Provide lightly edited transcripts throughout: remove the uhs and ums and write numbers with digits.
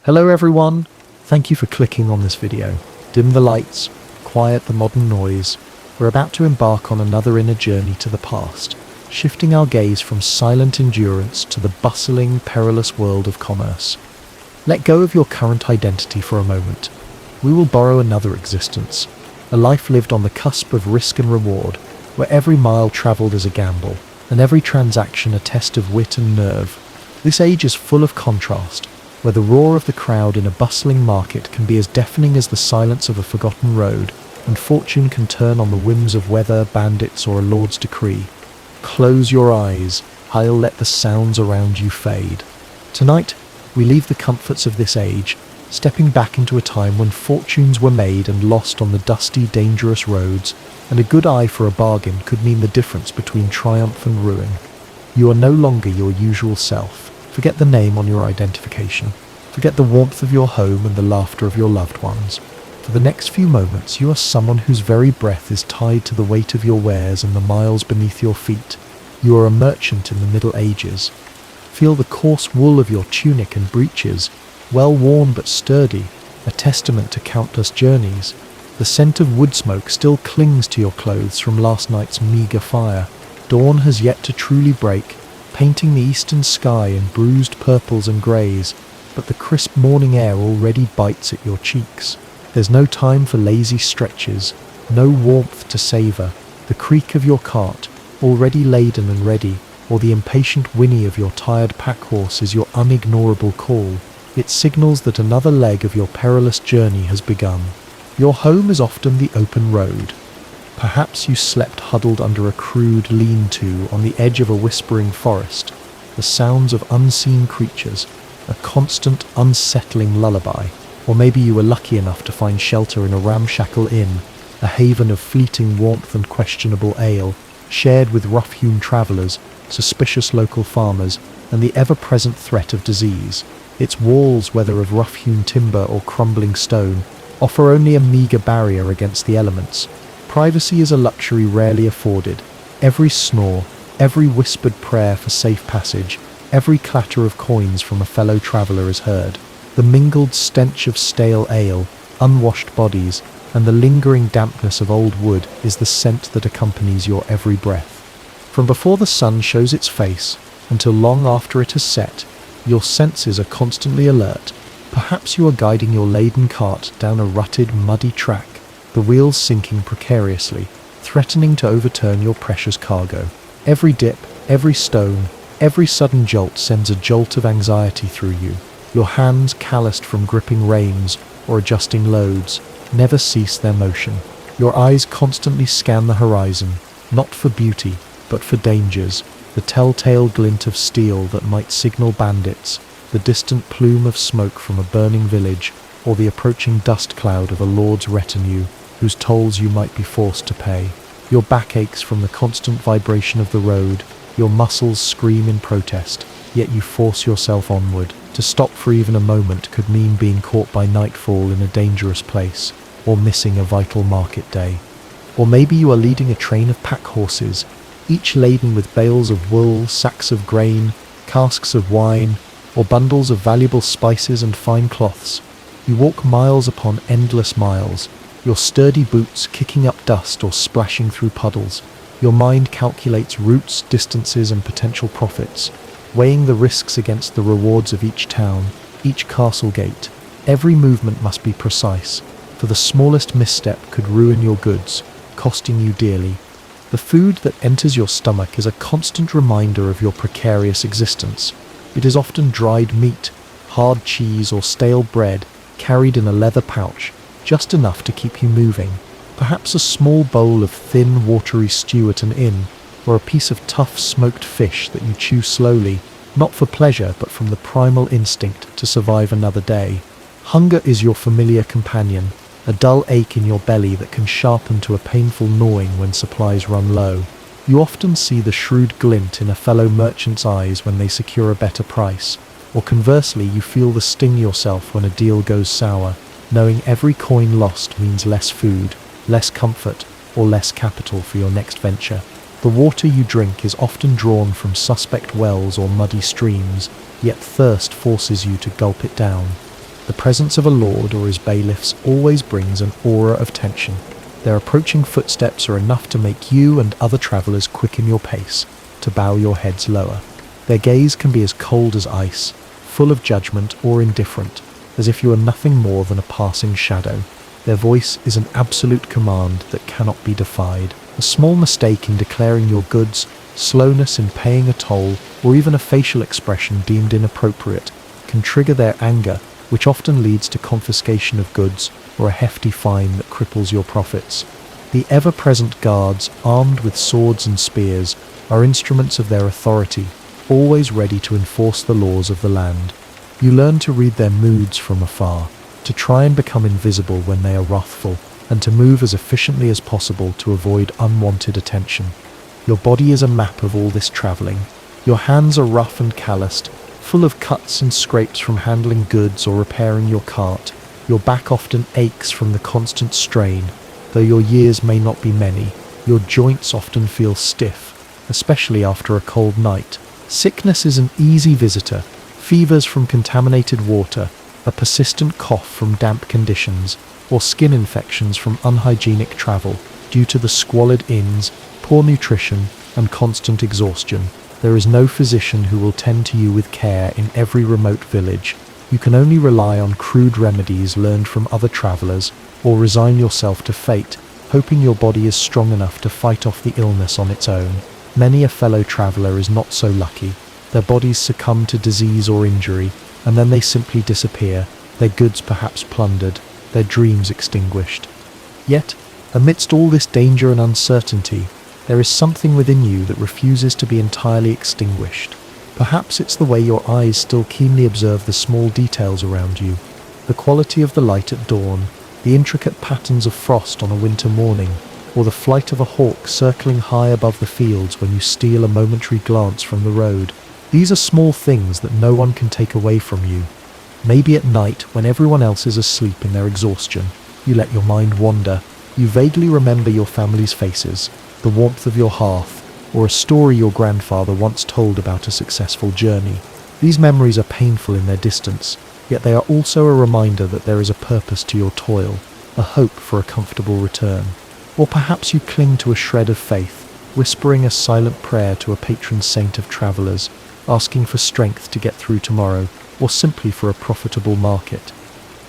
Hello everyone, thank you for clicking on this video. Dim the lights, quiet the modern noise. We're about to embark on another inner journey to the past, shifting our gaze from silent endurance to the bustling, perilous world of commerce. Let go of your current identity for a moment. We will borrow another existence, a life lived on the cusp of risk and reward, where every mile travelled is a gamble, and every transaction a test of wit and nerve. This age is full of contrast, where the roar of the crowd in a bustling market can be as deafening as the silence of a forgotten road, and fortune can turn on the whims of weather, bandits, or a lord's decree. Close your eyes, I'll let the sounds around you fade. Tonight, we leave the comforts of this age, stepping back into a time when fortunes were made and lost on the dusty, dangerous roads, and a good eye for a bargain could mean the difference between triumph and ruin. You are no longer your usual self. Forget the name on your identification. Forget the warmth of your home and the laughter of your loved ones. For the next few moments, you are someone whose very breath is tied to the weight of your wares and the miles beneath your feet. You are a merchant in the Middle Ages. Feel the coarse wool of your tunic and breeches, well worn but sturdy, a testament to countless journeys. The scent of wood smoke still clings to your clothes from last night's meagre fire. Dawn has yet to truly break, painting the eastern sky in bruised purples and greys, but the crisp morning air already bites at your cheeks. There's no time for lazy stretches, no warmth to savour. The creak of your cart, already laden and ready, or the impatient whinny of your tired pack horse is your unignorable call. It signals that another leg of your perilous journey has begun. Your home is often the open road. Perhaps you slept huddled under a crude lean-to on the edge of a whispering forest, the sounds of unseen creatures, a constant, unsettling lullaby. Or maybe you were lucky enough to find shelter in a ramshackle inn, a haven of fleeting warmth and questionable ale, shared with rough-hewn travellers, suspicious local farmers, and the ever-present threat of disease. Its walls, whether of rough-hewn timber or crumbling stone, offer only a meagre barrier against the elements. Privacy is a luxury rarely afforded. Every snore, every whispered prayer for safe passage, every clatter of coins from a fellow traveller is heard. The mingled stench of stale ale, unwashed bodies, and the lingering dampness of old wood is the scent that accompanies your every breath. From before the sun shows its face until long after it has set, your senses are constantly alert. Perhaps you are guiding your laden cart down a rutted, muddy track, the wheels sinking precariously, threatening to overturn your precious cargo. Every dip, every stone, every sudden jolt sends a jolt of anxiety through you. Your hands, calloused from gripping reins or adjusting loads, never cease their motion. Your eyes constantly scan the horizon, not for beauty, but for dangers, the telltale glint of steel that might signal bandits, the distant plume of smoke from a burning village, or the approaching dust cloud of a lord's retinue, whose tolls you might be forced to pay. Your back aches from the constant vibration of the road, your muscles scream in protest, yet you force yourself onward. To stop for even a moment could mean being caught by nightfall in a dangerous place, or missing a vital market day. Or maybe you are leading a train of pack horses, each laden with bales of wool, sacks of grain, casks of wine, or bundles of valuable spices and fine cloths. You walk miles upon endless miles, your sturdy boots kicking up dust or splashing through puddles. Your mind calculates routes, distances, and potential profits, weighing the risks against the rewards of each town, each castle gate. Every movement must be precise, for the smallest misstep could ruin your goods, costing you dearly. The food that enters your stomach is a constant reminder of your precarious existence. It is often dried meat, hard cheese, or stale bread, carried in a leather pouch, just enough to keep you moving. Perhaps a small bowl of thin, watery stew at an inn, or a piece of tough smoked fish that you chew slowly, not for pleasure but from the primal instinct to survive another day. Hunger is your familiar companion, a dull ache in your belly that can sharpen to a painful gnawing when supplies run low. You often see the shrewd glint in a fellow merchant's eyes when they secure a better price, or conversely you feel the sting yourself when a deal goes sour, knowing every coin lost means less food, less comfort, or less capital for your next venture. The water you drink is often drawn from suspect wells or muddy streams, yet thirst forces you to gulp it down. The presence of a lord or his bailiffs always brings an aura of tension. Their approaching footsteps are enough to make you and other travellers quicken your pace, to bow your heads lower. Their gaze can be as cold as ice, full of judgment or indifferent, as if you are nothing more than a passing shadow. Their voice is an absolute command that cannot be defied. A small mistake in declaring your goods, slowness in paying a toll, or even a facial expression deemed inappropriate can trigger their anger, which often leads to confiscation of goods or a hefty fine that cripples your profits. The ever-present guards, armed with swords and spears, are instruments of their authority, always ready to enforce the laws of the land. You learn to read their moods from afar, to try and become invisible when they are wrathful, and to move as efficiently as possible to avoid unwanted attention. Your body is a map of all this travelling. Your hands are rough and calloused, full of cuts and scrapes from handling goods or repairing your cart. Your back often aches from the constant strain. Though your years may not be many, your joints often feel stiff, especially after a cold night. Sickness is an easy visitor. Fevers from contaminated water, a persistent cough from damp conditions, or skin infections from unhygienic travel due to the squalid inns, poor nutrition, and constant exhaustion. There is no physician who will tend to you with care in every remote village. You can only rely on crude remedies learned from other travellers, or resign yourself to fate, hoping your body is strong enough to fight off the illness on its own. Many a fellow traveller is not so lucky. Their bodies succumb to disease or injury, and then they simply disappear, their goods perhaps plundered, their dreams extinguished. Yet, amidst all this danger and uncertainty, there is something within you that refuses to be entirely extinguished. Perhaps it's the way your eyes still keenly observe the small details around you, the quality of the light at dawn, the intricate patterns of frost on a winter morning, or the flight of a hawk circling high above the fields when you steal a momentary glance from the road. These are small things that no one can take away from you. Maybe at night, when everyone else is asleep in their exhaustion, you let your mind wander. You vaguely remember your family's faces, the warmth of your hearth, or a story your grandfather once told about a successful journey. These memories are painful in their distance, yet they are also a reminder that there is a purpose to your toil, a hope for a comfortable return. Or perhaps you cling to a shred of faith, whispering a silent prayer to a patron saint of travellers, asking for strength to get through tomorrow, or simply for a profitable market.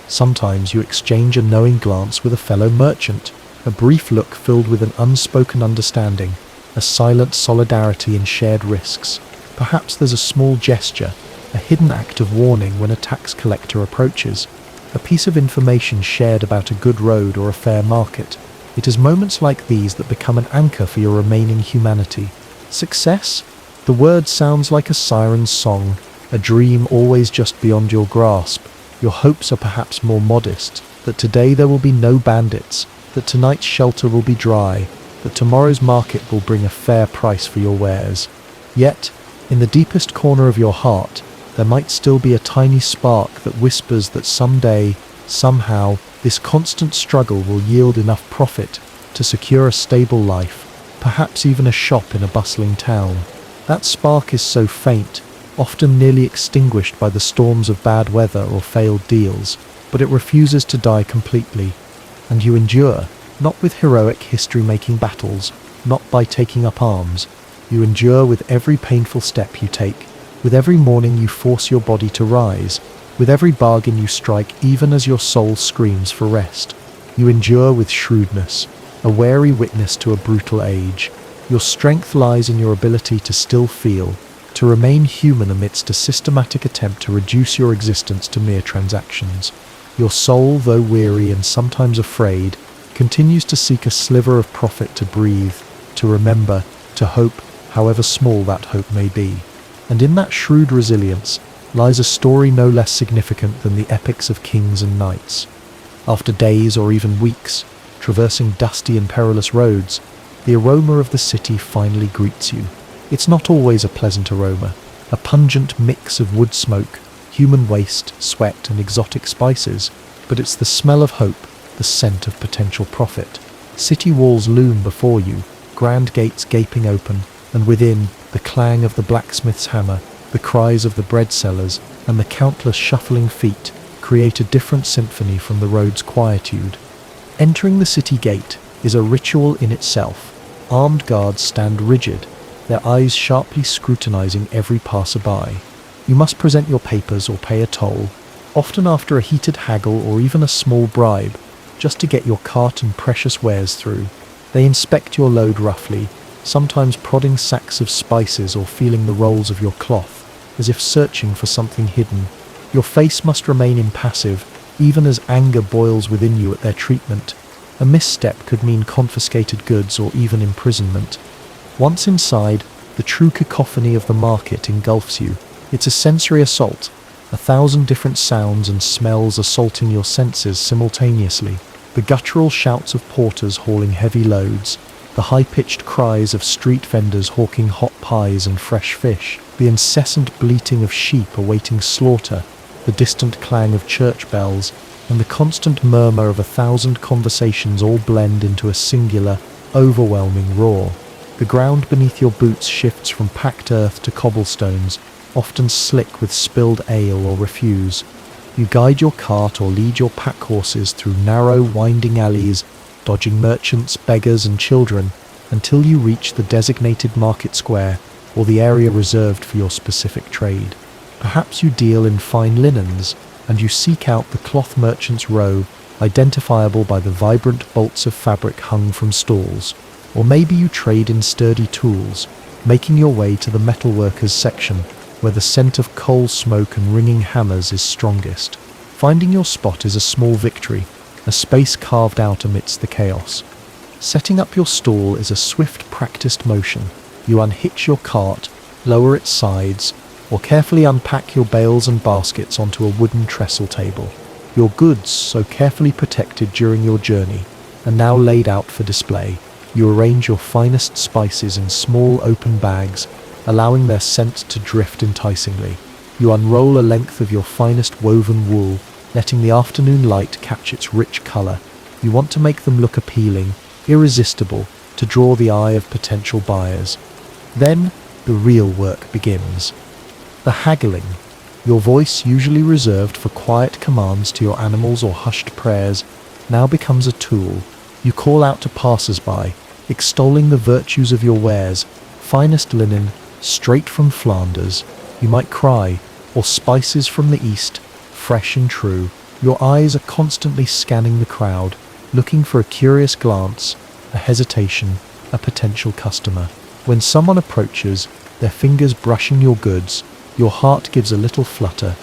Sometimes you exchange a knowing glance with a fellow merchant, a brief look filled with an unspoken understanding, a silent solidarity in shared risks. Perhaps there's a small gesture, a hidden act of warning when a tax collector approaches, a piece of information shared about a good road or a fair market. It is moments like these that become an anchor for your remaining humanity. Success? The word sounds like a siren's song, a dream always just beyond your grasp. Your hopes are perhaps more modest, that today there will be no bandits, that tonight's shelter will be dry, that tomorrow's market will bring a fair price for your wares. Yet, in the deepest corner of your heart, there might still be a tiny spark that whispers that someday, somehow, this constant struggle will yield enough profit to secure a stable life, perhaps even a shop in a bustling town. That spark is so faint, often nearly extinguished by the storms of bad weather or failed deals, but it refuses to die completely. And you endure, not with heroic history-making battles, not by taking up arms. You endure with every painful step you take, with every morning you force your body to rise, with every bargain you strike even as your soul screams for rest. You endure with shrewdness, a wary witness to a brutal age. Your strength lies in your ability to still feel, to remain human amidst a systematic attempt to reduce your existence to mere transactions. Your soul, though weary and sometimes afraid, continues to seek a sliver of profit to breathe, to remember, to hope, however small that hope may be. And in that shrewd resilience lies a story no less significant than the epics of kings and knights. After days or even weeks, traversing dusty and perilous roads, the aroma of the city finally greets you. It's not always a pleasant aroma, a pungent mix of wood smoke, human waste, sweat, and exotic spices, but it's the smell of hope, the scent of potential profit. City walls loom before you, grand gates gaping open, and within, the clang of the blacksmith's hammer, the cries of the bread sellers, and the countless shuffling feet, create a different symphony from the road's quietude. Entering the city gate is a ritual in itself. Armed guards stand rigid, their eyes sharply scrutinizing every passerby. You must present your papers or pay a toll, often after a heated haggle or even a small bribe, just to get your cart and precious wares through. They inspect your load roughly, sometimes prodding sacks of spices or feeling the rolls of your cloth, as if searching for something hidden. Your face must remain impassive, even as anger boils within you at their treatment. A misstep could mean confiscated goods or even imprisonment. Once inside, the true cacophony of the market engulfs you. It's a sensory assault, 1,000 different sounds and smells assaulting your senses simultaneously. The guttural shouts of porters hauling heavy loads, the high-pitched cries of street vendors hawking hot pies and fresh fish, the incessant bleating of sheep awaiting slaughter, the distant clang of church bells, and the constant murmur of 1,000 conversations all blend into a singular, overwhelming roar. The ground beneath your boots shifts from packed earth to cobblestones, often slick with spilled ale or refuse. You guide your cart or lead your pack horses through narrow, winding alleys, dodging merchants, beggars, and children, until you reach the designated market square or the area reserved for your specific trade. Perhaps you deal in fine linens, and you seek out the cloth merchant's row, identifiable by the vibrant bolts of fabric hung from stalls. Or maybe you trade in sturdy tools, making your way to the metalworkers section, where the scent of coal smoke and ringing hammers is strongest. Finding your spot is a small victory, a space carved out amidst the chaos. Setting up your stall is a swift, practiced motion. You unhitch your cart, lower its sides, or carefully unpack your bales and baskets onto a wooden trestle table. Your goods, so carefully protected during your journey, are now laid out for display. You arrange your finest spices in small open bags, allowing their scent to drift enticingly. You unroll a length of your finest woven wool, letting the afternoon light catch its rich colour. You want to make them look appealing, irresistible, to draw the eye of potential buyers. Then, the real work begins. The haggling. Your voice, usually reserved for quiet commands to your animals or hushed prayers, now becomes a tool. You call out to passers-by, extolling the virtues of your wares, finest linen, straight from Flanders, you might cry, or spices from the east, fresh and true. Your eyes are constantly scanning the crowd, looking for a curious glance, a hesitation, a potential customer. When someone approaches, their fingers brushing your goods, your heart gives a little flutter.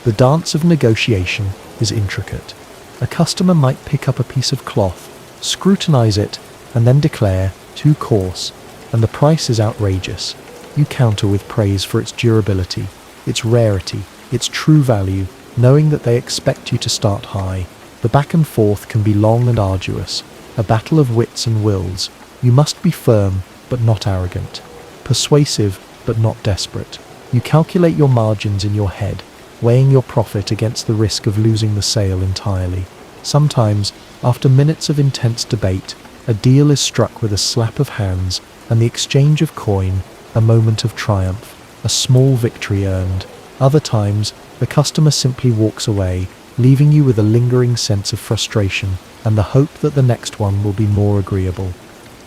The dance of negotiation is intricate. A customer might pick up a piece of cloth, scrutinize it, and then declare, too coarse, and the price is outrageous. You counter with praise for its durability, its rarity, its true value, knowing that they expect you to start high. The back and forth can be long and arduous, a battle of wits and wills. You must be firm, but not arrogant, persuasive, but not desperate. You calculate your margins in your head, weighing your profit against the risk of losing the sale entirely. Sometimes, after minutes of intense debate, a deal is struck with a slap of hands, and the exchange of coin, a moment of triumph, a small victory earned. Other times, the customer simply walks away, leaving you with a lingering sense of frustration and the hope that the next one will be more agreeable.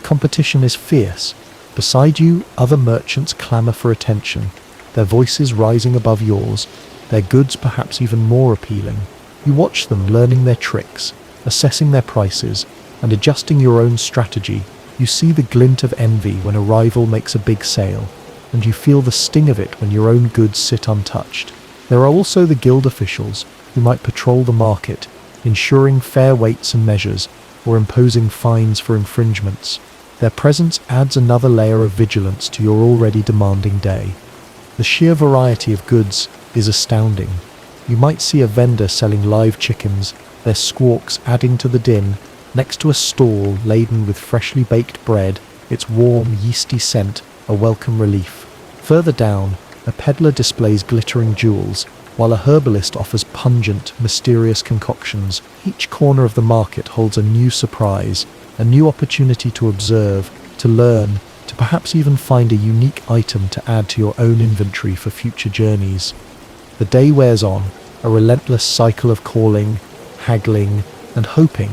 Competition is fierce. Beside you, other merchants clamour for attention, their voices rising above yours, their goods perhaps even more appealing. You watch them learning their tricks, assessing their prices, and adjusting your own strategy. You see the glint of envy when a rival makes a big sale, and you feel the sting of it when your own goods sit untouched. There are also the guild officials who might patrol the market, ensuring fair weights and measures, or imposing fines for infringements. Their presence adds another layer of vigilance to your already demanding day. The sheer variety of goods is astounding. You might see a vendor selling live chickens, their squawks adding to the din, next to a stall laden with freshly baked bread, its warm, yeasty scent a welcome relief. Further down, a peddler displays glittering jewels, while a herbalist offers pungent, mysterious concoctions. Each corner of the market holds a new surprise, a new opportunity to observe, to learn, to perhaps even find a unique item to add to your own inventory for future journeys. The day wears on, a relentless cycle of calling, haggling, and hoping.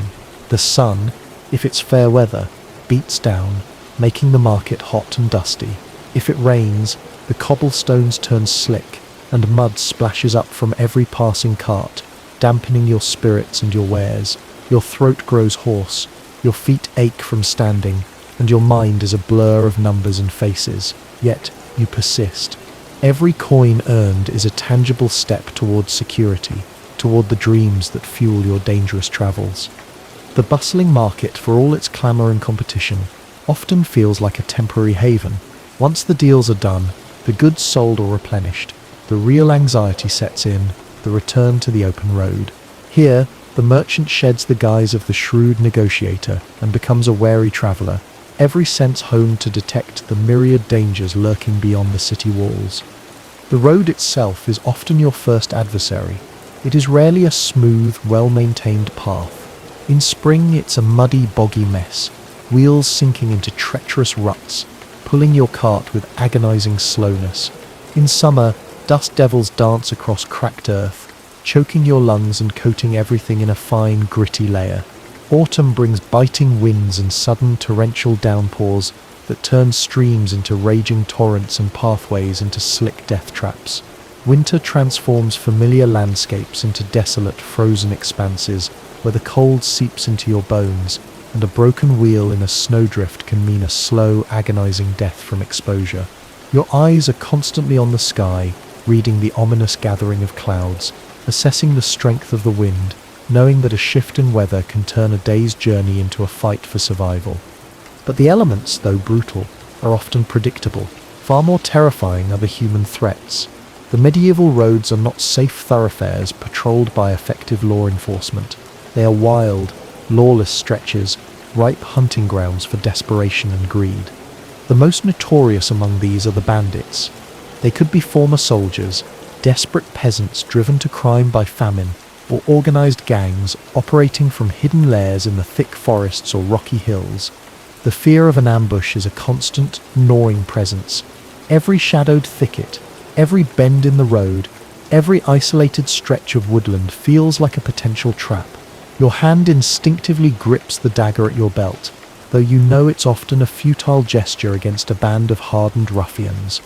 The sun, if it's fair weather, beats down, making the market hot and dusty. If it rains, the cobblestones turn slick, and mud splashes up from every passing cart, dampening your spirits and your wares. Your throat grows hoarse, your feet ache from standing, and your mind is a blur of numbers and faces. Yet you persist. Every coin earned is a tangible step towards security, toward the dreams that fuel your dangerous travels. The bustling market, for all its clamour and competition, often feels like a temporary haven. Once the deals are done, the goods sold or replenished, the real anxiety sets in, the return to the open road. Here, the merchant sheds the guise of the shrewd negotiator and becomes a wary traveller, every sense honed to detect the myriad dangers lurking beyond the city walls. The road itself is often your first adversary. It is rarely a smooth, well-maintained path. In spring, it's a muddy, boggy mess, wheels sinking into treacherous ruts, pulling your cart with agonizing slowness. In summer, dust devils dance across cracked earth, choking your lungs and coating everything in a fine, gritty layer. Autumn brings biting winds and sudden torrential downpours that turn streams into raging torrents and pathways into slick death traps. Winter transforms familiar landscapes into desolate, frozen expanses where the cold seeps into your bones, and a broken wheel in a snowdrift can mean a slow, agonizing death from exposure. Your eyes are constantly on the sky, reading the ominous gathering of clouds, assessing the strength of the wind, knowing that a shift in weather can turn a day's journey into a fight for survival. But the elements, though brutal, are often predictable. Far more terrifying are the human threats. The medieval roads are not safe thoroughfares patrolled by effective law enforcement. They are wild, lawless stretches, ripe hunting grounds for desperation and greed. The most notorious among these are the bandits. They could be former soldiers, desperate peasants driven to crime by famine, or organized gangs operating from hidden lairs in the thick forests or rocky hills. The fear of an ambush is a constant, gnawing presence. Every shadowed thicket, every bend in the road, every isolated stretch of woodland feels like a potential trap. Your hand instinctively grips the dagger at your belt, though you know it's often a futile gesture against a band of hardened ruffians.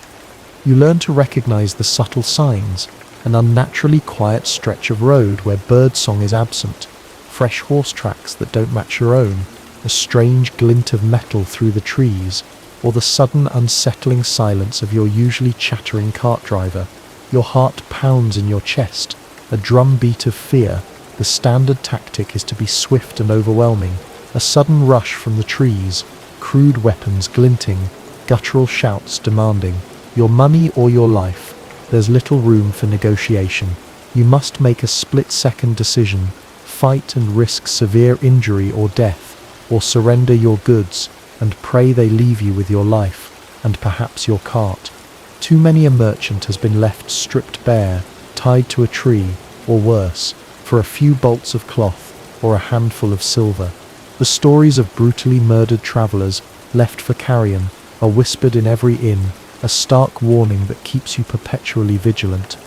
You learn to recognize the subtle signs, an unnaturally quiet stretch of road where birdsong is absent, fresh horse tracks that don't match your own, a strange glint of metal through the trees, or the sudden unsettling silence of your usually chattering cart driver. Your heart pounds in your chest, a drumbeat of fear. The standard tactic is to be swift and overwhelming, a sudden rush from the trees, crude weapons glinting, guttural shouts demanding your money or your life. There's little room for negotiation. You must make a split-second decision, fight and risk severe injury or death, or surrender your goods and pray they leave you with your life, and perhaps your cart. Too many a merchant has been left stripped bare, tied to a tree, or worse, for a few bolts of cloth or a handful of silver. The stories of brutally murdered travellers left for carrion are whispered in every inn, a stark warning that keeps you perpetually vigilant.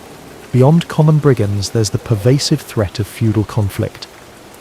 Beyond common brigands, there's the pervasive threat of feudal conflict.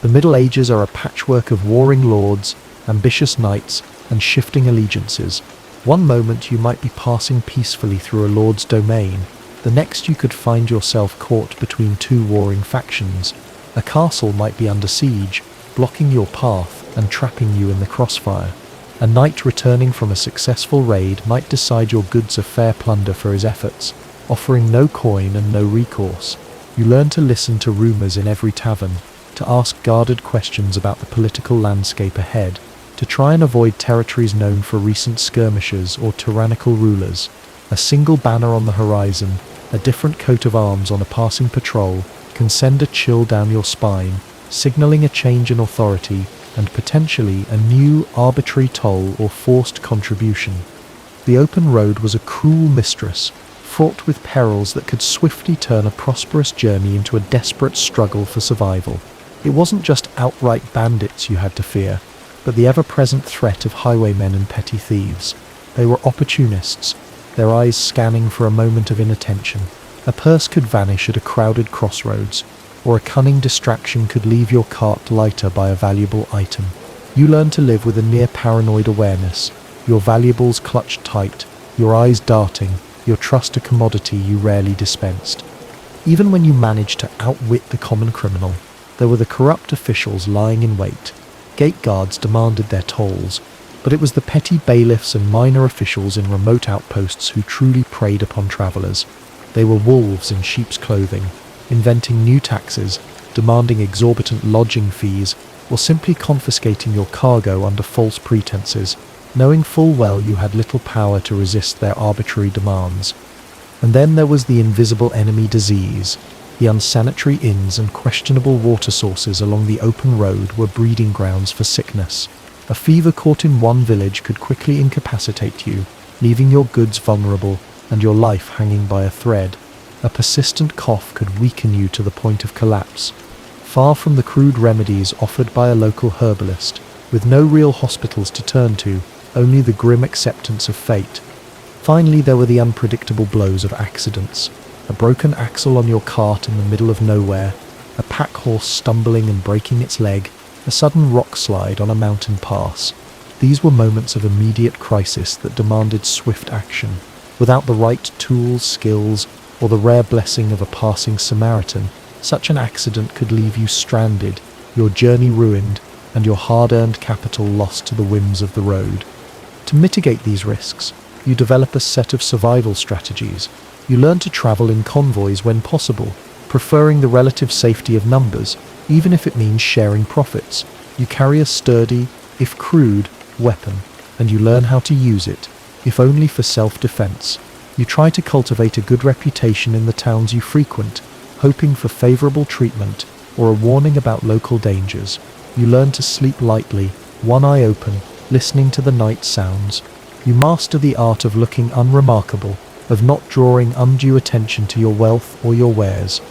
The Middle Ages are a patchwork of warring lords, ambitious knights, and shifting allegiances. One moment you might be passing peacefully through a lord's domain, the next you could find yourself caught between two warring factions. A castle might be under siege, blocking your path and trapping you in the crossfire. A knight returning from a successful raid might decide your goods are fair plunder for his efforts, offering no coin and no recourse. You learn to listen to rumours in every tavern, to ask guarded questions about the political landscape ahead, to try and avoid territories known for recent skirmishes or tyrannical rulers. A single banner on the horizon, a different coat of arms on a passing patrol, can send a chill down your spine, signalling a change in authority and potentially a new arbitrary toll or forced contribution. The open road was a cruel mistress, fraught with perils that could swiftly turn a prosperous journey into a desperate struggle for survival. It wasn't just outright bandits you had to fear, but the ever-present threat of highwaymen and petty thieves. They were opportunists, their eyes scanning for a moment of inattention, A purse could vanish at a crowded crossroads, or a cunning distraction could leave your cart lighter by a valuable item. You learn to live with a near-paranoid awareness, your valuables clutched tight, your eyes darting, your trust a commodity you rarely dispensed. Even when you managed to outwit the common criminal, there were the corrupt officials lying in wait. Gate guards demanded their tolls, but it was the petty bailiffs and minor officials in remote outposts who truly preyed upon travellers. They were wolves in sheep's clothing, inventing new taxes, demanding exorbitant lodging fees, or simply confiscating your cargo under false pretenses, knowing full well you had little power to resist their arbitrary demands. And then there was the invisible enemy disease. The unsanitary inns and questionable water sources along the open road were breeding grounds for sickness. A fever caught in one village could quickly incapacitate you, leaving your goods vulnerable and your life hanging by a thread. A persistent cough could weaken you to the point of collapse. Far from the crude remedies offered by a local herbalist, with no real hospitals to turn to, only the grim acceptance of fate. Finally, there were the unpredictable blows of accidents. A broken axle on your cart in the middle of nowhere, a pack horse stumbling and breaking its leg, a sudden rock slide on a mountain pass. These were moments of immediate crisis that demanded swift action. Without the right tools, skills, or the rare blessing of a passing Samaritan, such an accident could leave you stranded, your journey ruined, and your hard-earned capital lost to the whims of the road. To mitigate these risks, you develop a set of survival strategies. You learn to travel in convoys when possible, preferring the relative safety of numbers, even if it means sharing profits. You carry a sturdy, if crude, weapon, and you learn how to use it, if only for self-defense. You try to cultivate a good reputation in the towns you frequent, hoping for favorable treatment or a warning about local dangers. You learn to sleep lightly, one eye open, listening to the night sounds. You master the art of looking unremarkable, of not drawing undue attention to your wealth or your wares.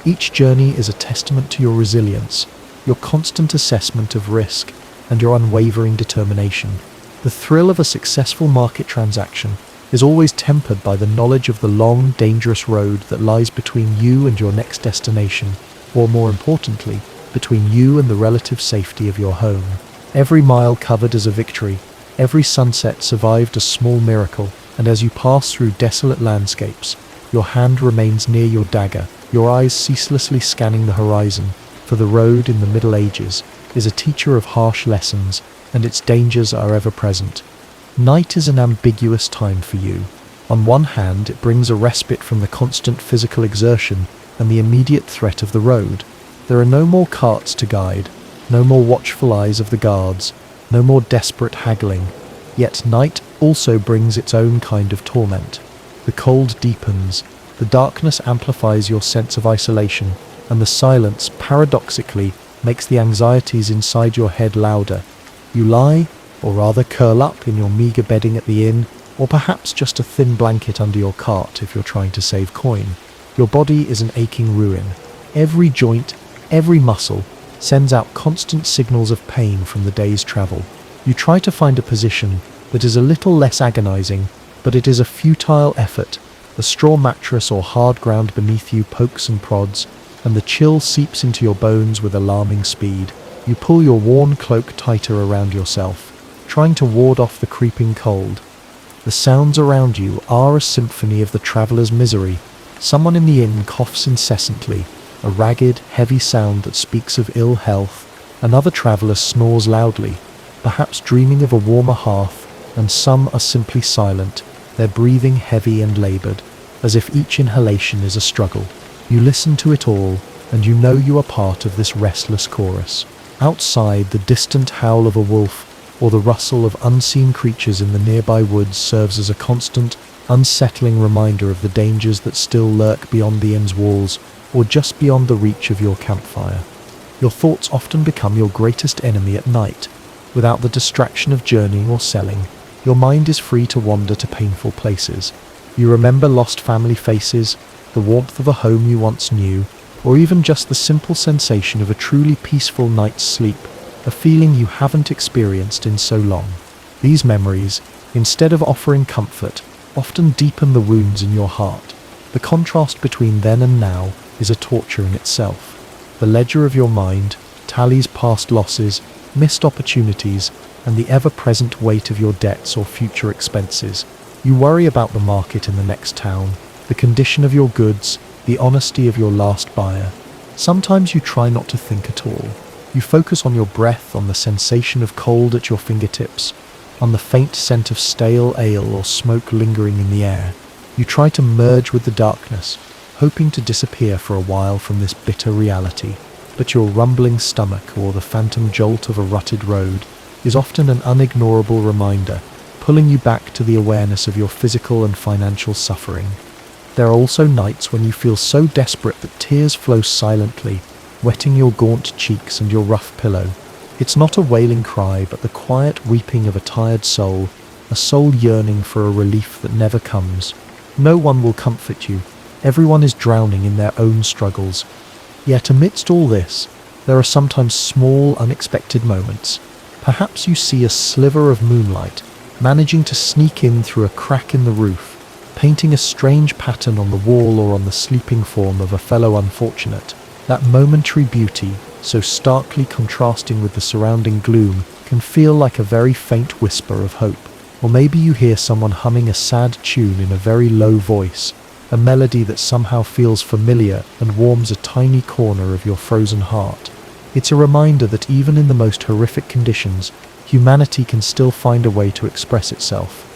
Each journey is a testament to your resilience, your constant assessment of risk, and your unwavering determination. The thrill of a successful market transaction is always tempered by the knowledge of the long, dangerous road that lies between you and your next destination, or more importantly, between you and the relative safety of your home. Every mile covered is a victory, every sunset survived a small miracle, and as you pass through desolate landscapes, your hand remains near your dagger, your eyes ceaselessly scanning the horizon, for the road in the Middle Ages is a teacher of harsh lessons, and its dangers are ever present. Night is an ambiguous time for you. On one hand, it brings a respite from the constant physical exertion and the immediate threat of the road. There are no more carts to guide, no more watchful eyes of the guards, no more desperate haggling. Yet night also brings its own kind of torment. The cold deepens, the darkness amplifies your sense of isolation, and the silence, paradoxically, makes the anxieties inside your head louder. You lie, or rather curl up in your meagre bedding at the inn, or perhaps just a thin blanket under your cart if you're trying to save coin. Your body is an aching ruin. Every joint, every muscle, sends out constant signals of pain from the day's travel. You try to find a position that is a little less agonizing, but it is a futile effort. The straw mattress or hard ground beneath you pokes and prods, and the chill seeps into your bones with alarming speed. You pull your worn cloak tighter around yourself, trying to ward off the creeping cold. The sounds around you are a symphony of the traveller's misery. Someone in the inn coughs incessantly, a ragged, heavy sound that speaks of ill health. Another traveller snores loudly, perhaps dreaming of a warmer hearth, and some are simply silent, their breathing heavy and laboured, as if each inhalation is a struggle. You listen to it all, and you know you are part of this restless chorus. Outside, the distant howl of a wolf or the rustle of unseen creatures in the nearby woods serves as a constant, unsettling reminder of the dangers that still lurk beyond the inn's walls or just beyond the reach of your campfire. Your thoughts often become your greatest enemy at night. Without the distraction of journeying or selling, your mind is free to wander to painful places. You remember lost family faces, the warmth of a home you once knew, or even just the simple sensation of a truly peaceful night's sleep, a feeling you haven't experienced in so long. These memories, instead of offering comfort, often deepen the wounds in your heart. The contrast between then and now is a torture in itself. The ledger of your mind tallies past losses, missed opportunities, and the ever-present weight of your debts or future expenses. You worry about the market in the next town, the condition of your goods, the honesty of your last buyer. Sometimes you try not to think at all. You focus on your breath, on the sensation of cold at your fingertips, on the faint scent of stale ale or smoke lingering in the air. You try to merge with the darkness, hoping to disappear for a while from this bitter reality. But your rumbling stomach or the phantom jolt of a rutted road is often an unignorable reminder, pulling you back to the awareness of your physical and financial suffering. There are also nights when you feel so desperate that tears flow silently, wetting your gaunt cheeks and your rough pillow. It's not a wailing cry, but the quiet weeping of a tired soul, a soul yearning for a relief that never comes. No one will comfort you. Everyone is drowning in their own struggles. Yet amidst all this, there are sometimes small, unexpected moments. Perhaps you see a sliver of moonlight, managing to sneak in through a crack in the roof, painting a strange pattern on the wall or on the sleeping form of a fellow unfortunate. That momentary beauty, so starkly contrasting with the surrounding gloom, can feel like a very faint whisper of hope. Or maybe you hear someone humming a sad tune in a very low voice, a melody that somehow feels familiar and warms a tiny corner of your frozen heart. It's a reminder that even in the most horrific conditions, humanity can still find a way to express itself.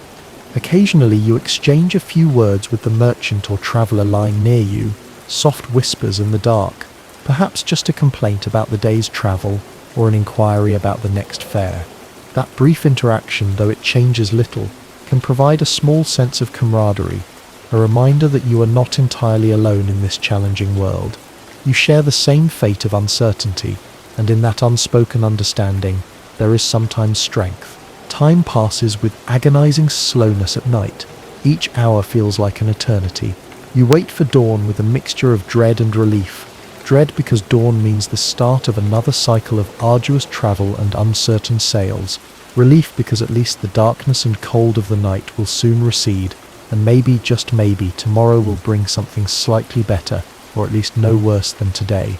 Occasionally you exchange a few words with the merchant or traveller lying near you, soft whispers in the dark, perhaps just a complaint about the day's travel or an inquiry about the next fare. That brief interaction, though it changes little, can provide a small sense of camaraderie, a reminder that you are not entirely alone in this challenging world. You share the same fate of uncertainty, and in that unspoken understanding, there is sometimes strength. Time passes with agonizing slowness at night. Each hour feels like an eternity. You wait for dawn with a mixture of dread and relief. Dread because dawn means the start of another cycle of arduous travel and uncertain sails. Relief because at least the darkness and cold of the night will soon recede, and maybe, just maybe, tomorrow will bring something slightly better, or at least no worse than today.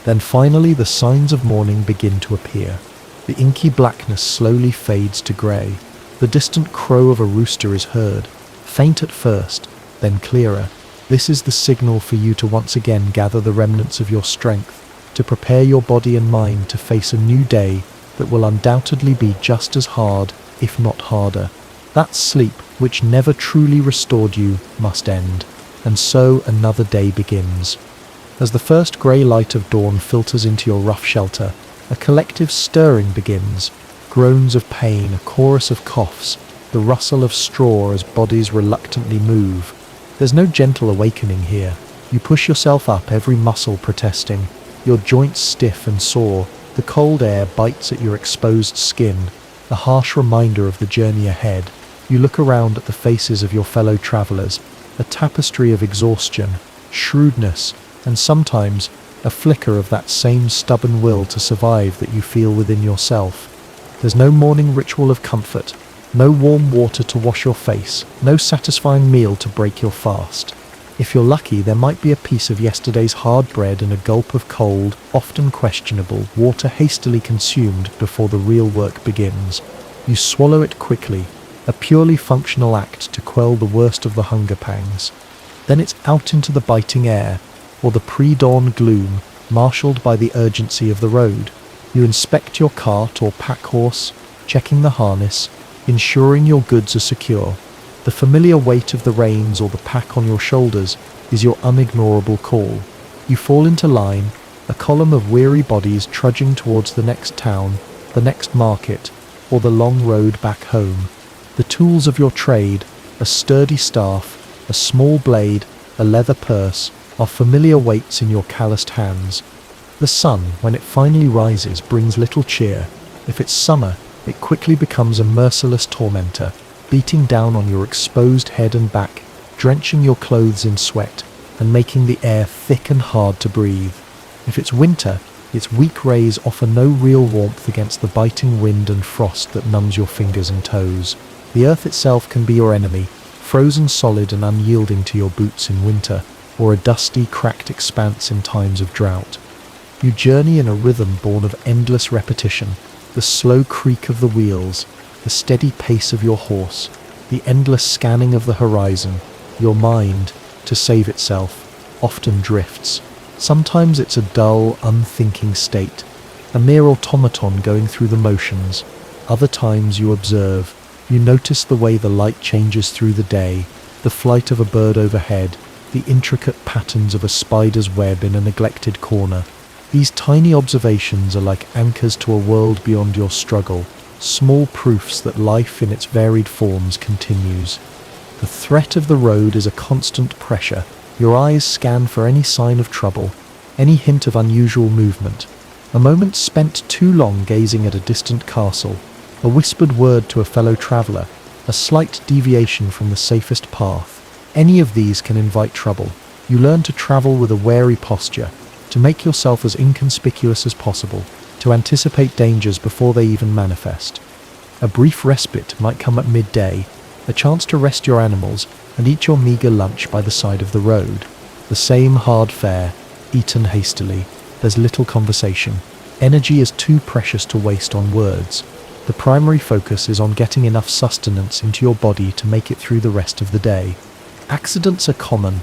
Then finally the signs of morning begin to appear. The inky blackness slowly fades to grey. The distant crow of a rooster is heard, faint at first, then clearer. This is the signal for you to once again gather the remnants of your strength, to prepare your body and mind to face a new day that will undoubtedly be just as hard, if not harder. That sleep, which never truly restored you, must end, and so another day begins. As the first grey light of dawn filters into your rough shelter, a collective stirring begins. Groans of pain, a chorus of coughs, the rustle of straw as bodies reluctantly move. There's no gentle awakening here. You push yourself up, every muscle protesting, your joints stiff and sore. The cold air bites at your exposed skin, a harsh reminder of the journey ahead. You look around at the faces of your fellow travellers, a tapestry of exhaustion, shrewdness, and sometimes a flicker of that same stubborn will to survive that you feel within yourself. There's no morning ritual of comfort, no warm water to wash your face, no satisfying meal to break your fast. If you're lucky, there might be a piece of yesterday's hard bread and a gulp of cold, often questionable, water hastily consumed before the real work begins. You swallow it quickly, a purely functional act to quell the worst of the hunger pangs. Then it's out into the biting air, or the pre-dawn gloom, marshalled by the urgency of the road. You inspect your cart or pack horse, checking the harness, ensuring your goods are secure. The familiar weight of the reins or the pack on your shoulders is your unignorable call. You fall into line, a column of weary bodies trudging towards the next town, the next market, or the long road back home. The tools of your trade, a sturdy staff, a small blade, a leather purse, are familiar weights in your calloused hands. The sun, when it finally rises, brings little cheer. If it's summer, it quickly becomes a merciless tormentor, beating down on your exposed head and back, drenching your clothes in sweat, and making the air thick and hard to breathe. If it's winter, its weak rays offer no real warmth against the biting wind and frost that numbs your fingers and toes. The earth itself can be your enemy, frozen solid and unyielding to your boots in winter, or a dusty, cracked expanse in times of drought. You journey in a rhythm born of endless repetition, the slow creak of the wheels, the steady pace of your horse, the endless scanning of the horizon. Your mind, to save itself, often drifts. Sometimes it's a dull, unthinking state, a mere automaton going through the motions. Other times you observe. You notice the way the light changes through the day, the flight of a bird overhead, the intricate patterns of a spider's web in a neglected corner. These tiny observations are like anchors to a world beyond your struggle, small proofs that life in its varied forms continues. The threat of the road is a constant pressure. Your eyes scan for any sign of trouble, any hint of unusual movement. A moment spent too long gazing at a distant castle, a whispered word to a fellow traveller, a slight deviation from the safest path. Any of these can invite trouble. You learn to travel with a wary posture, to make yourself as inconspicuous as possible, to anticipate dangers before they even manifest. A brief respite might come at midday, a chance to rest your animals and eat your meagre lunch by the side of the road. The same hard fare, eaten hastily. There's little conversation. Energy is too precious to waste on words. The primary focus is on getting enough sustenance into your body to make it through the rest of the day. Accidents are common.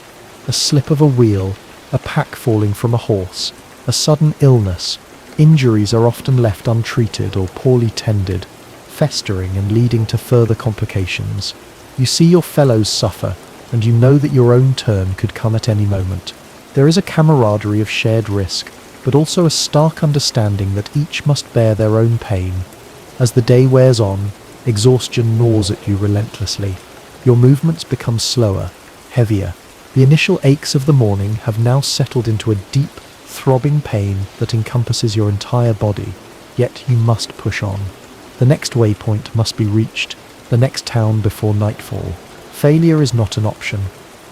A slip of a wheel, a pack falling from a horse, a sudden illness. Injuries are often left untreated or poorly tended, festering and leading to further complications. You see your fellows suffer, and you know that your own turn could come at any moment. There is a camaraderie of shared risk, but also a stark understanding that each must bear their own pain. As the day wears on, exhaustion gnaws at you relentlessly. Your movements become slower, heavier. The initial aches of the morning have now settled into a deep, throbbing pain that encompasses your entire body, yet you must push on. The next waypoint must be reached, the next town before nightfall. Failure is not an option.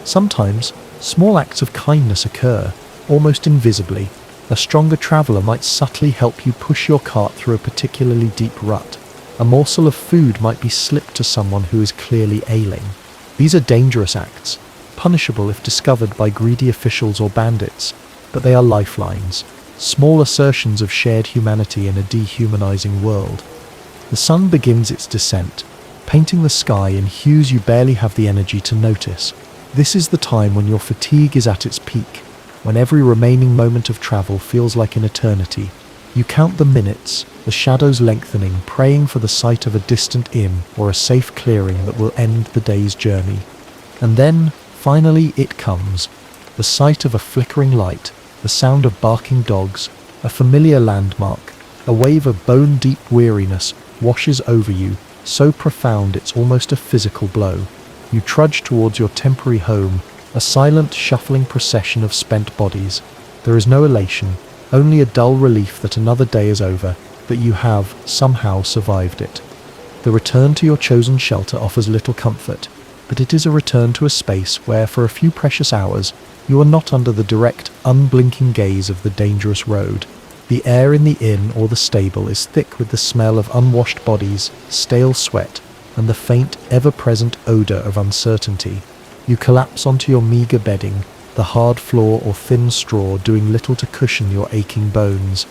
Sometimes, small acts of kindness occur, almost invisibly. A stronger traveller might subtly help you push your cart through a particularly deep rut. A morsel of food might be slipped to someone who is clearly ailing. These are dangerous acts, punishable if discovered by greedy officials or bandits, but they are lifelines, small assertions of shared humanity in a dehumanizing world. The sun begins its descent, painting the sky in hues you barely have the energy to notice. This is the time when your fatigue is at its peak, when every remaining moment of travel feels like an eternity. You count the minutes, the shadows lengthening, praying for the sight of a distant inn or a safe clearing that will end the day's journey. And then, finally, it comes. The sight of a flickering light, the sound of barking dogs, a familiar landmark. A wave of bone-deep weariness washes over you, so profound it's almost a physical blow. You trudge towards your temporary home, a silent, shuffling procession of spent bodies. There is no elation, only a dull relief that another day is over, that you have, somehow, survived it. The return to your chosen shelter offers little comfort, but it is a return to a space where, for a few precious hours, you are not under the direct, unblinking gaze of the dangerous road. The air in the inn or the stable is thick with the smell of unwashed bodies, stale sweat, and the faint, ever-present odour of uncertainty. You collapse onto your meagre bedding, the hard floor or thin straw doing little to cushion your aching bones.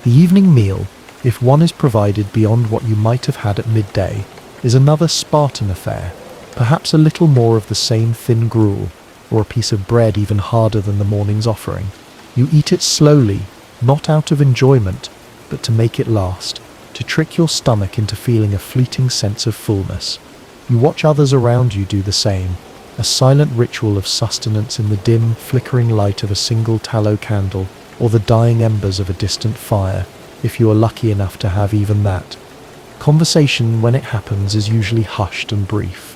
The evening meal, if one is provided beyond what you might have had at midday, is another Spartan affair, perhaps a little more of the same thin gruel, or a piece of bread even harder than the morning's offering. You eat it slowly, not out of enjoyment, but to make it last, to trick your stomach into feeling a fleeting sense of fullness. You watch others around you do the same, a silent ritual of sustenance in the dim, flickering light of a single tallow candle, or the dying embers of a distant fire, if you are lucky enough to have even that. Conversation, when it happens, is usually hushed and brief.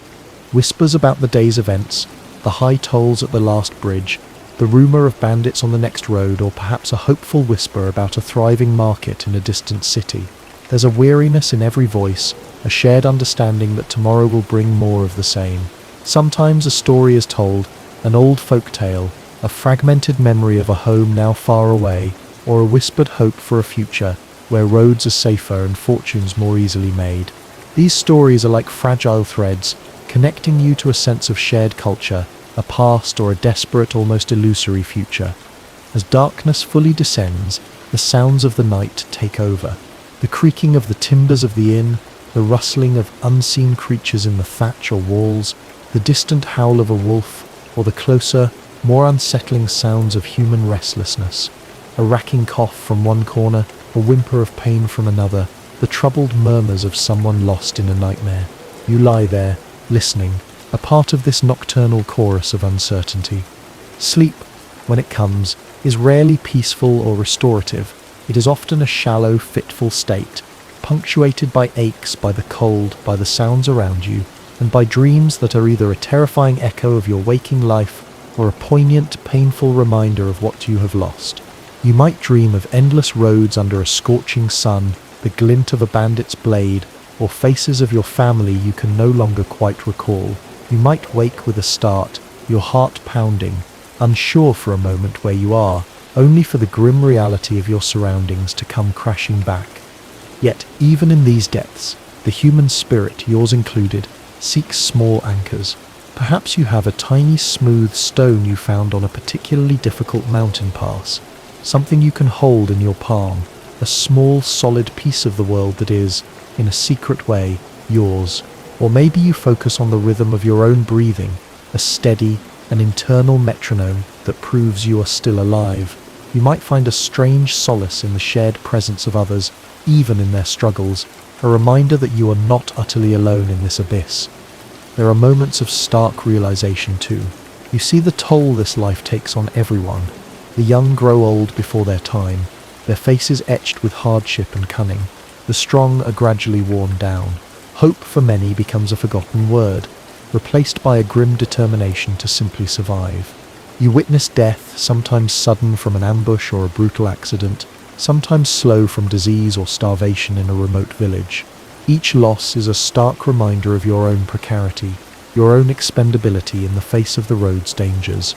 Whispers about the day's events, the high tolls at the last bridge, the rumour of bandits on the next road, or perhaps a hopeful whisper about a thriving market in a distant city. There's a weariness in every voice, a shared understanding that tomorrow will bring more of the same. Sometimes a story is told, an old folk tale, a fragmented memory of a home now far away, or a whispered hope for a future where roads are safer and fortunes more easily made. These stories are like fragile threads, connecting you to a sense of shared culture, a past or a desperate, almost illusory future. As darkness fully descends, the sounds of the night take over. The creaking of the timbers of the inn, the rustling of unseen creatures in the thatch or walls, the distant howl of a wolf, or the closer, more unsettling sounds of human restlessness. A racking cough from one corner, a whimper of pain from another, the troubled murmurs of someone lost in a nightmare. You lie there, listening, a part of this nocturnal chorus of uncertainty. Sleep, when it comes, is rarely peaceful or restorative. It is often a shallow, fitful state, punctuated by aches, by the cold, by the sounds around you, and by dreams that are either a terrifying echo of your waking life or a poignant, painful reminder of what you have lost. You might dream of endless roads under a scorching sun, the glint of a bandit's blade, or faces of your family you can no longer quite recall. You might wake with a start, your heart pounding, unsure for a moment where you are, only for the grim reality of your surroundings to come crashing back. Yet, even in these depths, the human spirit, yours included, seeks small anchors. Perhaps you have a tiny smooth stone you found on a particularly difficult mountain pass, something you can hold in your palm, a small solid piece of the world that is, in a secret way, yours. Or maybe you focus on the rhythm of your own breathing, a steady, an internal metronome that proves you are still alive. You might find a strange solace in the shared presence of others, even in their struggles, a reminder that you are not utterly alone in this abyss. There are moments of stark realization too. You see the toll this life takes on everyone. The young grow old before their time, their faces etched with hardship and cunning. The strong are gradually worn down. Hope for many becomes a forgotten word, replaced by a grim determination to simply survive. You witness death, sometimes sudden from an ambush or a brutal accident, sometimes slow from disease or starvation in a remote village. Each loss is a stark reminder of your own precarity, your own expendability in the face of the road's dangers.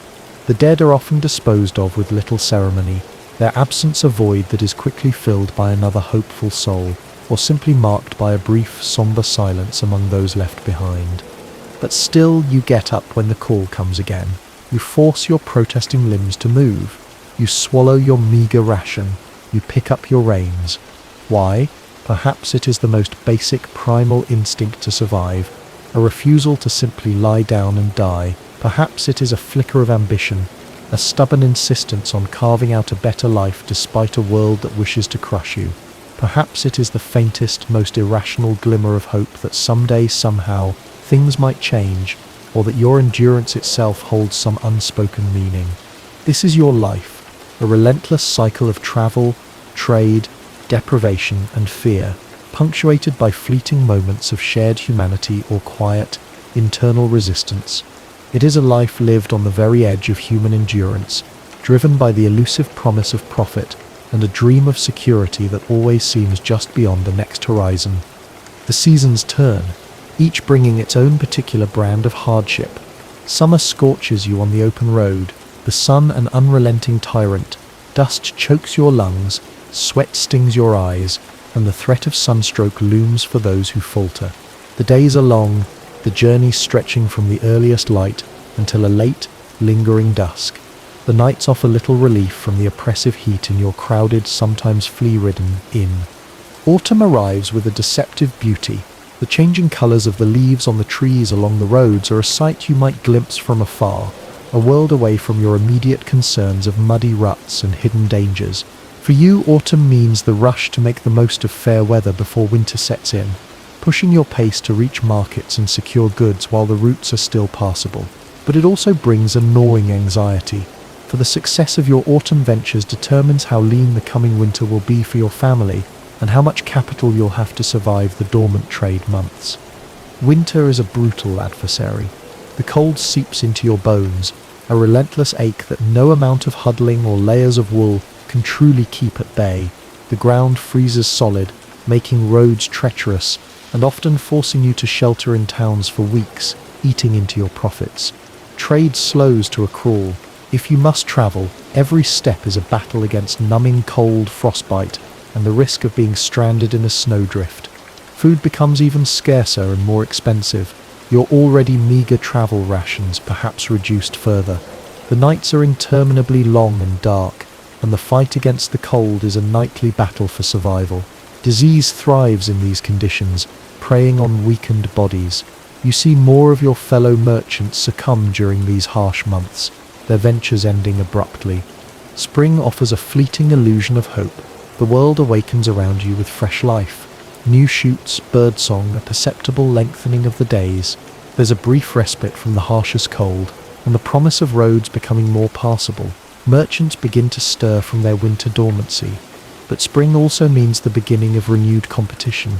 The dead are often disposed of with little ceremony, their absence a void that is quickly filled by another hopeful soul, or simply marked by a brief, somber silence among those left behind. But still you get up when the call comes again. You force your protesting limbs to move. You swallow your meagre ration. You pick up your reins. Why? Perhaps it is the most basic primal instinct to survive, a refusal to simply lie down and die. Perhaps it is a flicker of ambition, a stubborn insistence on carving out a better life despite a world that wishes to crush you. Perhaps it is the faintest, most irrational glimmer of hope that someday, somehow, things might change, or that your endurance itself holds some unspoken meaning. This is your life, a relentless cycle of travel, trade, deprivation and fear, punctuated by fleeting moments of shared humanity or quiet, internal resistance. It is a life lived on the very edge of human endurance, driven by the elusive promise of profit and a dream of security that always seems just beyond the next horizon. The seasons turn, each bringing its own particular brand of hardship. Summer scorches you on the open road, the sun an unrelenting tyrant, dust chokes your lungs, sweat stings your eyes, and the threat of sunstroke looms for those who falter. The days are long, the journey stretching from the earliest light until a late, lingering dusk. The nights offer little relief from the oppressive heat in your crowded, sometimes flea-ridden inn. Autumn arrives with a deceptive beauty. The changing colours of the leaves on the trees along the roads are a sight you might glimpse from afar, a world away from your immediate concerns of muddy ruts and hidden dangers. For you, autumn means the rush to make the most of fair weather before winter sets in, pushing your pace to reach markets and secure goods while the routes are still passable. But it also brings a gnawing anxiety, for the success of your autumn ventures determines how lean the coming winter will be for your family and how much capital you'll have to survive the dormant trade months. Winter is a brutal adversary. The cold seeps into your bones, a relentless ache that no amount of huddling or layers of wool can truly keep at bay. The ground freezes solid, making roads treacherous, and often forcing you to shelter in towns for weeks, eating into your profits. Trade slows to a crawl. If you must travel, every step is a battle against numbing cold, frostbite, and the risk of being stranded in a snowdrift. Food becomes even scarcer and more expensive, your already meager travel rations perhaps reduced further. The nights are interminably long and dark, and the fight against the cold is a nightly battle for survival. Disease thrives in these conditions, preying on weakened bodies. You see more of your fellow merchants succumb during these harsh months, their ventures ending abruptly. Spring offers a fleeting illusion of hope. The world awakens around you with fresh life. New shoots, birdsong, a perceptible lengthening of the days. There's a brief respite from the harshest cold, and the promise of roads becoming more passable. Merchants begin to stir from their winter dormancy. But spring also means the beginning of renewed competition,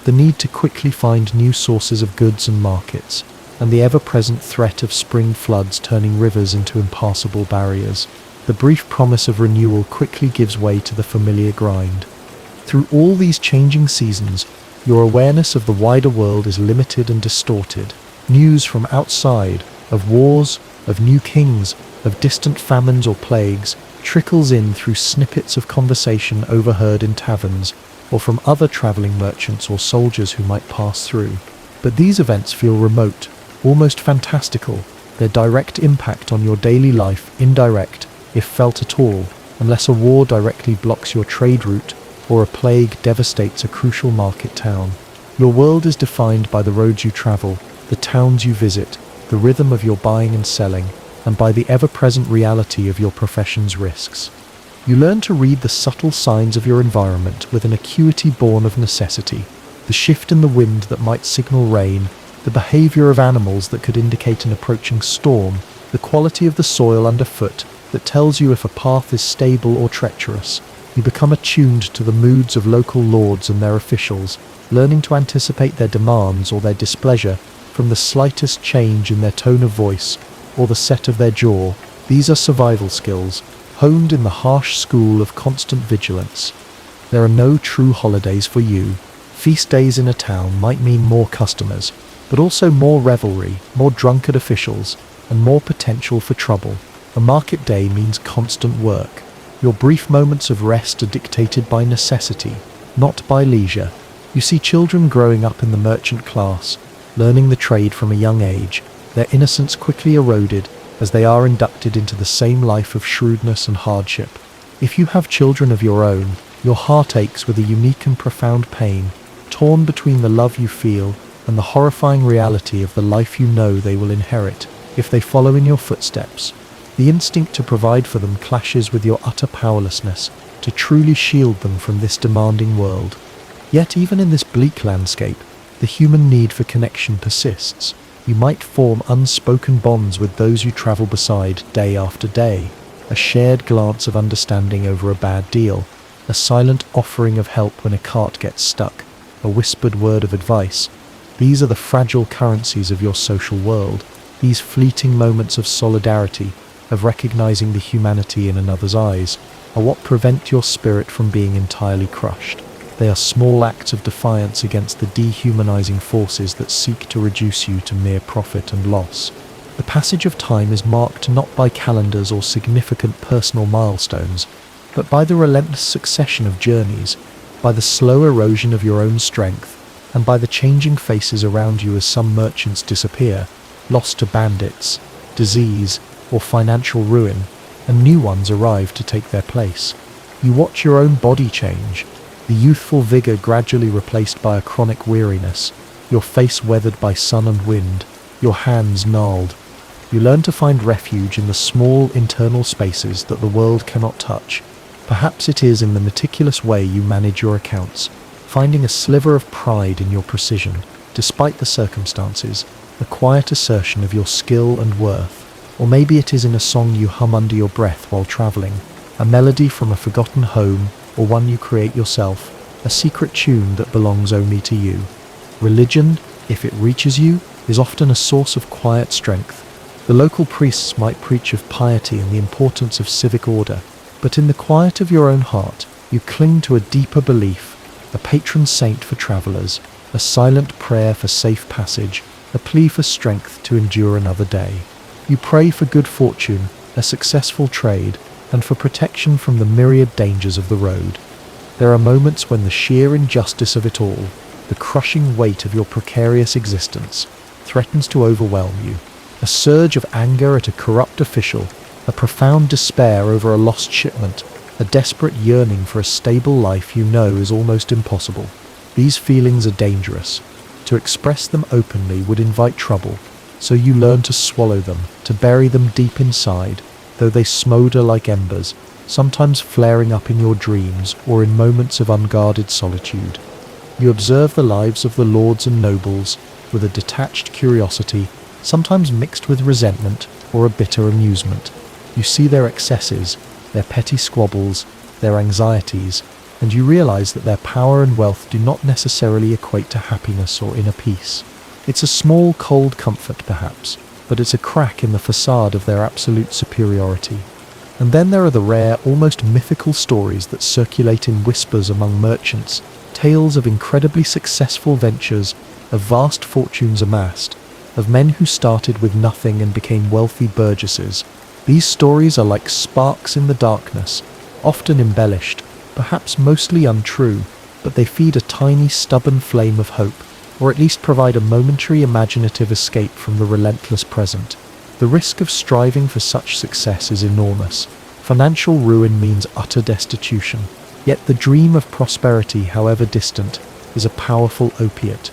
the need to quickly find new sources of goods and markets, and the ever-present threat of spring floods turning rivers into impassable barriers. The brief promise of renewal quickly gives way to the familiar grind. Through all these changing seasons, your awareness of the wider world is limited and distorted. News from outside, of wars, of new kings, of distant famines or plagues, trickles in through snippets of conversation overheard in taverns, or from other travelling merchants or soldiers who might pass through. But these events feel remote, almost fantastical, their direct impact on your daily life indirect, if felt at all, unless a war directly blocks your trade route or a plague devastates a crucial market town. Your world is defined by the roads you travel, the towns you visit, the rhythm of your buying and selling, and by the ever-present reality of your profession's risks. You learn to read the subtle signs of your environment with an acuity born of necessity, the shift in the wind that might signal rain, the behavior of animals that could indicate an approaching storm, the quality of the soil underfoot that tells you if a path is stable or treacherous. You become attuned to the moods of local lords and their officials, learning to anticipate their demands or their displeasure from the slightest change in their tone of voice or the set of their jaw. These are survival skills, honed in the harsh school of constant vigilance. There are no true holidays for you. Feast days in a town might mean more customers, but also more revelry, more drunkard officials, and more potential for trouble. A market day means constant work. Your brief moments of rest are dictated by necessity, not by leisure. You see children growing up in the merchant class, learning the trade from a young age, their innocence quickly eroded as they are inducted into the same life of shrewdness and hardship. If you have children of your own, your heart aches with a unique and profound pain, torn between the love you feel and the horrifying reality of the life you know they will inherit if they follow in your footsteps. The instinct to provide for them clashes with your utter powerlessness to truly shield them from this demanding world. Yet even in this bleak landscape, the human need for connection persists. You might form unspoken bonds with those you travel beside day after day, a shared glance of understanding over a bad deal, a silent offering of help when a cart gets stuck, a whispered word of advice. These are the fragile currencies of your social world, these fleeting moments of solidarity, of recognizing the humanity in another's eyes, are what prevent your spirit from being entirely crushed. They are small acts of defiance against the dehumanizing forces that seek to reduce you to mere profit and loss. The passage of time is marked not by calendars or significant personal milestones, but by the relentless succession of journeys, by the slow erosion of your own strength, and by the changing faces around you as some merchants disappear, lost to bandits, disease, or financial ruin, and new ones arrive to take their place. You watch your own body change, the youthful vigor gradually replaced by a chronic weariness, your face weathered by sun and wind, your hands gnarled. You learn to find refuge in the small internal spaces that the world cannot touch. Perhaps it is in the meticulous way you manage your accounts, finding a sliver of pride in your precision, despite the circumstances, a quiet assertion of your skill and worth. Or maybe it is in a song you hum under your breath while traveling, a melody from a forgotten home, or one you create yourself, a secret tune that belongs only to you. Religion, if it reaches you, is often a source of quiet strength. The local priests might preach of piety and the importance of civic order, but in the quiet of your own heart, you cling to a deeper belief, a patron saint for travelers, a silent prayer for safe passage, a plea for strength to endure another day. You pray for good fortune, a successful trade, and for protection from the myriad dangers of the road. There are moments when the sheer injustice of it all, the crushing weight of your precarious existence, threatens to overwhelm you. A surge of anger at a corrupt official, a profound despair over a lost shipment, a desperate yearning for a stable life you know is almost impossible. These feelings are dangerous. To express them openly would invite trouble, so you learn to swallow them, to bury them deep inside, though they smolder like embers, sometimes flaring up in your dreams or in moments of unguarded solitude. You observe the lives of the lords and nobles with a detached curiosity, sometimes mixed with resentment or a bitter amusement. You see their excesses, their petty squabbles, their anxieties, and you realize that their power and wealth do not necessarily equate to happiness or inner peace. It's a small, cold comfort, perhaps, but it's a crack in the facade of their absolute superiority. And then there are the rare, almost mythical stories that circulate in whispers among merchants, tales of incredibly successful ventures, of vast fortunes amassed, of men who started with nothing and became wealthy burgesses. These stories are like sparks in the darkness, often embellished, perhaps mostly untrue, but they feed a tiny, stubborn flame of hope, or at least provide a momentary imaginative escape from the relentless present. The risk of striving for such success is enormous. Financial ruin means utter destitution. Yet the dream of prosperity, however distant, is a powerful opiate.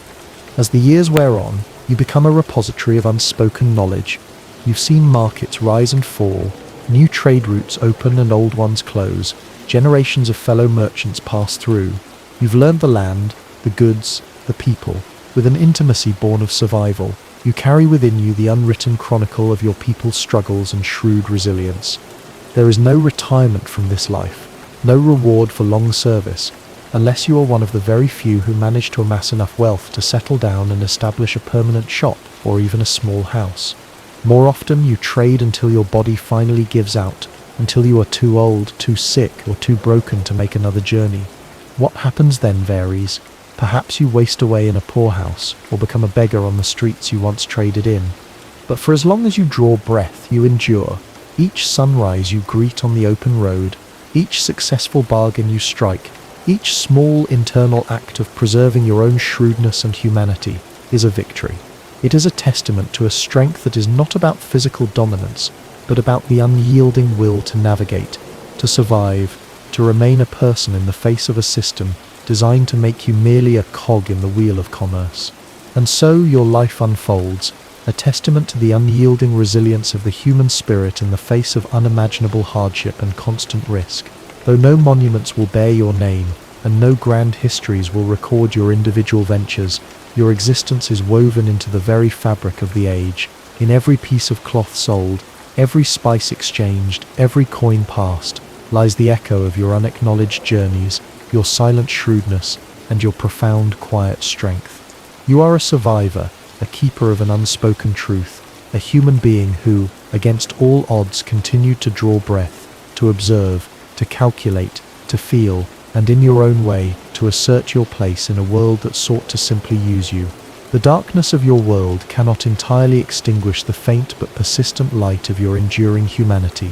As the years wear on, you become a repository of unspoken knowledge. You've seen markets rise and fall, new trade routes open and old ones close, generations of fellow merchants pass through. You've learned the land, the goods, the people. With an intimacy born of survival, you carry within you the unwritten chronicle of your people's struggles and shrewd resilience. There is no retirement from this life, no reward for long service, unless you are one of the very few who manage to amass enough wealth to settle down and establish a permanent shop or even a small house. More often, you trade until your body finally gives out, until you are too old, too sick, or too broken to make another journey. What happens then varies. Perhaps you waste away in a poorhouse, or become a beggar on the streets you once traded in. But for as long as you draw breath, you endure. Each sunrise you greet on the open road, each successful bargain you strike, each small internal act of preserving your own shrewdness and humanity is a victory. It is a testament to a strength that is not about physical dominance, but about the unyielding will to navigate, to survive, to remain a person in the face of a system designed to make you merely a cog in the wheel of commerce. And so your life unfolds, a testament to the unyielding resilience of the human spirit in the face of unimaginable hardship and constant risk. Though no monuments will bear your name, and no grand histories will record your individual ventures, your existence is woven into the very fabric of the age. In every piece of cloth sold, every spice exchanged, every coin passed, lies the echo of your unacknowledged journeys, your silent shrewdness, and your profound, quiet strength. You are a survivor, a keeper of an unspoken truth, a human being who, against all odds, continued to draw breath, to observe, to calculate, to feel, and in your own way, to assert your place in a world that sought to simply use you. The darkness of your world cannot entirely extinguish the faint but persistent light of your enduring humanity.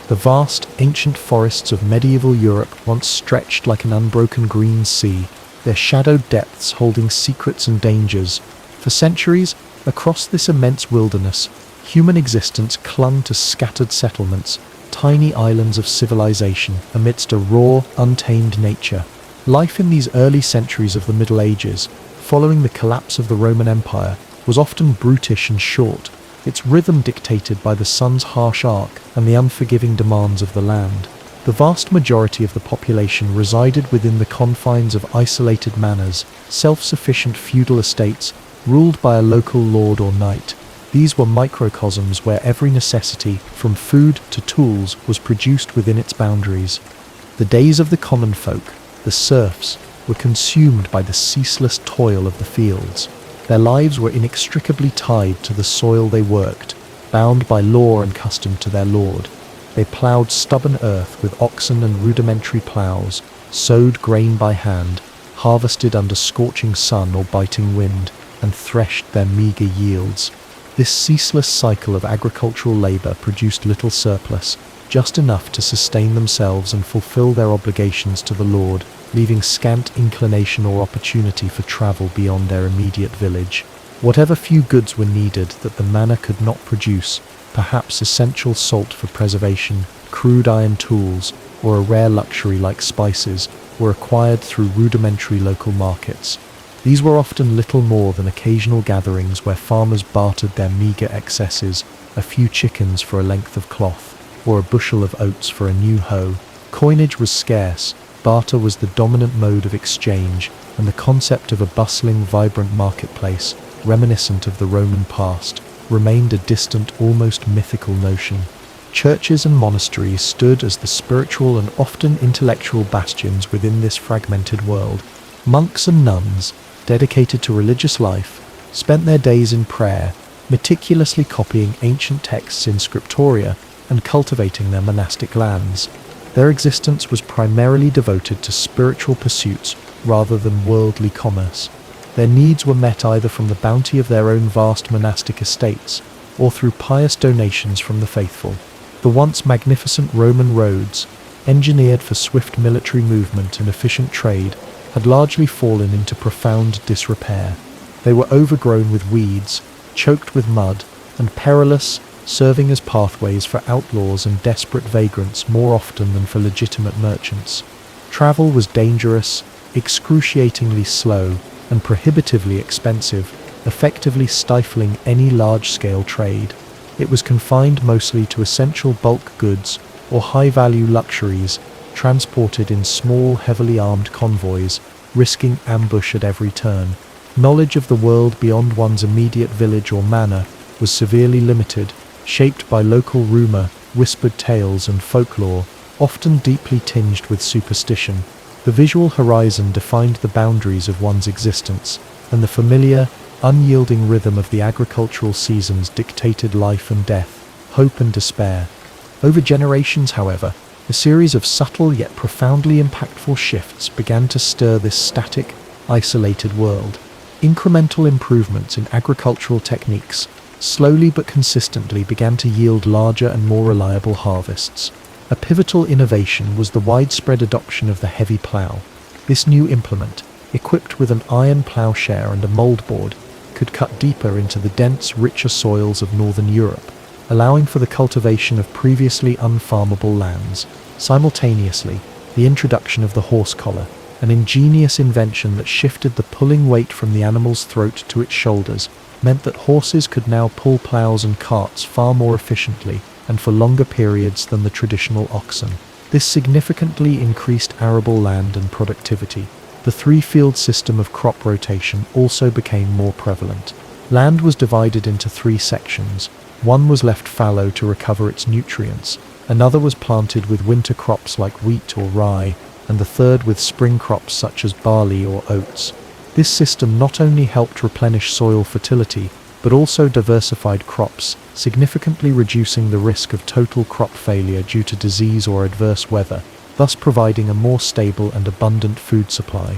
The vast, ancient forests of medieval Europe once stretched like an unbroken green sea, their shadowed depths holding secrets and dangers. For centuries, across this immense wilderness, human existence clung to scattered settlements, tiny islands of civilization amidst a raw, untamed nature. Life in these early centuries of the Middle Ages, following the collapse of the Roman Empire, was often brutish and short, its rhythm dictated by the sun's harsh arc and the unforgiving demands of the land. The vast majority of the population resided within the confines of isolated manors, self-sufficient feudal estates, ruled by a local lord or knight. These were microcosms where every necessity, from food to tools, was produced within its boundaries. The days of the common folk, the serfs, were consumed by the ceaseless toil of the fields. Their lives were inextricably tied to the soil they worked, bound by law and custom to their lord. They ploughed stubborn earth with oxen and rudimentary ploughs, sowed grain by hand, harvested under scorching sun or biting wind, and threshed their meagre yields. This ceaseless cycle of agricultural labor produced little surplus, just enough to sustain themselves and fulfill their obligations to the Lord, leaving scant inclination or opportunity for travel beyond their immediate village. Whatever few goods were needed that the manor could not produce, perhaps essential salt for preservation, crude iron tools, or a rare luxury like spices, were acquired through rudimentary local markets. These were often little more than occasional gatherings where farmers bartered their meagre excesses, a few chickens for a length of cloth, or a bushel of oats for a new hoe. Coinage was scarce, barter was the dominant mode of exchange, and the concept of a bustling, vibrant marketplace, reminiscent of the Roman past, remained a distant, almost mythical notion. Churches and monasteries stood as the spiritual and often intellectual bastions within this fragmented world. Monks and nuns, dedicated to religious life, spent their days in prayer, meticulously copying ancient texts in scriptoria and cultivating their monastic lands. Their existence was primarily devoted to spiritual pursuits rather than worldly commerce. Their needs were met either from the bounty of their own vast monastic estates or through pious donations from the faithful. The once magnificent Roman roads, engineered for swift military movement and efficient trade, had largely fallen into profound disrepair. They were overgrown with weeds, choked with mud, and perilous, serving as pathways for outlaws and desperate vagrants more often than for legitimate merchants. Travel was dangerous, excruciatingly slow, and prohibitively expensive, effectively stifling any large-scale trade. It was confined mostly to essential bulk goods or high-value luxuries, transported in small, heavily armed convoys, risking ambush at every turn. Knowledge of the world beyond one's immediate village or manor was severely limited, shaped by local rumor, whispered tales, and folklore, often deeply tinged with superstition. The visual horizon defined the boundaries of one's existence, and the familiar, unyielding rhythm of the agricultural seasons dictated life and death, hope and despair. Over generations, however, a series of subtle yet profoundly impactful shifts began to stir this static, isolated world. Incremental improvements in agricultural techniques, slowly but consistently, began to yield larger and more reliable harvests. A pivotal innovation was the widespread adoption of the heavy plough. This new implement, equipped with an iron ploughshare and a mouldboard, could cut deeper into the dense, richer soils of northern Europe, allowing for the cultivation of previously unfarmable lands. Simultaneously, the introduction of the horse collar, an ingenious invention that shifted the pulling weight from the animal's throat to its shoulders, meant that horses could now pull ploughs and carts far more efficiently and for longer periods than the traditional oxen. This significantly increased arable land and productivity. The three-field system of crop rotation also became more prevalent. Land was divided into three sections. One was left fallow to recover its nutrients, another was planted with winter crops like wheat or rye, and the third with spring crops such as barley or oats. This system not only helped replenish soil fertility, but also diversified crops, significantly reducing the risk of total crop failure due to disease or adverse weather, thus providing a more stable and abundant food supply.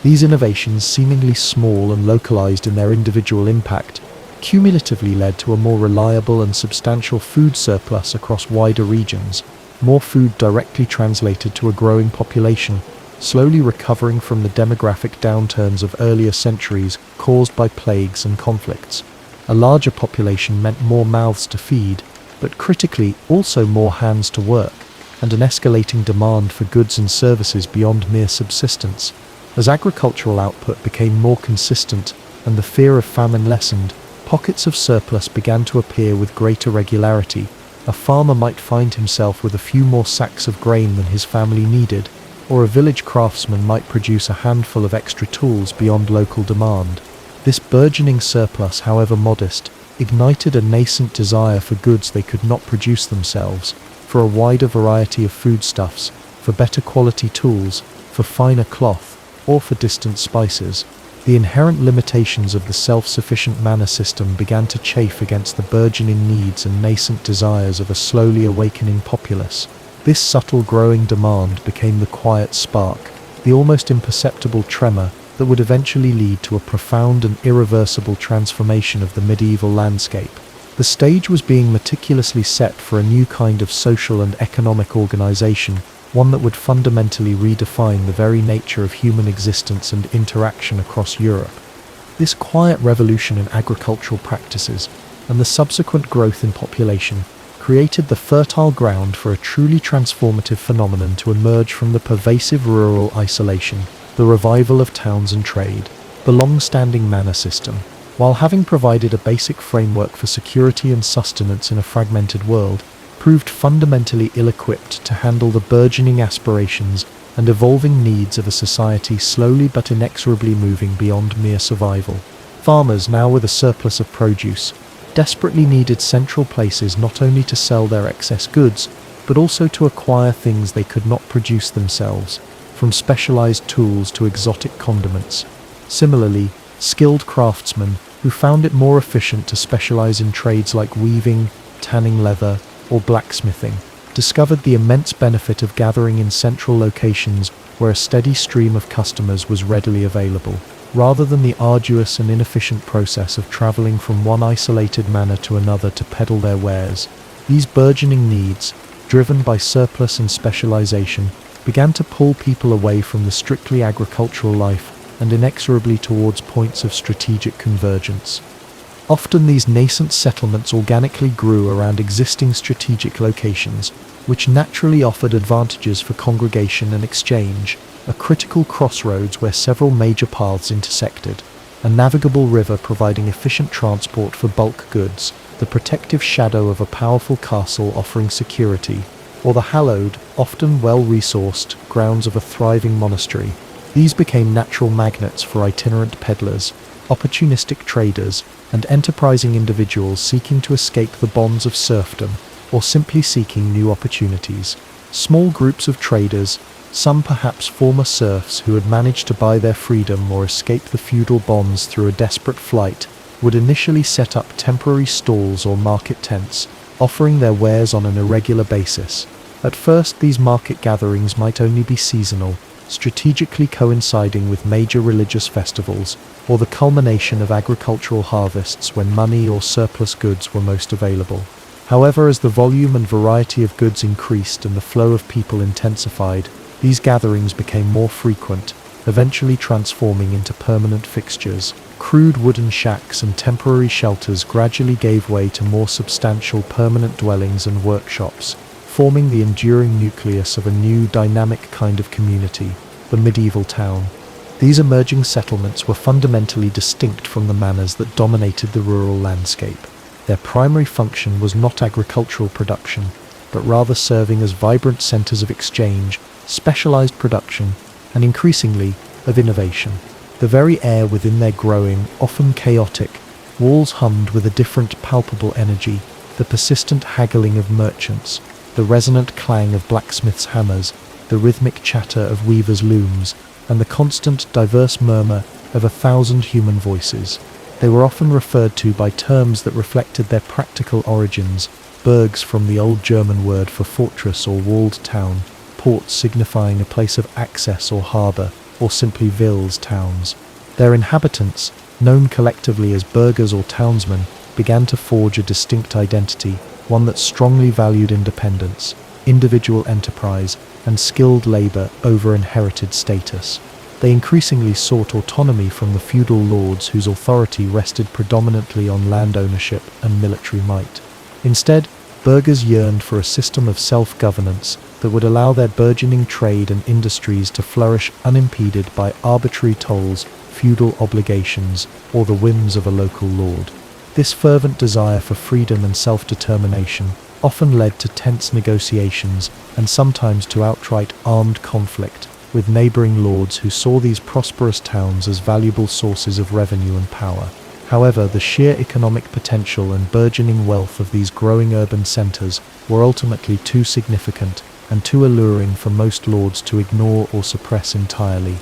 These innovations, seemingly small and localized in their individual impact, cumulatively led to a more reliable and substantial food surplus across wider regions, more food directly translated to a growing population, slowly recovering from the demographic downturns of earlier centuries caused by plagues and conflicts. A larger population meant more mouths to feed, but critically also more hands to work, and an escalating demand for goods and services beyond mere subsistence. As agricultural output became more consistent and the fear of famine lessened, pockets of surplus began to appear with greater regularity. A farmer might find himself with a few more sacks of grain than his family needed, or a village craftsman might produce a handful of extra tools beyond local demand. This burgeoning surplus, however modest, ignited a nascent desire for goods they could not produce themselves, for a wider variety of foodstuffs, for better quality tools, for finer cloth, or for distant spices. The inherent limitations of the self-sufficient manor system began to chafe against the burgeoning needs and nascent desires of a slowly awakening populace. This subtle growing demand became the quiet spark, the almost imperceptible tremor that would eventually lead to a profound and irreversible transformation of the medieval landscape. The stage was being meticulously set for a new kind of social and economic organization, one that would fundamentally redefine the very nature of human existence and interaction across Europe. This quiet revolution in agricultural practices and the subsequent growth in population created the fertile ground for a truly transformative phenomenon to emerge from the pervasive rural isolation, the revival of towns and trade. The long-standing manor system, while having provided a basic framework for security and sustenance in a fragmented world, proved fundamentally ill-equipped to handle the burgeoning aspirations and evolving needs of a society slowly but inexorably moving beyond mere survival. Farmers, now with a surplus of produce, desperately needed central places not only to sell their excess goods, but also to acquire things they could not produce themselves, from specialized tools to exotic condiments. Similarly, skilled craftsmen, who found it more efficient to specialize in trades like weaving, tanning leather, or blacksmithing, discovered the immense benefit of gathering in central locations where a steady stream of customers was readily available, rather than the arduous and inefficient process of traveling from one isolated manor to another to peddle their wares. These burgeoning needs, driven by surplus and specialization, began to pull people away from the strictly agricultural life and inexorably towards points of strategic convergence. Often these nascent settlements organically grew around existing strategic locations, which naturally offered advantages for congregation and exchange, a critical crossroads where several major paths intersected, a navigable river providing efficient transport for bulk goods, the protective shadow of a powerful castle offering security, or the hallowed, often well-resourced, grounds of a thriving monastery. These became natural magnets for itinerant peddlers, opportunistic traders, and enterprising individuals seeking to escape the bonds of serfdom or simply seeking new opportunities. Small groups of traders, some perhaps former serfs who had managed to buy their freedom or escape the feudal bonds through a desperate flight, would initially set up temporary stalls or market tents, offering their wares on an irregular basis. At first, these market gatherings might only be seasonal, strategically coinciding with major religious festivals, or the culmination of agricultural harvests when money or surplus goods were most available. However, as the volume and variety of goods increased and the flow of people intensified, these gatherings became more frequent, eventually transforming into permanent fixtures. Crude wooden shacks and temporary shelters gradually gave way to more substantial permanent dwellings and workshops, forming the enduring nucleus of a new dynamic kind of community, the medieval town. These emerging settlements were fundamentally distinct from the manors that dominated the rural landscape. Their primary function was not agricultural production, but rather serving as vibrant centers of exchange, specialized production, and increasingly, of innovation. The very air within their growing, often chaotic, walls hummed with a different palpable energy, the persistent haggling of merchants, the resonant clang of blacksmiths' hammers, the rhythmic chatter of weavers' looms, and the constant, diverse murmur of 1,000 human voices. They were often referred to by terms that reflected their practical origins: burgs from the old German word for fortress or walled town, ports signifying a place of access or harbour, or simply villes, towns. Their inhabitants, known collectively as burghers or townsmen, began to forge a distinct identity, one that strongly valued independence, individual enterprise, and skilled labour over inherited status. They increasingly sought autonomy from the feudal lords whose authority rested predominantly on land ownership and military might. Instead, burghers yearned for a system of self-governance that would allow their burgeoning trade and industries to flourish unimpeded by arbitrary tolls, feudal obligations, or the whims of a local lord. This fervent desire for freedom and self-determination often led to tense negotiations and sometimes to outright armed conflict with neighbouring lords who saw these prosperous towns as valuable sources of revenue and power. However, the sheer economic potential and burgeoning wealth of these growing urban centres were ultimately too significant and too alluring for most lords to ignore or suppress entirely.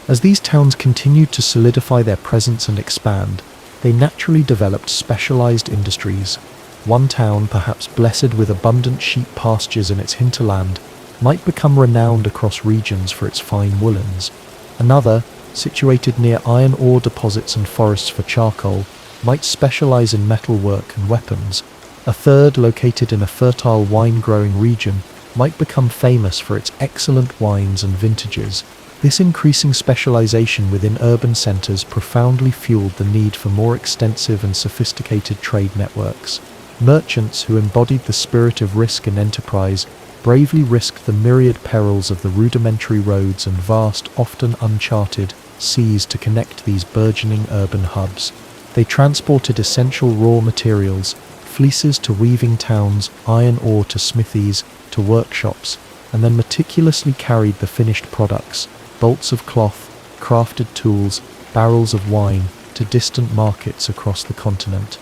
As these towns continued to solidify their presence and expand, they naturally developed specialized industries. One town, perhaps blessed with abundant sheep pastures in its hinterland, might become renowned across regions for its fine woolens. Another, situated near iron ore deposits and forests for charcoal, might specialize in metalwork and weapons. A third, located in a fertile wine-growing region, might become famous for its excellent wines and vintages. This increasing specialization within urban centers profoundly fueled the need for more extensive and sophisticated trade networks. Merchants who embodied the spirit of risk and enterprise bravely risked the myriad perils of the rudimentary roads and vast, often uncharted, seas to connect these burgeoning urban hubs. They transported essential raw materials, fleeces to weaving towns, iron ore to smithies, to workshops, and then meticulously carried the finished products, bolts of cloth, crafted tools, barrels of wine, to distant markets across the continent.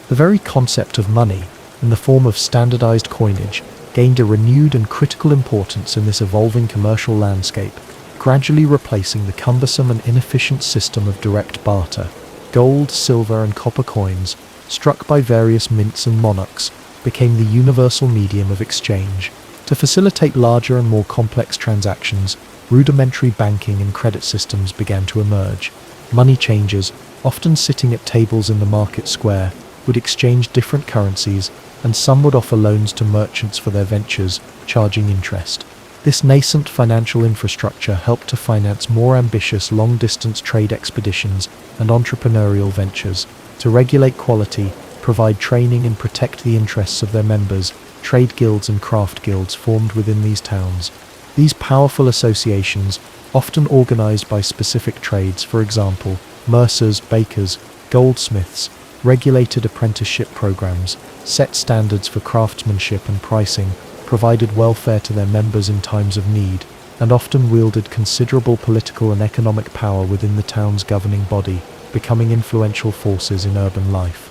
The very concept of money, in the form of standardized coinage, gained a renewed and critical importance in this evolving commercial landscape, gradually replacing the cumbersome and inefficient system of direct barter. Gold, silver, and copper coins, struck by various mints and monarchs, became the universal medium of exchange. To facilitate larger and more complex transactions, rudimentary banking and credit systems began to emerge. Money changers, often sitting at tables in the market square, would exchange different currencies, and some would offer loans to merchants for their ventures, charging interest. This nascent financial infrastructure helped to finance more ambitious long-distance trade expeditions and entrepreneurial ventures. To regulate quality, provide training and protect the interests of their members, trade guilds and craft guilds formed within these towns. These powerful associations, often organized by specific trades, for example, mercers, bakers, goldsmiths, regulated apprenticeship programs, set standards for craftsmanship and pricing, provided welfare to their members in times of need, and often wielded considerable political and economic power within the town's governing body, becoming influential forces in urban life.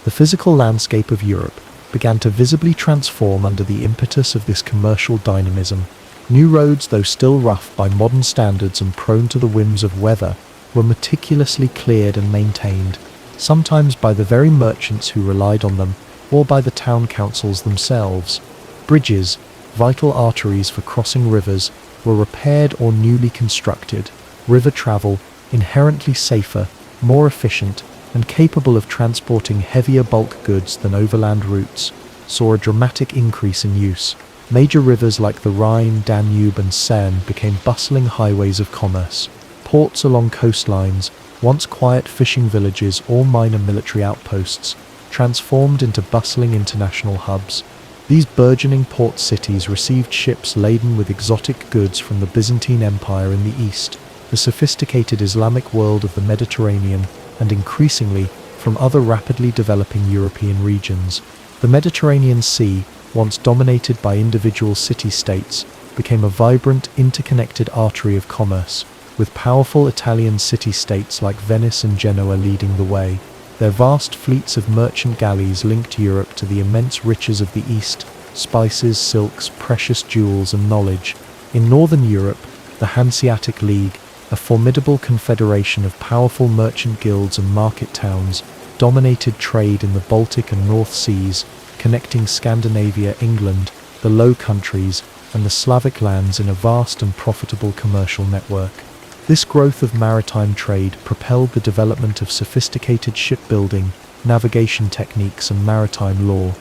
The physical landscape of Europe began to visibly transform under the impetus of this commercial dynamism. New roads, though still rough by modern standards and prone to the whims of weather, were meticulously cleared and maintained, sometimes by the very merchants who relied on them, or by the town councils themselves. Bridges, vital arteries for crossing rivers, were repaired or newly constructed. River travel, inherently safer, more efficient, and capable of transporting heavier bulk goods than overland routes, saw a dramatic increase in use. Major rivers like the Rhine, Danube, and Seine became bustling highways of commerce. Ports along coastlines, once quiet fishing villages or minor military outposts, transformed into bustling international hubs. These burgeoning port cities received ships laden with exotic goods from the Byzantine Empire in the east, the sophisticated Islamic world of the Mediterranean, and increasingly from other rapidly developing European regions. The Mediterranean Sea, once dominated by individual city-states, became a vibrant, interconnected artery of commerce, with powerful Italian city-states like Venice and Genoa leading the way. Their vast fleets of merchant galleys linked Europe to the immense riches of the East, spices, silks, precious jewels, and knowledge. In northern Europe, the Hanseatic League, a formidable confederation of powerful merchant guilds and market towns, dominated trade in the Baltic and North Seas, connecting Scandinavia, England, the Low Countries, and the Slavic lands in a vast and profitable commercial network. This growth of maritime trade propelled the development of sophisticated shipbuilding, navigation techniques, and maritime law.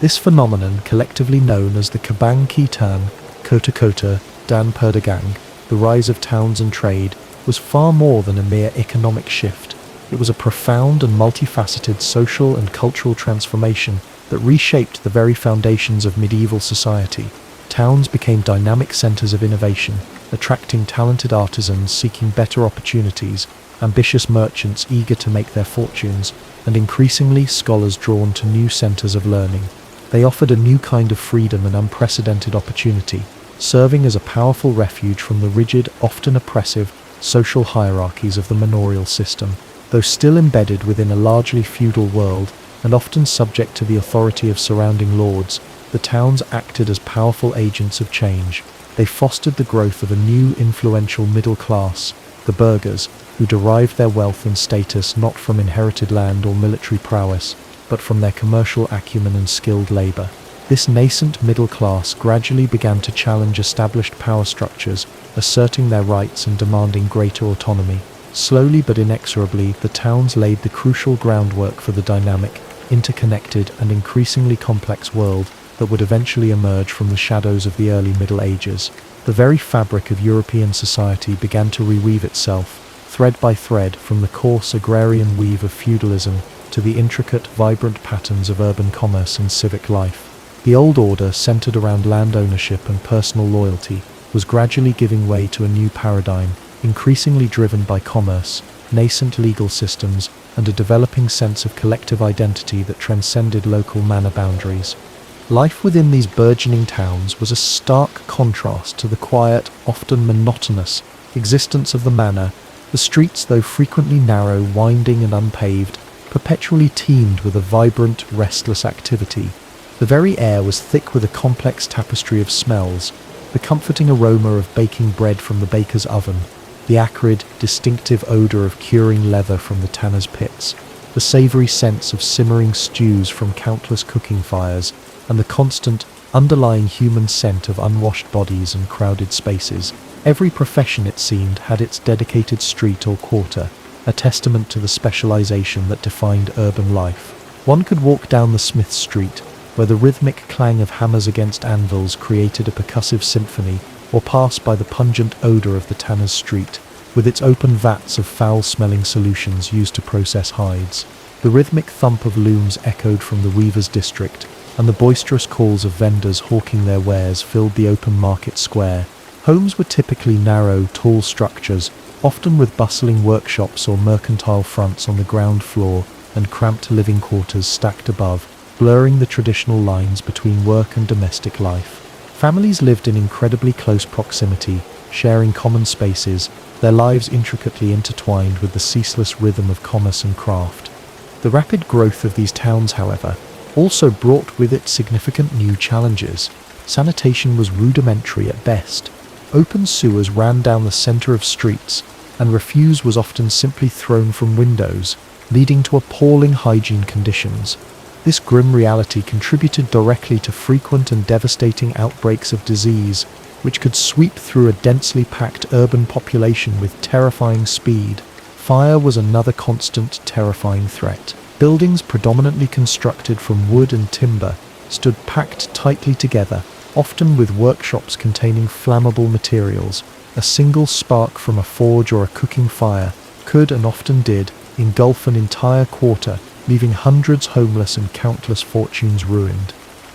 This phenomenon, collectively known as the Kabang Kitan, Kota Kota, Dan Perdagang, the rise of towns and trade, was far more than a mere economic shift. It was a profound and multifaceted social and cultural transformation that reshaped the very foundations of medieval society. Towns became dynamic centers of innovation, attracting talented artisans seeking better opportunities, ambitious merchants eager to make their fortunes, and increasingly scholars drawn to new centers of learning. They offered a new kind of freedom and unprecedented opportunity, serving as a powerful refuge from the rigid, often oppressive, social hierarchies of the manorial system. Though still embedded within a largely feudal world, and often subject to the authority of surrounding lords, the towns acted as powerful agents of change. They fostered the growth of a new influential middle class, the burghers, who derived their wealth and status not from inherited land or military prowess, but from their commercial acumen and skilled labor. This nascent middle class gradually began to challenge established power structures, asserting their rights and demanding greater autonomy. Slowly but inexorably, the towns laid the crucial groundwork for the dynamic, interconnected, and increasingly complex world that would eventually emerge from the shadows of the early Middle Ages. The very fabric of European society began to reweave itself, thread by thread, from the coarse agrarian weave of feudalism to the intricate, vibrant patterns of urban commerce and civic life. The old order, centered around land ownership and personal loyalty, was gradually giving way to a new paradigm, increasingly driven by commerce, nascent legal systems, and a developing sense of collective identity that transcended local manor boundaries. Life within these burgeoning towns was a stark contrast to the quiet, often monotonous, existence of the manor. The streets, though frequently narrow, winding and unpaved, perpetually teemed with a vibrant, restless activity. The very air was thick with a complex tapestry of smells, the comforting aroma of baking bread from the baker's oven, the acrid, distinctive odour of curing leather from the tanner's pits, the savoury sense of simmering stews from countless cooking fires, and the constant, underlying human scent of unwashed bodies and crowded spaces. Every profession, it seemed, had its dedicated street or quarter, a testament to the specialisation that defined urban life. One could walk down the Smith Street, where the rhythmic clang of hammers against anvils created a percussive symphony, or pass by the pungent odour of the tanner's street, with its open vats of foul-smelling solutions used to process hides. The rhythmic thump of looms echoed from the weaver's district, and the boisterous calls of vendors hawking their wares filled the open market square. Homes were typically narrow, tall structures, often with bustling workshops or mercantile fronts on the ground floor and cramped living quarters stacked above, blurring the traditional lines between work and domestic life. Families lived in incredibly close proximity, sharing common spaces, their lives intricately intertwined with the ceaseless rhythm of commerce and craft. The rapid growth of these towns, however, also brought with it significant new challenges. Sanitation was rudimentary at best. Open sewers ran down the centre of streets, and refuse was often simply thrown from windows, leading to appalling hygiene conditions. This grim reality contributed directly to frequent and devastating outbreaks of disease, which could sweep through a densely packed urban population with terrifying speed. Fire was another constant, terrifying threat. Buildings predominantly constructed from wood and timber stood packed tightly together, often with workshops containing flammable materials. A single spark from a forge or a cooking fire could, and often did, engulf an entire quarter, leaving hundreds homeless and countless fortunes ruined.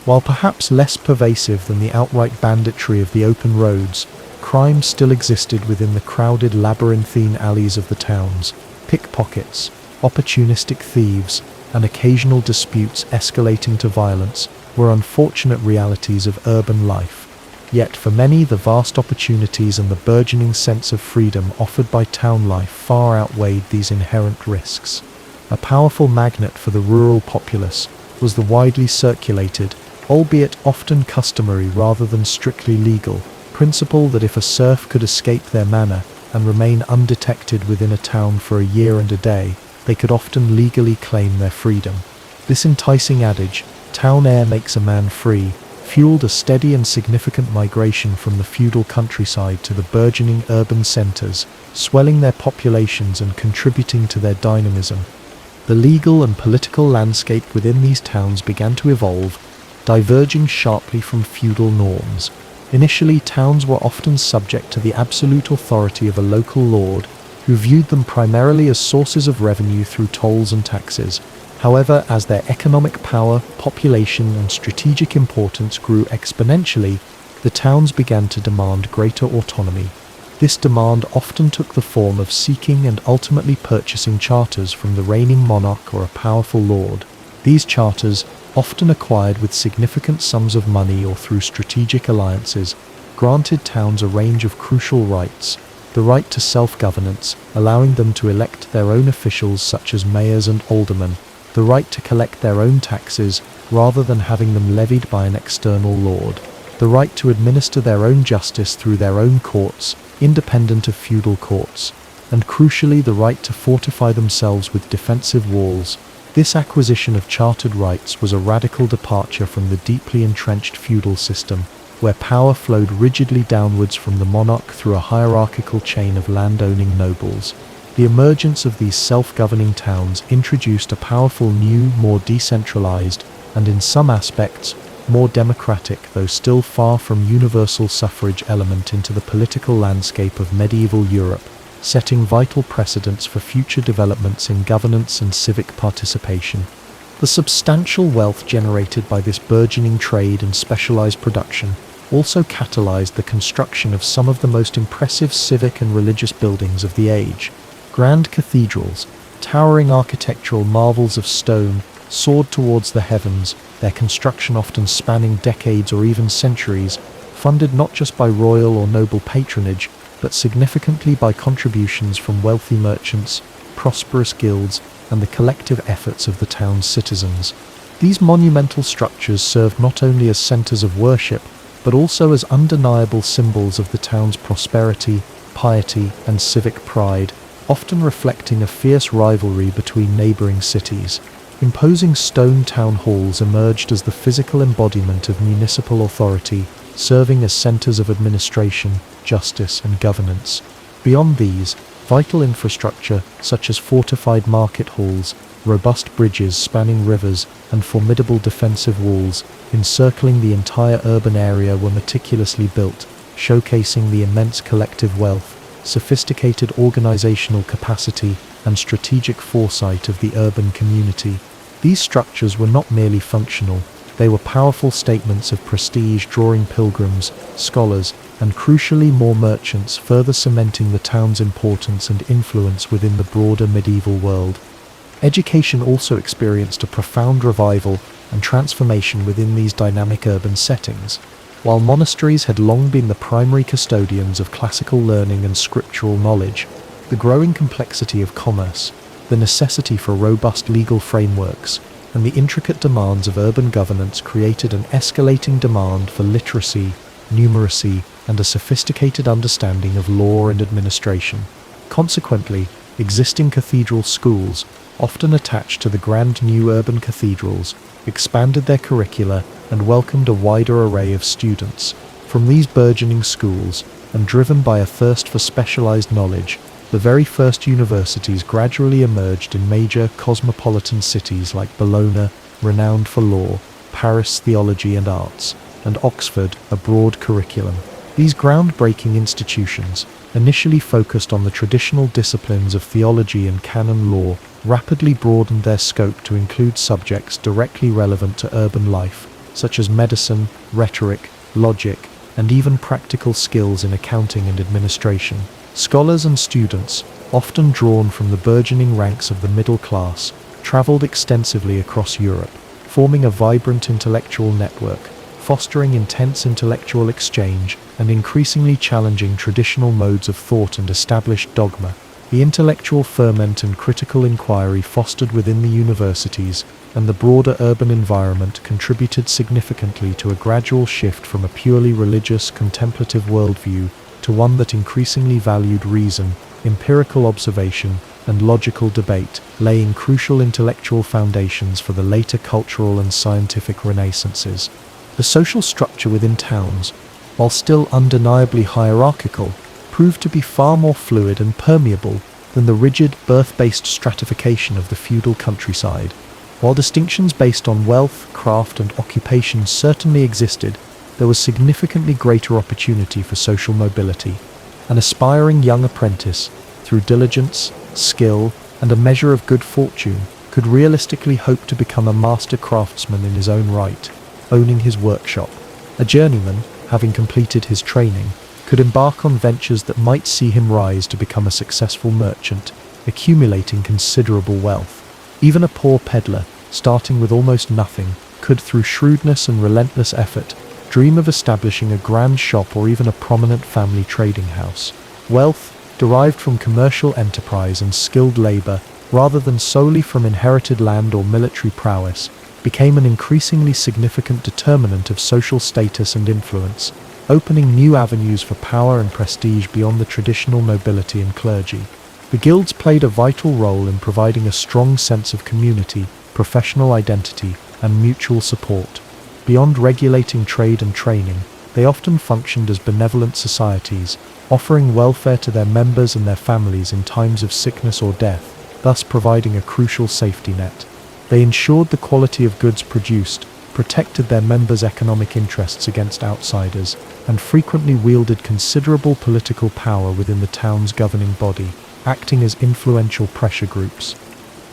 While perhaps less pervasive than the outright banditry of the open roads, crime still existed within the crowded labyrinthine alleys of the towns. Pickpockets, opportunistic thieves, and occasional disputes escalating to violence were unfortunate realities of urban life. Yet for many, the vast opportunities and the burgeoning sense of freedom offered by town life far outweighed these inherent risks. A powerful magnet for the rural populace was the widely circulated, albeit often customary rather than strictly legal, principle that if a serf could escape their manor and remain undetected within a town for a year and a day, they could often legally claim their freedom. This enticing adage, "Town air makes a man free," fueled a steady and significant migration from the feudal countryside to the burgeoning urban centres, swelling their populations and contributing to their dynamism. The legal and political landscape within these towns began to evolve, diverging sharply from feudal norms. Initially, towns were often subject to the absolute authority of a local lord, who viewed them primarily as sources of revenue through tolls and taxes. However, as their economic power, population, and strategic importance grew exponentially, the towns began to demand greater autonomy. This demand often took the form of seeking and ultimately purchasing charters from the reigning monarch or a powerful lord. These charters, often acquired with significant sums of money or through strategic alliances, granted towns a range of crucial rights. The right to self-governance, allowing them to elect their own officials such as mayors and aldermen. The right to collect their own taxes rather than having them levied by an external lord. The right to administer their own justice through their own courts, independent of feudal courts. And crucially, the right to fortify themselves with defensive walls. This acquisition of chartered rights was a radical departure from the deeply entrenched feudal system, where power flowed rigidly downwards from the monarch through a hierarchical chain of land-owning nobles. The emergence of these self-governing towns introduced a powerful new, more decentralized, and in some aspects, more democratic, though still far from universal suffrage element into the political landscape of medieval Europe, setting vital precedents for future developments in governance and civic participation. The substantial wealth generated by this burgeoning trade and specialized production also catalyzed the construction of some of the most impressive civic and religious buildings of the age. Grand cathedrals, towering architectural marvels of stone, soared towards the heavens, their construction often spanning decades or even centuries, funded not just by royal or noble patronage, but significantly by contributions from wealthy merchants, prosperous guilds, and the collective efforts of the town's citizens. These monumental structures served not only as centers of worship, but also as undeniable symbols of the town's prosperity, piety, and civic pride, often reflecting a fierce rivalry between neighboring cities. Imposing stone town halls emerged as the physical embodiment of municipal authority, serving as centers of administration, justice, and governance. Beyond these, vital infrastructure, such as fortified market halls, robust bridges spanning rivers, and formidable defensive walls encircling the entire urban area were meticulously built, showcasing the immense collective wealth, sophisticated organizational capacity, and strategic foresight of the urban community. These structures were not merely functional, they were powerful statements of prestige, drawing pilgrims, scholars, and crucially more merchants, further cementing the town's importance and influence within the broader medieval world. Education also experienced a profound revival and transformation within these dynamic urban settings. While monasteries had long been the primary custodians of classical learning and scriptural knowledge, the growing complexity of commerce, the necessity for robust legal frameworks, and the intricate demands of urban governance created an escalating demand for literacy, numeracy, and a sophisticated understanding of law and administration. Consequently, existing cathedral schools, often attached to the grand new urban cathedrals, expanded their curricula and welcomed a wider array of students. From these burgeoning schools, and driven by a thirst for specialized knowledge, the very first universities gradually emerged in major cosmopolitan cities like Bologna, renowned for law, Paris theology and arts, and Oxford, a broad curriculum. These groundbreaking institutions, initially focused on the traditional disciplines of theology and canon law, rapidly broadened their scope to include subjects directly relevant to urban life, such as medicine, rhetoric, logic, and even practical skills in accounting and administration. Scholars and students, often drawn from the burgeoning ranks of the middle class, traveled extensively across Europe, forming a vibrant intellectual network, fostering intense intellectual exchange, and increasingly challenging traditional modes of thought and established dogma. The intellectual ferment and critical inquiry fostered within the universities and the broader urban environment contributed significantly to a gradual shift from a purely religious, contemplative worldview to one that increasingly valued reason, empirical observation, and logical debate, laying crucial intellectual foundations for the later cultural and scientific renaissances. The social structure within towns, while still undeniably hierarchical, proved to be far more fluid and permeable than the rigid, birth-based stratification of the feudal countryside. While distinctions based on wealth, craft, and occupation certainly existed, there was significantly greater opportunity for social mobility. An aspiring young apprentice, through diligence, skill, and a measure of good fortune, could realistically hope to become a master craftsman in his own right, owning his workshop. A journeyman, having completed his training, could embark on ventures that might see him rise to become a successful merchant, accumulating considerable wealth. Even a poor peddler, starting with almost nothing, could, through shrewdness and relentless effort, dream of establishing a grand shop or even a prominent family trading house. Wealth, derived from commercial enterprise and skilled labor, rather than solely from inherited land or military prowess, became an increasingly significant determinant of social status and influence, opening new avenues for power and prestige beyond the traditional nobility and clergy. The guilds played a vital role in providing a strong sense of community, professional identity, and mutual support. Beyond regulating trade and training, they often functioned as benevolent societies, offering welfare to their members and their families in times of sickness or death, thus providing a crucial safety net. They ensured the quality of goods produced, protected their members' economic interests against outsiders, and frequently wielded considerable political power within the town's governing body, acting as influential pressure groups.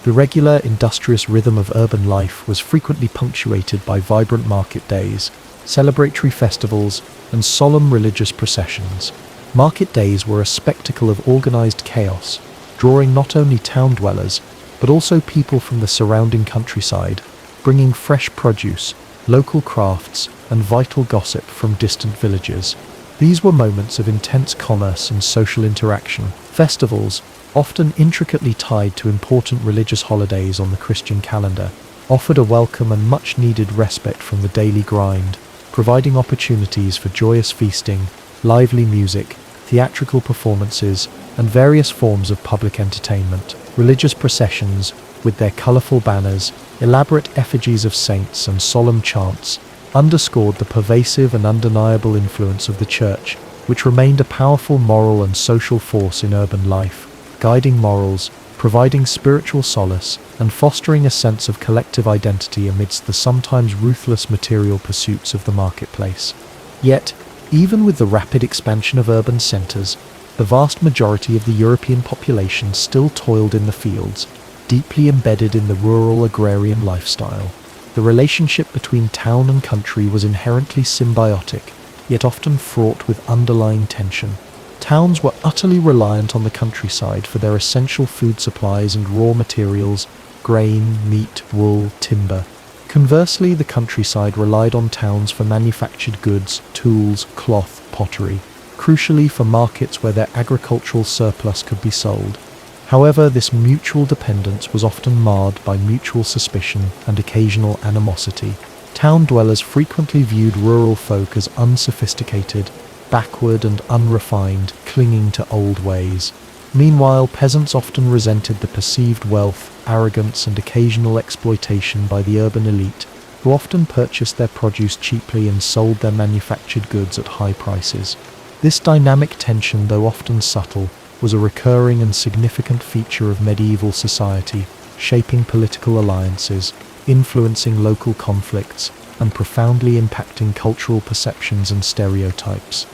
The regular, industrious rhythm of urban life was frequently punctuated by vibrant market days, celebratory festivals, and solemn religious processions. Market days were a spectacle of organized chaos, drawing not only town dwellers, but also people from the surrounding countryside, bringing fresh produce, local crafts, and vital gossip from distant villages. These were moments of intense commerce and social interaction. Festivals, often intricately tied to important religious holidays on the Christian calendar, offered a welcome and much-needed respite from the daily grind, providing opportunities for joyous feasting, lively music, theatrical performances, and various forms of public entertainment. Religious processions, with their colourful banners, elaborate effigies of saints, and solemn chants, underscored the pervasive and undeniable influence of the Church, which remained a powerful moral and social force in urban life, guiding morals, providing spiritual solace, and fostering a sense of collective identity amidst the sometimes ruthless material pursuits of the marketplace. Yet, even with the rapid expansion of urban centres, the vast majority of the European population still toiled in the fields, deeply embedded in the rural agrarian lifestyle. The relationship between town and country was inherently symbiotic, yet often fraught with underlying tension. Towns were utterly reliant on the countryside for their essential food supplies and raw materials, grain, meat, wool, timber. Conversely, the countryside relied on towns for manufactured goods, tools, cloth, pottery, crucially for markets where their agricultural surplus could be sold. However, this mutual dependence was often marred by mutual suspicion and occasional animosity. Town dwellers frequently viewed rural folk as unsophisticated, backward and unrefined, clinging to old ways. Meanwhile, peasants often resented the perceived wealth, arrogance, and occasional exploitation by the urban elite, who often purchased their produce cheaply and sold their manufactured goods at high prices. This dynamic tension, though often subtle, was a recurring and significant feature of medieval society, shaping political alliances, influencing local conflicts, and profoundly impacting cultural perceptions and stereotypes.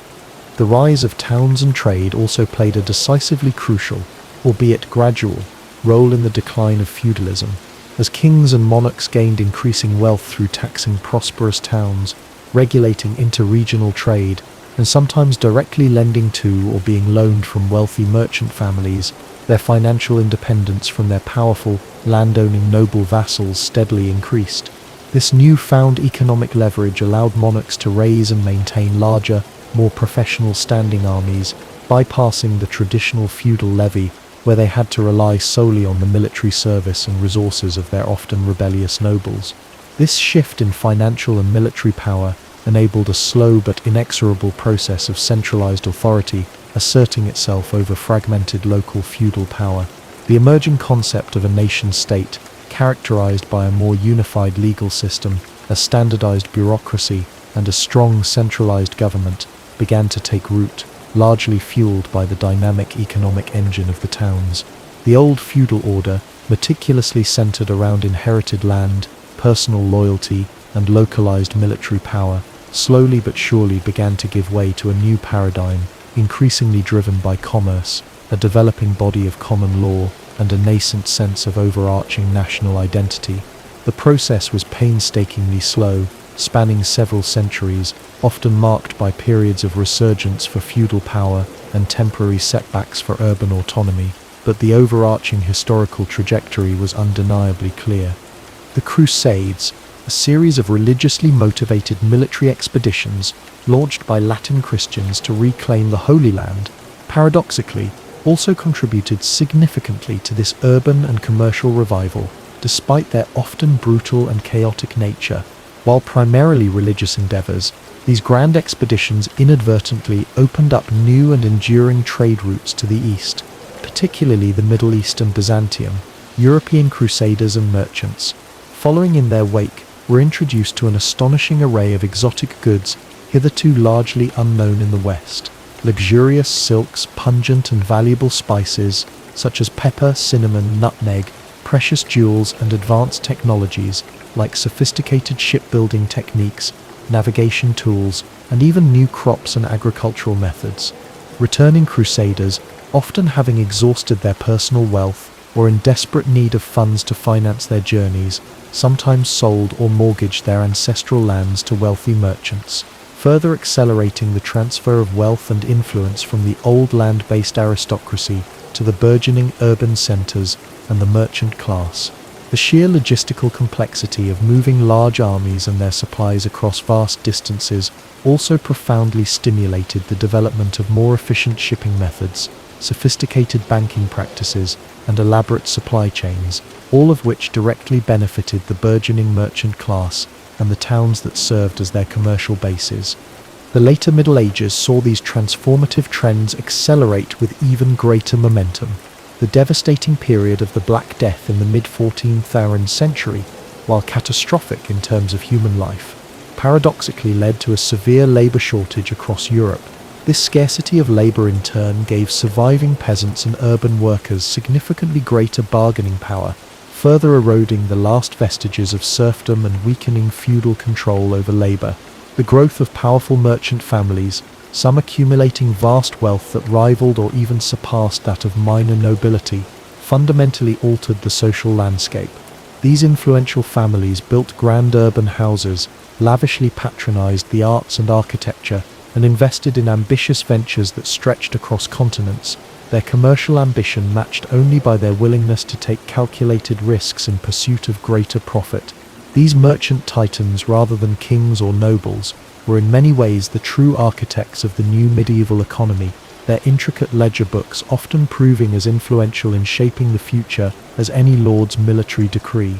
The rise of towns and trade also played a decisively crucial, albeit gradual, role in the decline of feudalism, as kings and monarchs gained increasing wealth through taxing prosperous towns, regulating inter-regional trade, and sometimes directly lending to or being loaned from wealthy merchant families. Their financial independence from their powerful, landowning noble vassals steadily increased. This newfound economic leverage allowed monarchs to raise and maintain larger, more professional standing armies, bypassing the traditional feudal levy, where they had to rely solely on the military service and resources of their often rebellious nobles. This shift in financial and military power enabled a slow but inexorable process of centralized authority asserting itself over fragmented local feudal power. The emerging concept of a nation-state, characterized by a more unified legal system, a standardized bureaucracy, and a strong centralized government, began to take root, largely fueled by the dynamic economic engine of the towns. The old feudal order, meticulously centered around inherited land, personal loyalty, and localized military power, slowly but surely began to give way to a new paradigm, increasingly driven by commerce, a developing body of common law, and a nascent sense of overarching national identity. The process was painstakingly slow, spanning several centuries, often marked by periods of resurgence for feudal power and temporary setbacks for urban autonomy, but the overarching historical trajectory was undeniably clear. The Crusades, a series of religiously motivated military expeditions launched by Latin Christians to reclaim the Holy Land, paradoxically, also contributed significantly to this urban and commercial revival, despite their often brutal and chaotic nature. While primarily religious endeavors, these grand expeditions inadvertently opened up new and enduring trade routes to the east, particularly the Middle East and Byzantium. European crusaders and merchants, following in their wake, were introduced to an astonishing array of exotic goods hitherto largely unknown in the West. Luxurious silks, pungent and valuable spices, such as pepper, cinnamon, nutmeg, precious jewels and advanced technologies like sophisticated shipbuilding techniques, navigation tools, and even new crops and agricultural methods. Returning crusaders, often having exhausted their personal wealth or in desperate need of funds to finance their journeys, sometimes sold or mortgaged their ancestral lands to wealthy merchants, further accelerating the transfer of wealth and influence from the old land-based aristocracy to the burgeoning urban centers and the merchant class. The sheer logistical complexity of moving large armies and their supplies across vast distances also profoundly stimulated the development of more efficient shipping methods, sophisticated banking practices, and elaborate supply chains, all of which directly benefited the burgeoning merchant class and the towns that served as their commercial bases. The later Middle Ages saw these transformative trends accelerate with even greater momentum. The devastating period of the Black Death in the mid-14th century, while catastrophic in terms of human life, paradoxically led to a severe labor shortage across Europe. This scarcity of labor in turn gave surviving peasants and urban workers significantly greater bargaining power, further eroding the last vestiges of serfdom and weakening feudal control over labor. The growth of powerful merchant families, some accumulating vast wealth that rivaled or even surpassed that of minor nobility, fundamentally altered the social landscape. These influential families built grand urban houses, lavishly patronized the arts and architecture, and invested in ambitious ventures that stretched across continents, their commercial ambition matched only by their willingness to take calculated risks in pursuit of greater profit. These merchant titans, rather than kings or nobles, were in many ways the true architects of the new medieval economy, their intricate ledger books often proving as influential in shaping the future as any lord's military decree.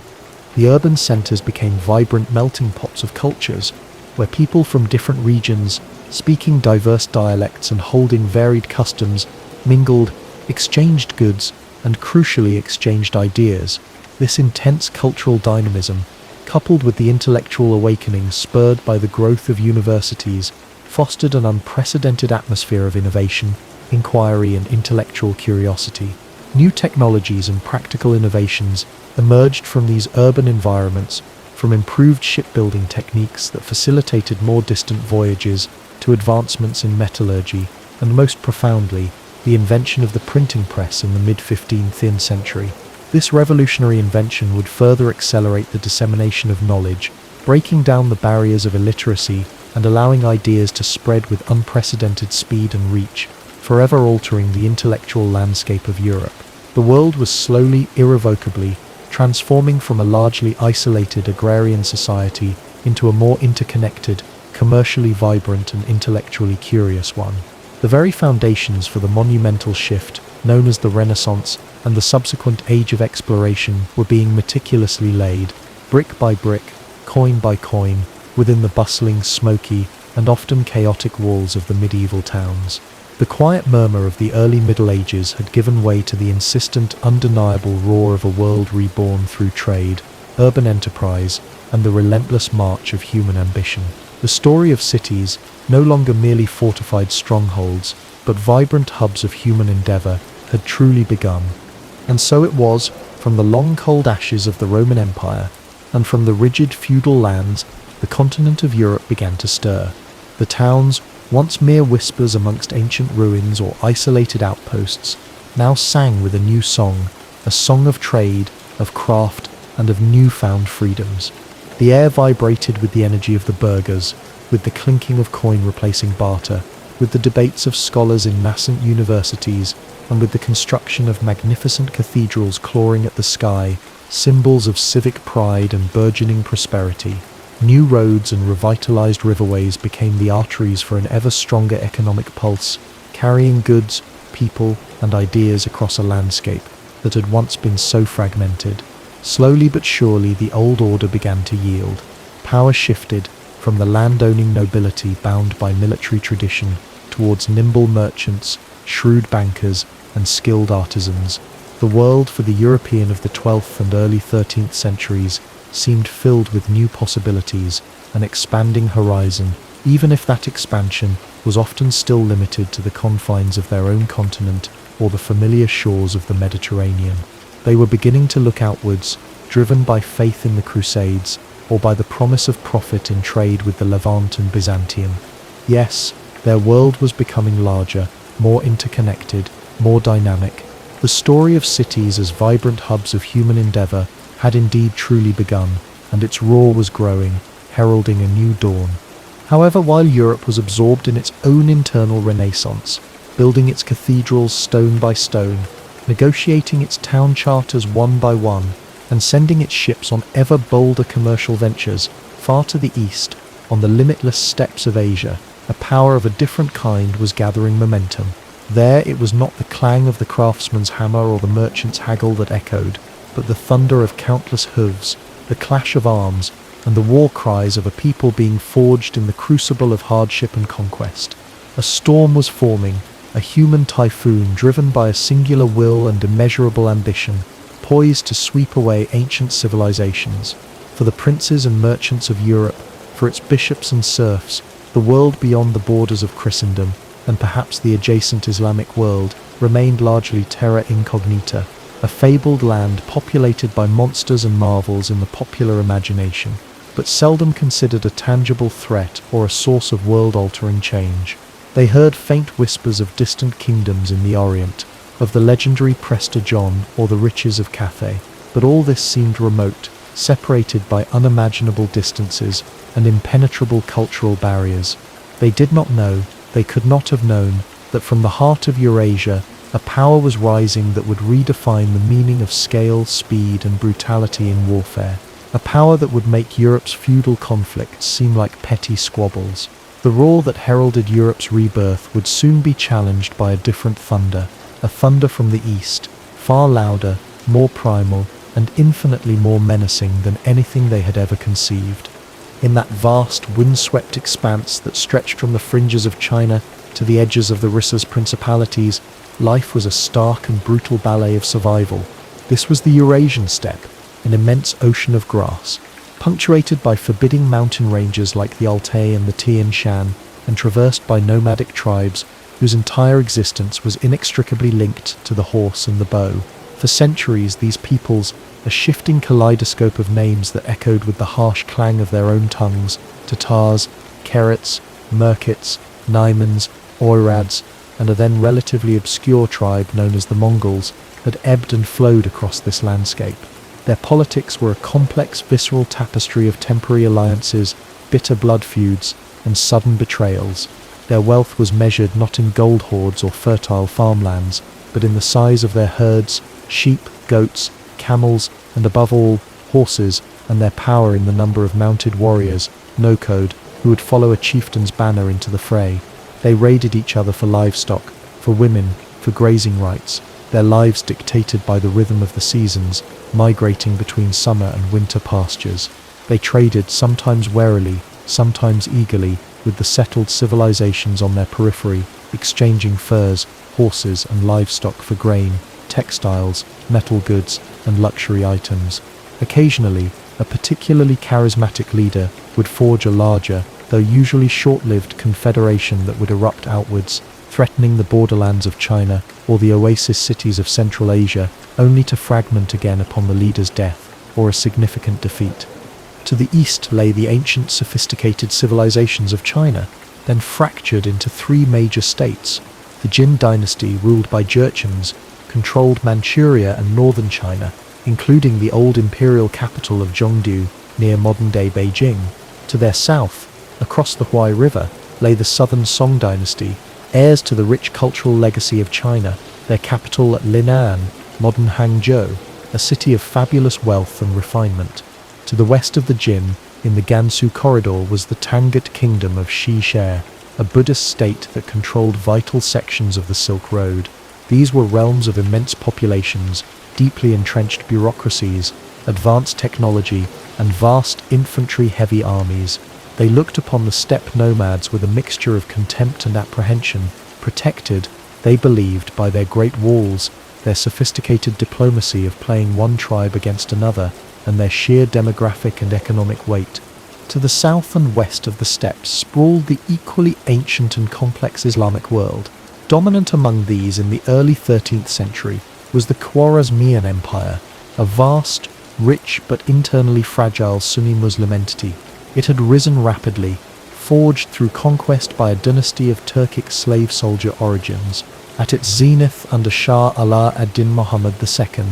The urban centers became vibrant melting pots of cultures, where people from different regions, speaking diverse dialects and holding varied customs, mingled, exchanged goods, and crucially exchanged ideas. This intense cultural dynamism, coupled with the intellectual awakening spurred by the growth of universities, fostered an unprecedented atmosphere of innovation, inquiry, and intellectual curiosity. New technologies and practical innovations emerged from these urban environments, from improved shipbuilding techniques that facilitated more distant voyages to advancements in metallurgy, and most profoundly, the invention of the printing press in the mid-15th century. This revolutionary invention would further accelerate the dissemination of knowledge, breaking down the barriers of illiteracy and allowing ideas to spread with unprecedented speed and reach, forever altering the intellectual landscape of Europe. The world was slowly, irrevocably, transforming from a largely isolated agrarian society into a more interconnected, commercially vibrant and intellectually curious one. The very foundations for the monumental shift, known as the Renaissance, and the subsequent age of exploration were being meticulously laid, brick by brick, coin by coin, within the bustling, smoky, and often chaotic walls of the medieval towns. The quiet murmur of the early Middle Ages had given way to the insistent, undeniable roar of a world reborn through trade, urban enterprise, and the relentless march of human ambition. The story of cities, no longer merely fortified strongholds, but vibrant hubs of human endeavor, had truly begun. And so it was, from the long cold ashes of the Roman Empire, and from the rigid feudal lands, the continent of Europe began to stir. The towns, once mere whispers amongst ancient ruins or isolated outposts, now sang with a new song, a song of trade, of craft, and of newfound freedoms. The air vibrated with the energy of the burghers, with the clinking of coin replacing barter, with the debates of scholars in nascent universities, and with the construction of magnificent cathedrals clawing at the sky, symbols of civic pride and burgeoning prosperity. New roads and revitalized riverways became the arteries for an ever stronger economic pulse, carrying goods, people, and ideas across a landscape that had once been so fragmented. Slowly but surely the old order began to yield. Power shifted from the land-owning nobility bound by military tradition towards nimble merchants, shrewd bankers, and skilled artisans. The world for the European of the 12th and early 13th centuries seemed filled with new possibilities, an expanding horizon, even if that expansion was often still limited to the confines of their own continent or the familiar shores of the Mediterranean. They were beginning to look outwards, driven by faith in the Crusades, or by the promise of profit in trade with the Levant and Byzantium. Yes, their world was becoming larger, more interconnected, more dynamic. The story of cities as vibrant hubs of human endeavour had indeed truly begun, and its roar was growing, heralding a new dawn. However, while Europe was absorbed in its own internal renaissance, building its cathedrals stone by stone, negotiating its town charters one by one, and sending its ships on ever bolder commercial ventures, far to the east, on the limitless steppes of Asia, a power of a different kind was gathering momentum. There it was not the clang of the craftsman's hammer or the merchant's haggle that echoed, but the thunder of countless hooves, the clash of arms, and the war cries of a people being forged in the crucible of hardship and conquest. A storm was forming, a human typhoon driven by a singular will and immeasurable ambition, poised to sweep away ancient civilizations. For the princes and merchants of Europe, for its bishops and serfs, the world beyond the borders of Christendom, and perhaps the adjacent Islamic world, remained largely terra incognita, a fabled land populated by monsters and marvels in the popular imagination, but seldom considered a tangible threat or a source of world-altering change. They heard faint whispers of distant kingdoms in the Orient, of the legendary Prester John or the riches of Cathay, but all this seemed remote, separated by unimaginable distances and impenetrable cultural barriers. They did not know, they could not have known, that from the heart of Eurasia, a power was rising that would redefine the meaning of scale, speed, and brutality in warfare. A power that would make Europe's feudal conflicts seem like petty squabbles. The roar that heralded Europe's rebirth would soon be challenged by a different thunder, a thunder from the east, far louder, more primal, and infinitely more menacing than anything they had ever conceived. In that vast, windswept expanse that stretched from the fringes of China to the edges of the Rissa's principalities, life was a stark and brutal ballet of survival. This was the Eurasian steppe, an immense ocean of grass, punctuated by forbidding mountain ranges like the Altai and the Tian Shan, and traversed by nomadic tribes whose entire existence was inextricably linked to the horse and the bow. For centuries, these peoples, a shifting kaleidoscope of names that echoed with the harsh clang of their own tongues, Tatars, Kerets, Merkits, Naimans, Oirads, and a then relatively obscure tribe known as the Mongols, had ebbed and flowed across this landscape. Their politics were a complex, visceral tapestry of temporary alliances, bitter blood feuds, and sudden betrayals. Their wealth was measured not in gold hoards or fertile farmlands, but in the size of their herds, sheep, goats, camels, and above all, horses, and their power in the number of mounted warriors, no code, who would follow a chieftain's banner into the fray. They raided each other for livestock, for women, for grazing rights, their lives dictated by the rhythm of the seasons, migrating between summer and winter pastures. They traded, sometimes warily, sometimes eagerly, with the settled civilizations on their periphery, exchanging furs, horses, and livestock for grain, textiles, metal goods, and luxury items. Occasionally, a particularly charismatic leader would forge a larger, though usually short-lived confederation that would erupt outwards, threatening the borderlands of China or the oasis cities of Central Asia, only to fragment again upon the leader's death or a significant defeat. To the east lay the ancient sophisticated civilizations of China, then fractured into three major states. The Jin dynasty, ruled by Jurchens, controlled Manchuria and northern China, including the old imperial capital of Zhongdu near modern-day Beijing. To their south, across the Huai River, lay the southern Song dynasty, heirs to the rich cultural legacy of China, their capital at Linan, modern Hangzhou, a city of fabulous wealth and refinement. To the west of the Jin, in the Gansu corridor, was the Tangut kingdom of Xishe, a Buddhist state that controlled vital sections of the Silk Road. These were realms of immense populations, deeply entrenched bureaucracies, advanced technology, and vast infantry-heavy armies. They looked upon the steppe nomads with a mixture of contempt and apprehension, protected, they believed, by their great walls, their sophisticated diplomacy of playing one tribe against another, and their sheer demographic and economic weight. To the south and west of the steppes sprawled the equally ancient and complex Islamic world. Dominant among these in the early 13th century was the Khwarezmian Empire, a vast, rich but internally fragile Sunni Muslim entity. It had risen rapidly, forged through conquest by a dynasty of Turkic slave soldier origins. At its zenith under Shah Ala ad-Din Muhammad II,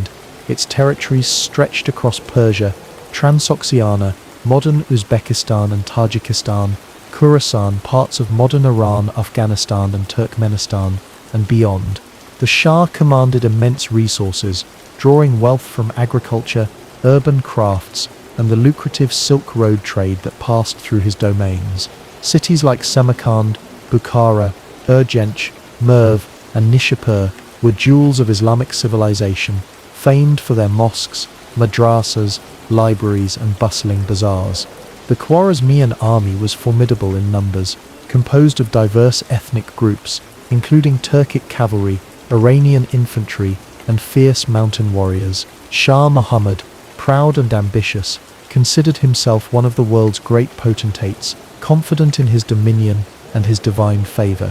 its territories stretched across Persia, Transoxiana, modern Uzbekistan and Tajikistan, Khorasan, parts of modern Iran, Afghanistan and Turkmenistan, and beyond. The Shah commanded immense resources, drawing wealth from agriculture, urban crafts, and the lucrative Silk Road trade that passed through his domains. Cities like Samarkand, Bukhara, Urgench, Merv, and Nishapur were jewels of Islamic civilization, famed for their mosques, madrasas, libraries, and bustling bazaars. The Khwarezmian army was formidable in numbers, composed of diverse ethnic groups, including Turkic cavalry, Iranian infantry, and fierce mountain warriors. Shah Muhammad, proud and ambitious, considered himself one of the world's great potentates, confident in his dominion and his divine favor.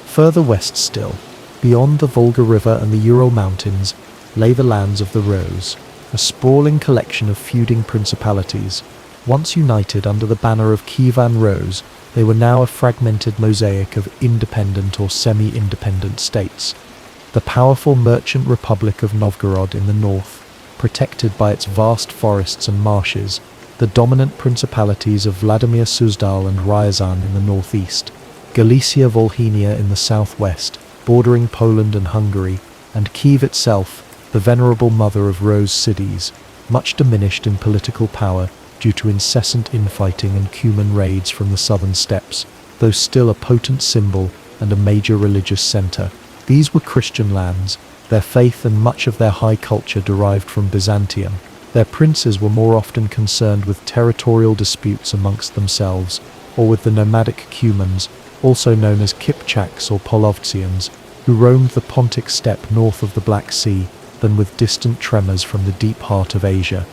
Further west still, beyond the Volga River and the Ural Mountains, lay the lands of the Rose, a sprawling collection of feuding principalities. Once united under the banner of Kievan Rose, they were now a fragmented mosaic of independent or semi-independent states. The powerful merchant republic of Novgorod in the north, protected by its vast forests and marshes, the dominant principalities of Vladimir Suzdal and Ryazan in the northeast, Galicia Volhynia in the southwest, bordering Poland and Hungary, and Kiev itself, the venerable mother of Rose cities, much diminished in political power due to incessant infighting and Cuman raids from the southern steppes, though still a potent symbol and a major religious centre. These were Christian lands, their faith and much of their high culture derived from Byzantium. Their princes were more often concerned with territorial disputes amongst themselves, or with the nomadic Cumans, also known as Kipchaks or Polovtsians, who roamed the Pontic steppe north of the Black Sea, than with distant tremors from the deep heart of Asia.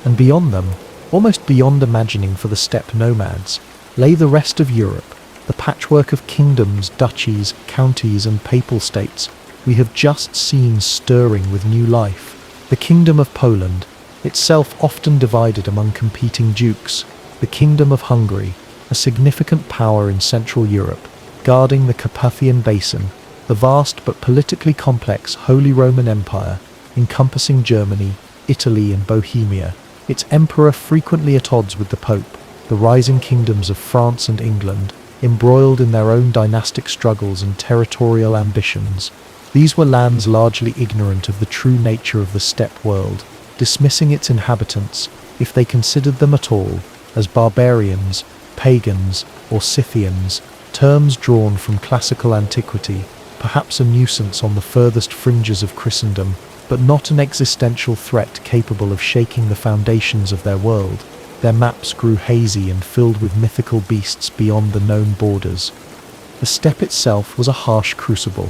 And beyond them, almost beyond imagining for the steppe nomads, lay the rest of Europe, the patchwork of kingdoms, duchies, counties, and papal states we have just seen stirring with new life. The Kingdom of Poland, itself often divided among competing dukes, the Kingdom of Hungary, a significant power in Central Europe, guarding the Carpathian Basin, the vast but politically complex Holy Roman Empire, encompassing Germany, Italy, and Bohemia, its emperor frequently at odds with the Pope, the rising kingdoms of France and England, embroiled in their own dynastic struggles and territorial ambitions. These were lands largely ignorant of the true nature of the steppe world, dismissing its inhabitants, if they considered them at all, as barbarians, pagans, or Scythians, terms drawn from classical antiquity, perhaps a nuisance on the furthest fringes of Christendom, but not an existential threat capable of shaking the foundations of their world. Their maps grew hazy and filled with mythical beasts beyond the known borders. The steppe itself was a harsh crucible,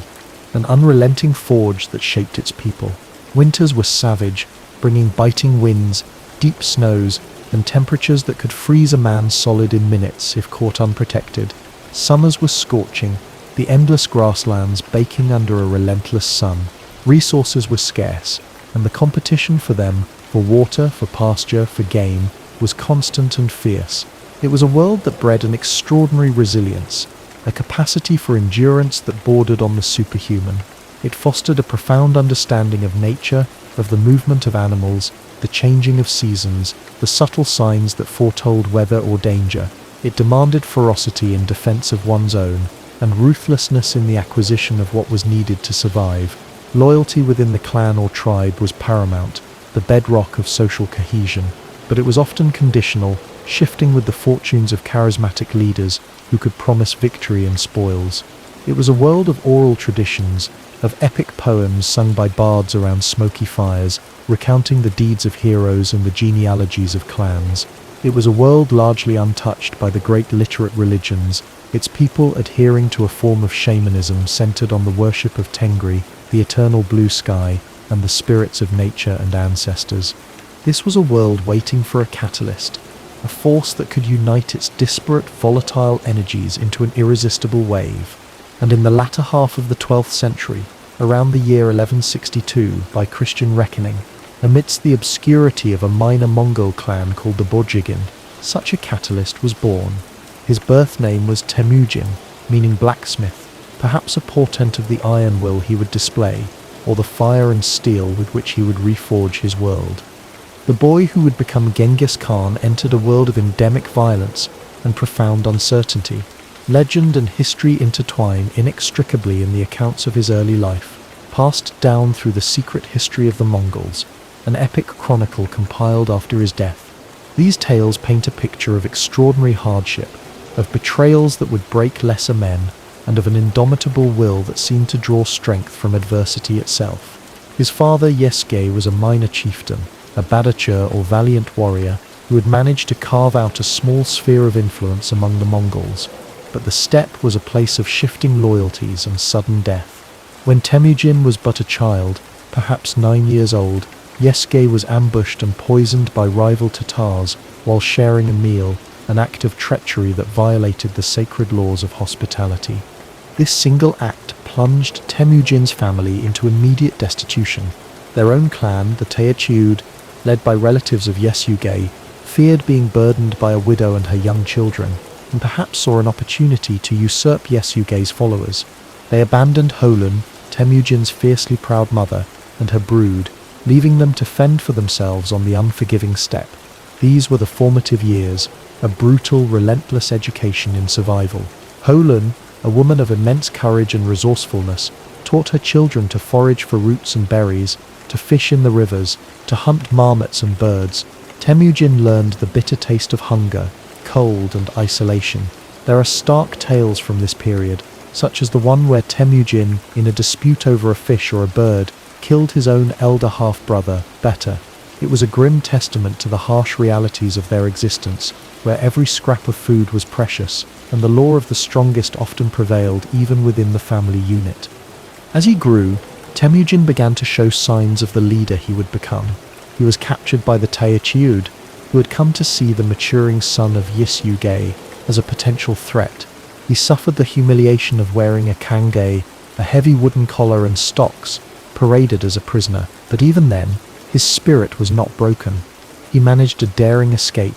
an unrelenting forge that shaped its people. Winters were savage, bringing biting winds, deep snows, and temperatures that could freeze a man solid in minutes if caught unprotected. Summers were scorching, the endless grasslands baking under a relentless sun. Resources were scarce, and the competition for them, for water, for pasture, for game, was constant and fierce. It was a world that bred an extraordinary resilience, a capacity for endurance that bordered on the superhuman. It fostered a profound understanding of nature, of the movement of animals, the changing of seasons, the subtle signs that foretold weather or danger. It demanded ferocity in defense of one's own, and ruthlessness in the acquisition of what was needed to survive. Loyalty within the clan or tribe was paramount, the bedrock of social cohesion, but it was often conditional, shifting with the fortunes of charismatic leaders who could promise victory and spoils. It was a world of oral traditions, of epic poems sung by bards around smoky fires, recounting the deeds of heroes and the genealogies of clans. It was a world largely untouched by the great literate religions, its people adhering to a form of shamanism centered on the worship of Tengri, the eternal blue sky, and the spirits of nature and ancestors. This was a world waiting for a catalyst, a force that could unite its disparate, volatile energies into an irresistible wave. And in the latter half of the 12th century, around the year 1162 by Christian reckoning, amidst the obscurity of a minor Mongol clan called the Borjigin, such a catalyst was born. His birth name was Temujin, meaning blacksmith, perhaps a portent of the iron will he would display, or the fire and steel with which he would reforge his world. The boy who would become Genghis Khan entered a world of endemic violence and profound uncertainty. Legend and history intertwine inextricably in the accounts of his early life, passed down through the secret history of the Mongols, an epic chronicle compiled after his death. These tales paint a picture of extraordinary hardship, of betrayals that would break lesser men, and of an indomitable will that seemed to draw strength from adversity itself. His father Yesge was a minor chieftain, a badachur or valiant warrior, who had managed to carve out a small sphere of influence among the Mongols. But the steppe was a place of shifting loyalties and sudden death. When Temujin was but a child, perhaps 9 years old, Yesge was ambushed and poisoned by rival Tatars while sharing a meal, an act of treachery that violated the sacred laws of hospitality. This single act plunged Temujin's family into immediate destitution. Their own clan, the Teocheud, led by relatives of Yesuge, feared being burdened by a widow and her young children, and perhaps saw an opportunity to usurp Yesuge's followers. They abandoned Holun, Temujin's fiercely proud mother, and her brood, leaving them to fend for themselves on the unforgiving steppe. These were the formative years, a brutal, relentless education in survival. Holun, a woman of immense courage and resourcefulness, taught her children to forage for roots and berries, to fish in the rivers, to hunt marmots and birds. Temujin learned the bitter taste of hunger, cold and isolation. There are stark tales from this period, such as the one where Temujin, in a dispute over a fish or a bird, killed his own elder half-brother, Beta. It was a grim testament to the harsh realities of their existence, where every scrap of food was precious, and the law of the strongest often prevailed even within the family unit. As he grew, Temujin began to show signs of the leader he would become. He was captured by the Teocheud, who had come to see the maturing son of Yesuge as a potential threat. He suffered the humiliation of wearing a kange, a heavy wooden collar and stocks, paraded as a prisoner. But even then, his spirit was not broken. He managed a daring escape,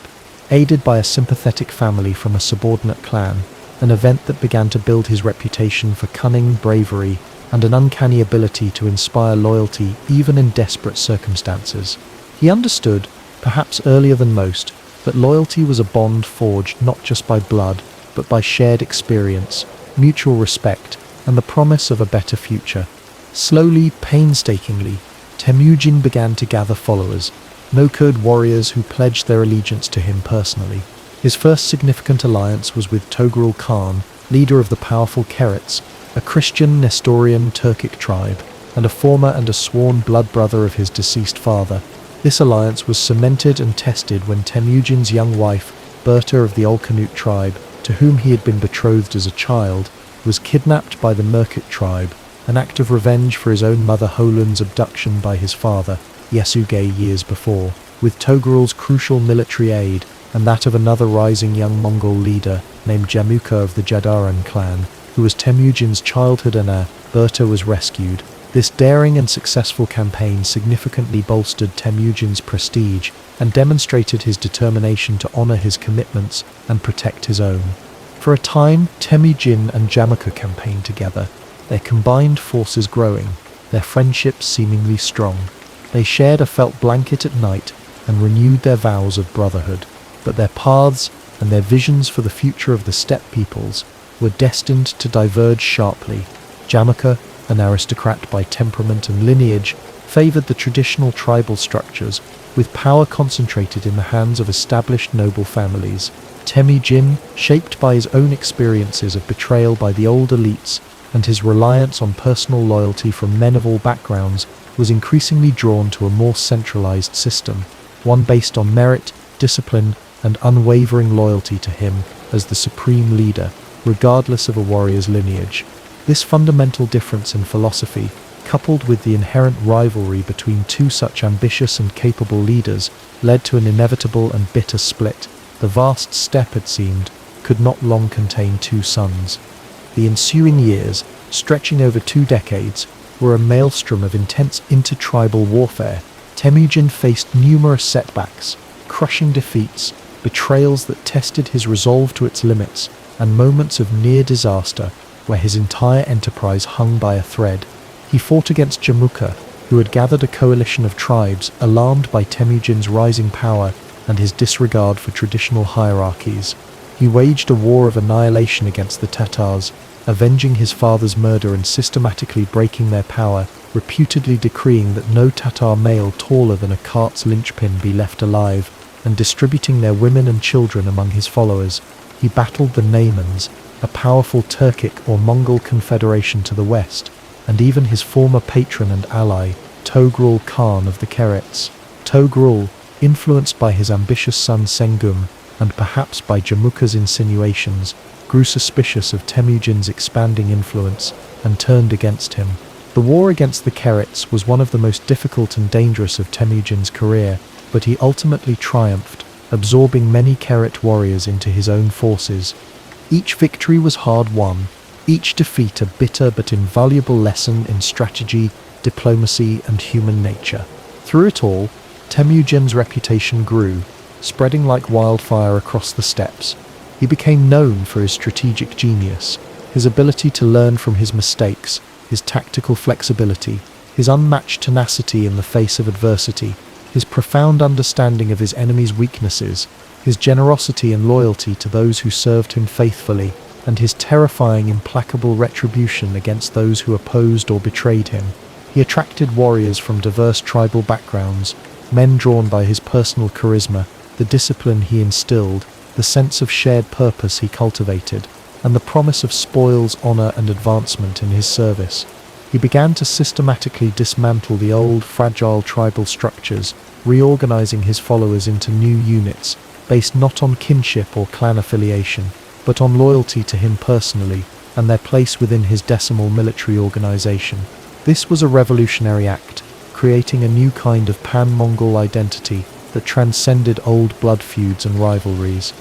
aided by a sympathetic family from a subordinate clan, an event that began to build his reputation for cunning, bravery, and an uncanny ability to inspire loyalty even in desperate circumstances. He understood, perhaps earlier than most, that loyalty was a bond forged not just by blood, but by shared experience, mutual respect, and the promise of a better future. Slowly, painstakingly, Temujin began to gather followers, no-code warriors who pledged their allegiance to him personally. His first significant alliance was with Togrul Khan, leader of the powerful Kerets, a Christian Nestorian Turkic tribe, and a former and a sworn blood brother of his deceased father. This alliance was cemented and tested when Temujin's young wife, Berta of the Olkanut tribe, to whom he had been betrothed as a child, was kidnapped by the Merkit tribe, an act of revenge for his own mother Holun's abduction by his father, Yesuge, years before. With Togrul's crucial military aid, and that of another rising young Mongol leader named Jamuka of the Jadaran clan, who was Temujin's childhood heir, Berta was rescued. This daring and successful campaign significantly bolstered Temujin's prestige and demonstrated his determination to honor his commitments and protect his own. For a time, Temujin and Jamuka campaigned together, their combined forces growing, their friendship seemingly strong. They shared a felt blanket at night and renewed their vows of brotherhood. But their paths and their visions for the future of the steppe peoples were destined to diverge sharply. Jamuka, an aristocrat by temperament and lineage, favored the traditional tribal structures, with power concentrated in the hands of established noble families. Temujin, shaped by his own experiences of betrayal by the old elites and his reliance on personal loyalty from men of all backgrounds, was increasingly drawn to a more centralized system, one based on merit, discipline, and unwavering loyalty to him as the supreme leader, regardless of a warrior's lineage. This fundamental difference in philosophy, coupled with the inherent rivalry between two such ambitious and capable leaders, led to an inevitable and bitter split. The vast steppe, it seemed, could not long contain two sons. The ensuing years, stretching over 2 decades, were a maelstrom of intense intertribal warfare. Temujin faced numerous setbacks, crushing defeats, betrayals that tested his resolve to its limits, and moments of near disaster where his entire enterprise hung by a thread. He fought against Jamuka, who had gathered a coalition of tribes alarmed by Temujin's rising power and his disregard for traditional hierarchies. He waged a war of annihilation against the Tatars, avenging his father's murder and systematically breaking their power, reputedly decreeing that no Tatar male taller than a cart's linchpin be left alive, and distributing their women and children among his followers. He battled the Naimans, a powerful Turkic or Mongol confederation to the west, and even his former patron and ally, Togrul Khan of the Kerets. Togrul, influenced by his ambitious son Sengum, and perhaps by Jamuka's insinuations, grew suspicious of Temujin's expanding influence and turned against him. The war against the Kerets was one of the most difficult and dangerous of Temujin's career, but he ultimately triumphed, absorbing many Keret warriors into his own forces. Each victory was hard-won, each defeat a bitter but invaluable lesson in strategy, diplomacy, and human nature. Through it all, Temujin's reputation grew, spreading like wildfire across the steppes. He became known for his strategic genius, his ability to learn from his mistakes, his tactical flexibility, his unmatched tenacity in the face of adversity, his profound understanding of his enemy's weaknesses, his generosity and loyalty to those who served him faithfully, and his terrifying, implacable retribution against those who opposed or betrayed him. He attracted warriors from diverse tribal backgrounds, men drawn by his personal charisma, the discipline he instilled, the sense of shared purpose he cultivated, and the promise of spoils, honor, and advancement in his service. He began to systematically dismantle the old, fragile tribal structures, reorganizing his followers into new units, based not on kinship or clan affiliation, but on loyalty to him personally and their place within his decimal military organization. This was a revolutionary act, creating a new kind of pan-Mongol identity that transcended old blood feuds and rivalries.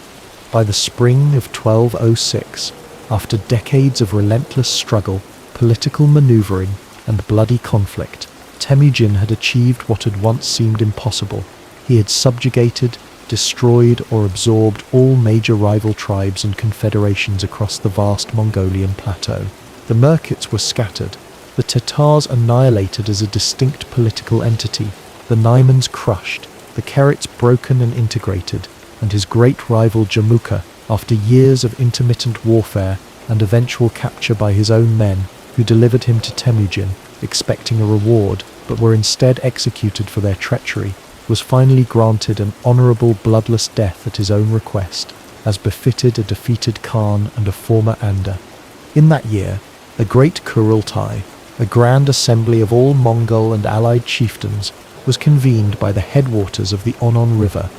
By the spring of 1206, after decades of relentless struggle, political maneuvering, and bloody conflict, Temujin had achieved what had once seemed impossible. He had subjugated, destroyed, or absorbed all major rival tribes and confederations across the vast Mongolian plateau. The Merkits were scattered, the Tatars annihilated as a distinct political entity, the Naimans crushed, the Kerets broken and integrated, and his great rival Jamuka, after years of intermittent warfare and eventual capture by his own men, who delivered him to Temujin, expecting a reward, but were instead executed for their treachery, was finally granted an honorable bloodless death at his own request, as befitted a defeated Khan and a former Anda. In that year, a great Kurultai, a grand assembly of all Mongol and allied chieftains, was convened by the headwaters of the Onon River,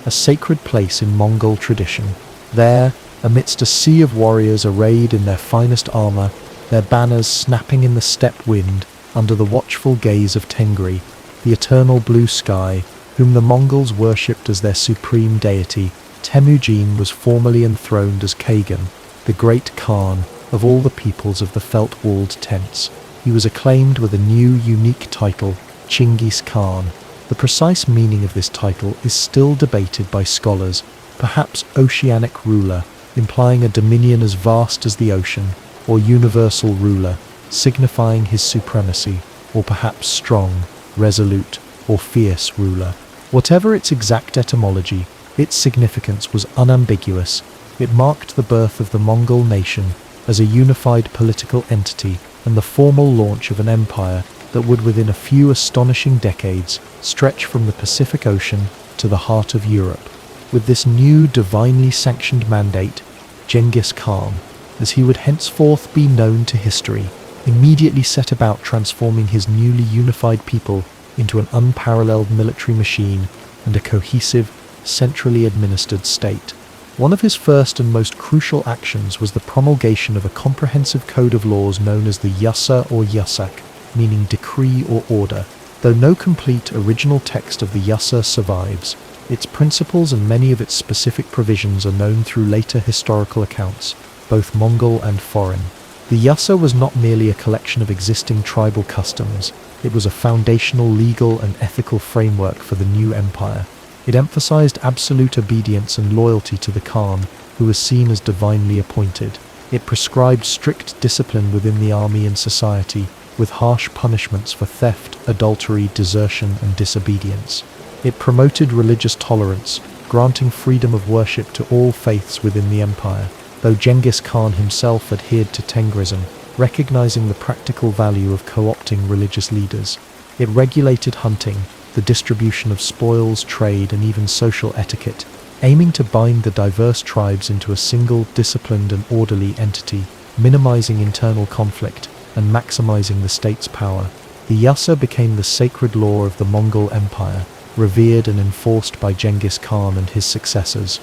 a sacred place in Mongol tradition. There, amidst a sea of warriors arrayed in their finest armor, their banners snapping in the steppe wind under the watchful gaze of Tengri, the eternal blue sky, whom the Mongols worshipped as their supreme deity, Temujin was formally enthroned as Kagan, the great Khan of all the peoples of the felt-walled tents. He was acclaimed with a new, unique title, Chinggis Khan. The precise meaning of this title is still debated by scholars, perhaps oceanic ruler, implying a dominion as vast as the ocean, or universal ruler, signifying his supremacy, or perhaps strong, resolute, or fierce ruler. Whatever its exact etymology, its significance was unambiguous. It marked the birth of the Mongol nation as a unified political entity and the formal launch of an empire that would within a few astonishing decades stretch from the Pacific Ocean to the heart of Europe. With this new divinely sanctioned mandate, Genghis Khan, as he would henceforth be known to history, immediately set about transforming his newly unified people into an unparalleled military machine and a cohesive, centrally administered state. One of his first and most crucial actions was the promulgation of a comprehensive code of laws known as the Yasa or Yasak, meaning decree or order. Though no complete original text of the Yasa survives, its principles and many of its specific provisions are known through later historical accounts, both Mongol and foreign. The yasa was not merely a collection of existing tribal customs, it was a foundational legal and ethical framework for the new empire. It emphasized absolute obedience and loyalty to the Khan, who was seen as divinely appointed. It prescribed strict discipline within the army and society, with harsh punishments for theft, adultery, desertion, and disobedience. It promoted religious tolerance, granting freedom of worship to all faiths within the empire, though Genghis Khan himself adhered to Tengrism, recognizing the practical value of co-opting religious leaders. It regulated hunting, the distribution of spoils, trade, and even social etiquette, aiming to bind the diverse tribes into a single, disciplined and orderly entity, minimizing internal conflict and maximizing the state's power. The yasa became the sacred law of the Mongol Empire, revered and enforced by Genghis Khan and his successors.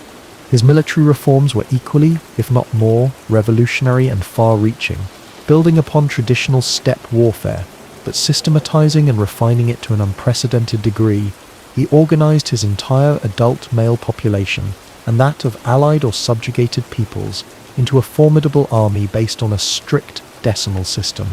His military reforms were equally, if not more, revolutionary and far-reaching, building upon traditional steppe warfare, but systematizing and refining it to an unprecedented degree. He organized his entire adult male population, and that of allied or subjugated peoples, into a formidable army based on a strict decimal system.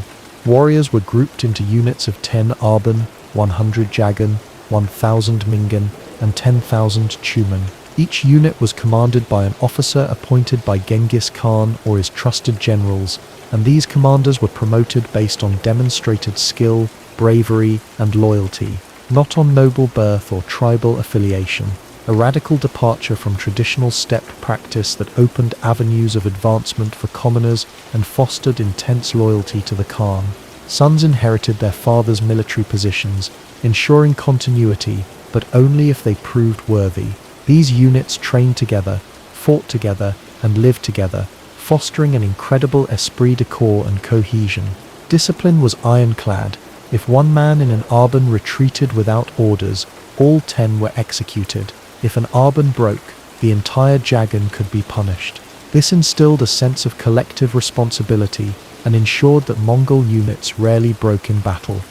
Warriors were grouped into units of 10 Arban, 100 Jagan, 1,000 Mingan, and 10,000 Chuman. Each unit was commanded by an officer appointed by Genghis Khan or his trusted generals, and these commanders were promoted based on demonstrated skill, bravery, and loyalty, not on noble birth or tribal affiliation. A radical departure from traditional steppe practice that opened avenues of advancement for commoners and fostered intense loyalty to the Khan. Sons inherited their father's military positions, ensuring continuity, but only if they proved worthy. These units trained together, fought together, and lived together, fostering an incredible esprit de corps and cohesion. Discipline was ironclad. If one man in an Arban retreated without orders, all 10 were executed. If an Arban broke, the entire Jagan could be punished. This instilled a sense of collective responsibility and ensured that Mongol units rarely broke in battle.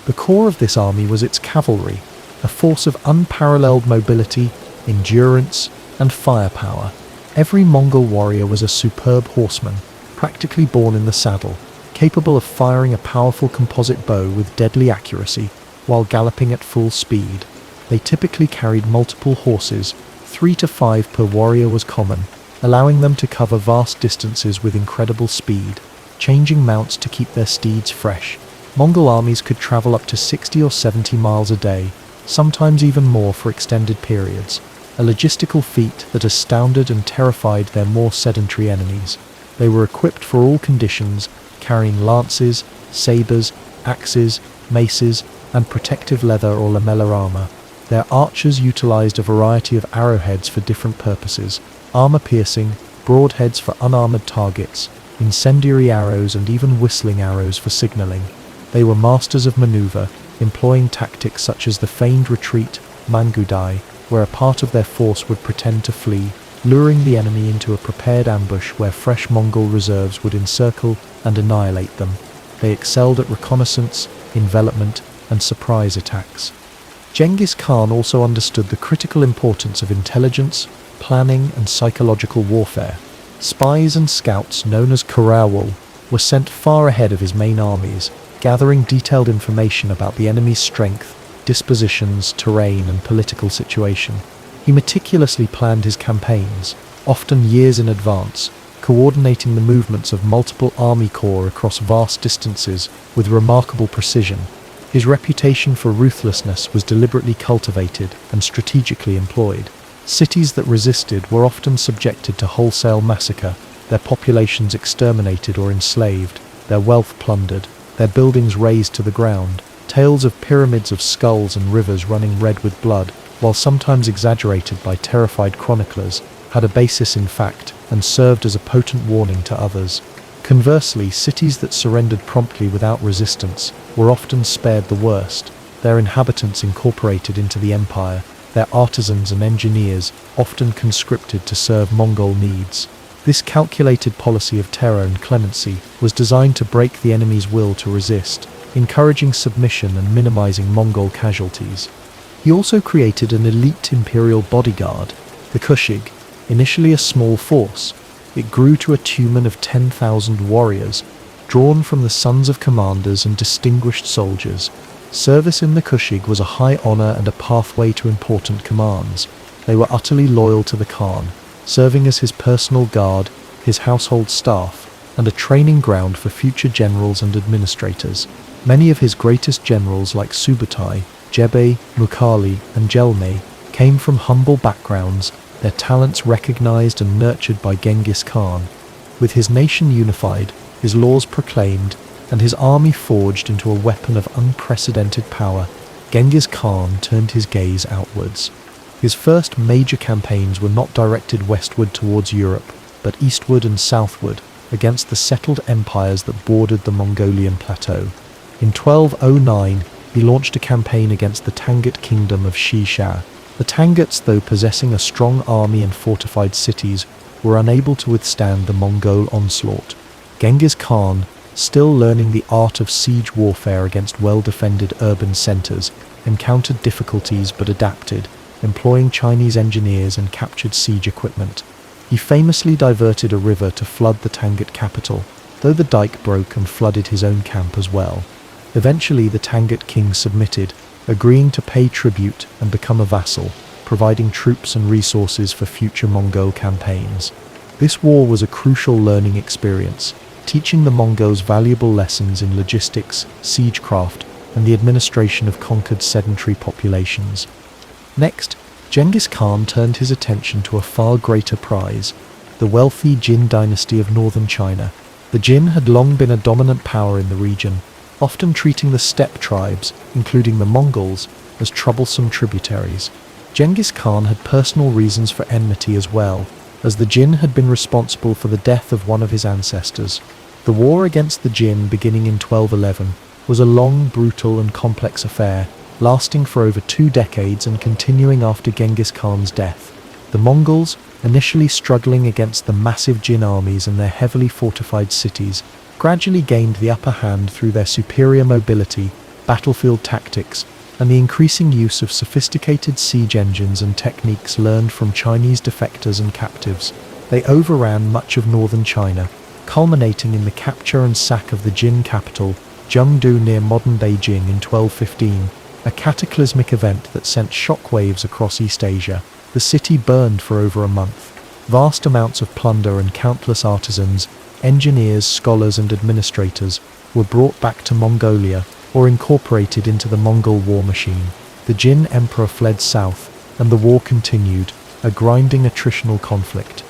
The core of this army was its cavalry, a force of unparalleled mobility, endurance, and firepower. Every Mongol warrior was a superb horseman, practically born in the saddle, capable of firing a powerful composite bow with deadly accuracy while galloping at full speed. They typically carried multiple horses, 3 to 5 per warrior was common, allowing them to cover vast distances with incredible speed, changing mounts to keep their steeds fresh. Mongol armies could travel up to 60 or 70 miles a day, sometimes even more for extended periods, a logistical feat that astounded and terrified their more sedentary enemies. They were equipped for all conditions, carrying lances, sabers, axes, maces, and protective leather or lamellar armor. Their archers utilized a variety of arrowheads for different purposes, armor-piercing, broadheads for unarmored targets, incendiary arrows, and even whistling arrows for signaling. They were masters of maneuver, employing tactics such as the feigned retreat, mangudai, where a part of their force would pretend to flee, luring the enemy into a prepared ambush where fresh Mongol reserves would encircle and annihilate them. They excelled at reconnaissance, envelopment, and surprise attacks. Genghis Khan also understood the critical importance of intelligence, planning, and psychological warfare. Spies and scouts, known as crackle, were sent far ahead of his main armies, gathering detailed information about the enemy's strength, dispositions, terrain, and political situation. He meticulously planned his campaigns, often years in advance, coordinating the movements of multiple army corps across vast distances with remarkable precision. His reputation for ruthlessness was deliberately cultivated and strategically employed. Cities that resisted were often subjected to wholesale massacre, their populations exterminated or enslaved, their wealth plundered, their buildings razed to the ground. Tales of pyramids of skulls and rivers running red with blood, while sometimes exaggerated by terrified chroniclers, had a basis in fact and served as a potent warning to others. Conversely, cities that surrendered promptly without resistance were often spared the worst, their inhabitants incorporated into the empire, their artisans and engineers often conscripted to serve Mongol needs. This calculated policy of terror and clemency was designed to break the enemy's will to resist, encouraging submission and minimizing Mongol casualties. He also created an elite imperial bodyguard, the Kushig, initially a small force. It grew to a tumen of 10,000 warriors, drawn from the sons of commanders and distinguished soldiers. Service in the Kushig was a high honor and a pathway to important commands. They were utterly loyal to the Khan, serving as his personal guard, his household staff, and a training ground for future generals and administrators. Many of his greatest generals like Subutai, Jebe, Mukhali, and Jelme came from humble backgrounds, their talents recognized and nurtured by Genghis Khan. With his nation unified, his laws proclaimed, and his army forged into a weapon of unprecedented power, Genghis Khan turned his gaze outwards. His first major campaigns were not directed westward towards Europe, but eastward and southward, against the settled empires that bordered the Mongolian plateau. In 1209, he launched a campaign against the Tangut kingdom of Shisha. The Tanguts, though possessing a strong army and fortified cities, were unable to withstand the Mongol onslaught. Genghis Khan, still learning the art of siege warfare against well-defended urban centers, encountered difficulties but adapted, employing Chinese engineers and captured siege equipment. He famously diverted a river to flood the Tangut capital, though the dike broke and flooded his own camp as well. Eventually the Tangut king submitted, agreeing to pay tribute and become a vassal, providing troops and resources for future Mongol campaigns. This war was a crucial learning experience, teaching the Mongols valuable lessons in logistics, siegecraft, and the administration of conquered sedentary populations. Next, Genghis Khan turned his attention to a far greater prize, the wealthy Jin dynasty of northern China. The Jin had long been a dominant power in the region, often treating the steppe tribes, including the Mongols, as troublesome tributaries. Genghis Khan had personal reasons for enmity as well, as the Jin had been responsible for the death of one of his ancestors. The war against the Jin, beginning in 1211, was a long, brutal and complex affair, lasting for over 2 decades and continuing after Genghis Khan's death. The Mongols, initially struggling against the massive Jin armies and their heavily fortified cities, gradually gained the upper hand through their superior mobility, battlefield tactics, and the increasing use of sophisticated siege engines and techniques learned from Chinese defectors and captives. They overran much of northern China, culminating in the capture and sack of the Jin capital, Zhengdu near modern Beijing in 1215, a cataclysmic event that sent shockwaves across East Asia. The city burned for over a month. Vast amounts of plunder and countless artisans, engineers, scholars and administrators were brought back to Mongolia or incorporated into the Mongol war machine. The Jin emperor fled south, and the war continued, a grinding attritional conflict.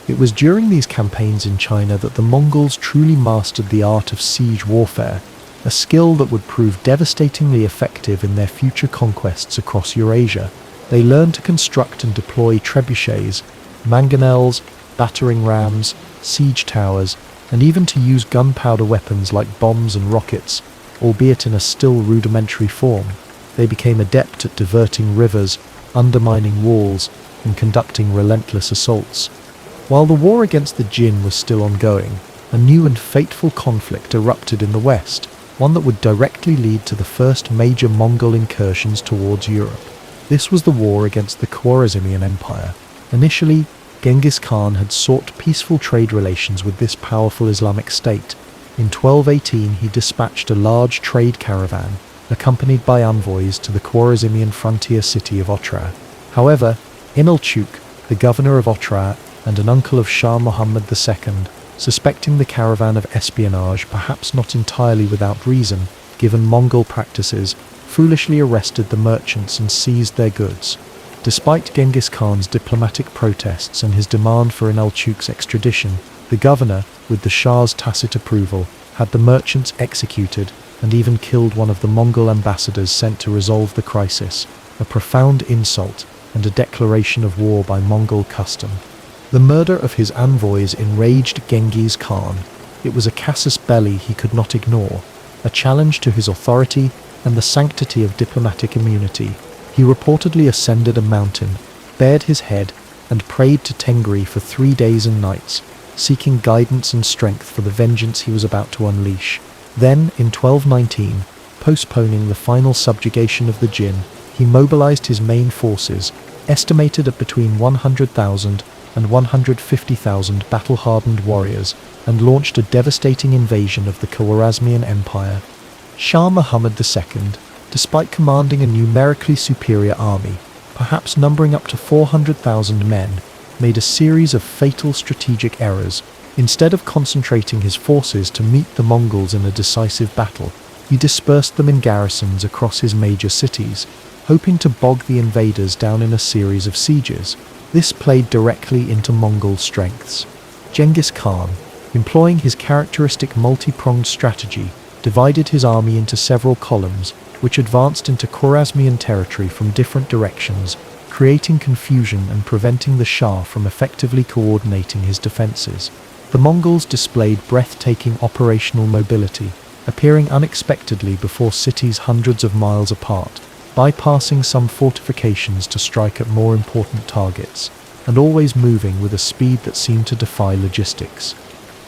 It was during these campaigns in China that the Mongols truly mastered the art of siege warfare, a skill that would prove devastatingly effective in their future conquests across Eurasia. They learned to construct and deploy trebuchets, mangonels, battering rams, siege towers, and even to use gunpowder weapons like bombs and rockets, albeit in a still rudimentary form. They became adept at diverting rivers, undermining walls, and conducting relentless assaults. While the war against the Jin was still ongoing, a new and fateful conflict erupted in the west, one that would directly lead to the first major Mongol incursions towards Europe. This was the war against the Khwarezmian Empire. Initially, Genghis Khan had sought peaceful trade relations with this powerful Islamic state. In 1218 he dispatched a large trade caravan, accompanied by envoys, to the Khwarezmian frontier city of Otrar. However, Inalchuk, the governor of Otrar and an uncle of Shah Muhammad II, suspecting the caravan of espionage, perhaps not entirely without reason, given Mongol practices, foolishly arrested the merchants and seized their goods. Despite Genghis Khan's diplomatic protests and his demand for Inalchuk's extradition, the governor, with the Shah's tacit approval, had the merchants executed and even killed one of the Mongol ambassadors sent to resolve the crisis, a profound insult and a declaration of war by Mongol custom. The murder of his envoys enraged Genghis Khan. It was a casus belli he could not ignore, a challenge to his authority and the sanctity of diplomatic immunity. He reportedly ascended a mountain, bared his head, and prayed to Tengri for 3 days and nights, seeking guidance and strength for the vengeance he was about to unleash. Then, in 1219, postponing the final subjugation of the Jin, he mobilized his main forces, estimated at between 100,000 and 150,000 battle-hardened warriors and launched a devastating invasion of the Khwarezmian Empire. Shah Muhammad II, despite commanding a numerically superior army, perhaps numbering up to 400,000 men, made a series of fatal strategic errors. Instead of concentrating his forces to meet the Mongols in a decisive battle, he dispersed them in garrisons across his major cities, hoping to bog the invaders down in a series of sieges. This played directly into Mongol strengths. Genghis Khan, employing his characteristic multi-pronged strategy, divided his army into several columns, which advanced into Khwarezmian territory from different directions, creating confusion and preventing the Shah from effectively coordinating his defenses. The Mongols displayed breathtaking operational mobility, appearing unexpectedly before cities hundreds of miles apart, bypassing some fortifications to strike at more important targets, and always moving with a speed that seemed to defy logistics.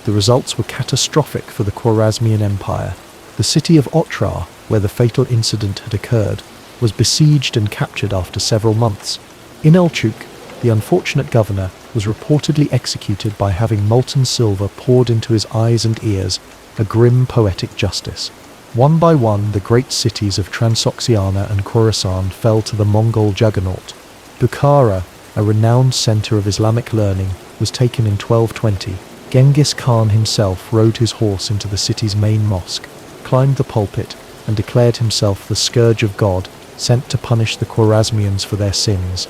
The results were catastrophic for the Khwarezmian Empire. The city of Otrar, where the fatal incident had occurred, was besieged and captured after several months. In Elchuk, the unfortunate governor was reportedly executed by having molten silver poured into his eyes and ears, a grim poetic justice. One by one, the great cities of Transoxiana and Khorasan fell to the Mongol juggernaut. Bukhara, a renowned center of Islamic learning, was taken in 1220. Genghis Khan himself rode his horse into the city's main mosque, climbed the pulpit, and declared himself the scourge of God, sent to punish the Khwarezmians for their sins.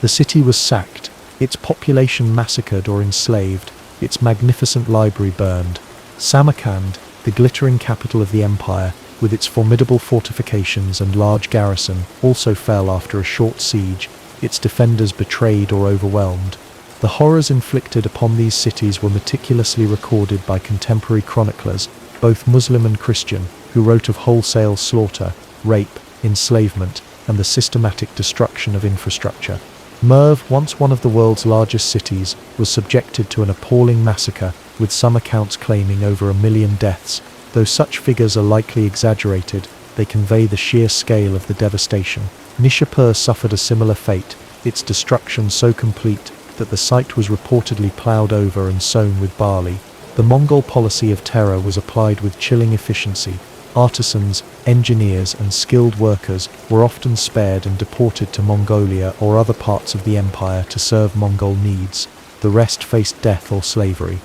The city was sacked, its population massacred or enslaved, its magnificent library burned. Samarkand, the glittering capital of the empire, with its formidable fortifications and large garrison, also fell after a short siege, its defenders betrayed or overwhelmed. The horrors inflicted upon these cities were meticulously recorded by contemporary chroniclers, both Muslim and Christian, who wrote of wholesale slaughter, rape, enslavement, and the systematic destruction of infrastructure. Merv, once one of the world's largest cities, was subjected to an appalling massacre, with some accounts claiming over 1 million deaths. Though such figures are likely exaggerated, they convey the sheer scale of the devastation. Nishapur suffered a similar fate, its destruction so complete that the site was reportedly ploughed over and sown with barley. The Mongol policy of terror was applied with chilling efficiency. Artisans, engineers, and skilled workers were often spared and deported to Mongolia or other parts of the empire to serve Mongol needs. The rest faced death or slavery.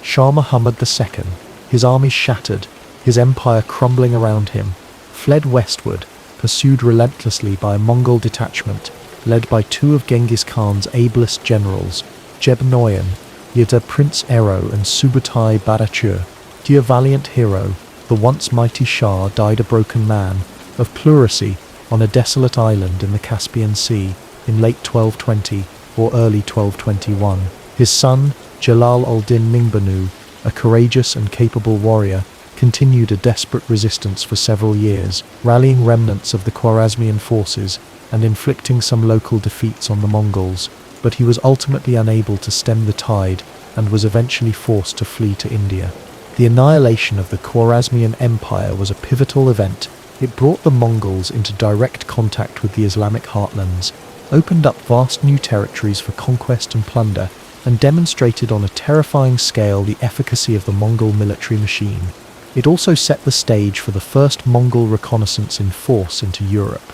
Shah Muhammad II, his army shattered, his empire crumbling around him, fled westward, pursued relentlessly by a Mongol detachment led by two of Genghis Khan's ablest generals, Jebnoyan, Yida Prince Ero, and Subutai Badakhshah. Dear valiant hero, the once mighty Shah died a broken man, of pleurisy, on a desolate island in the Caspian Sea, in late 1220 or early 1221. His son, Jalal al-Din Mingbanu, a courageous and capable warrior, continued a desperate resistance for several years, rallying remnants of the Khwarezmian forces and inflicting some local defeats on the Mongols, but he was ultimately unable to stem the tide and was eventually forced to flee to India. The annihilation of the Khwarezmian Empire was a pivotal event. It brought the Mongols into direct contact with the Islamic heartlands, opened up vast new territories for conquest and plunder, and demonstrated on a terrifying scale the efficacy of the Mongol military machine. It also set the stage for the first Mongol reconnaissance in force into Europe.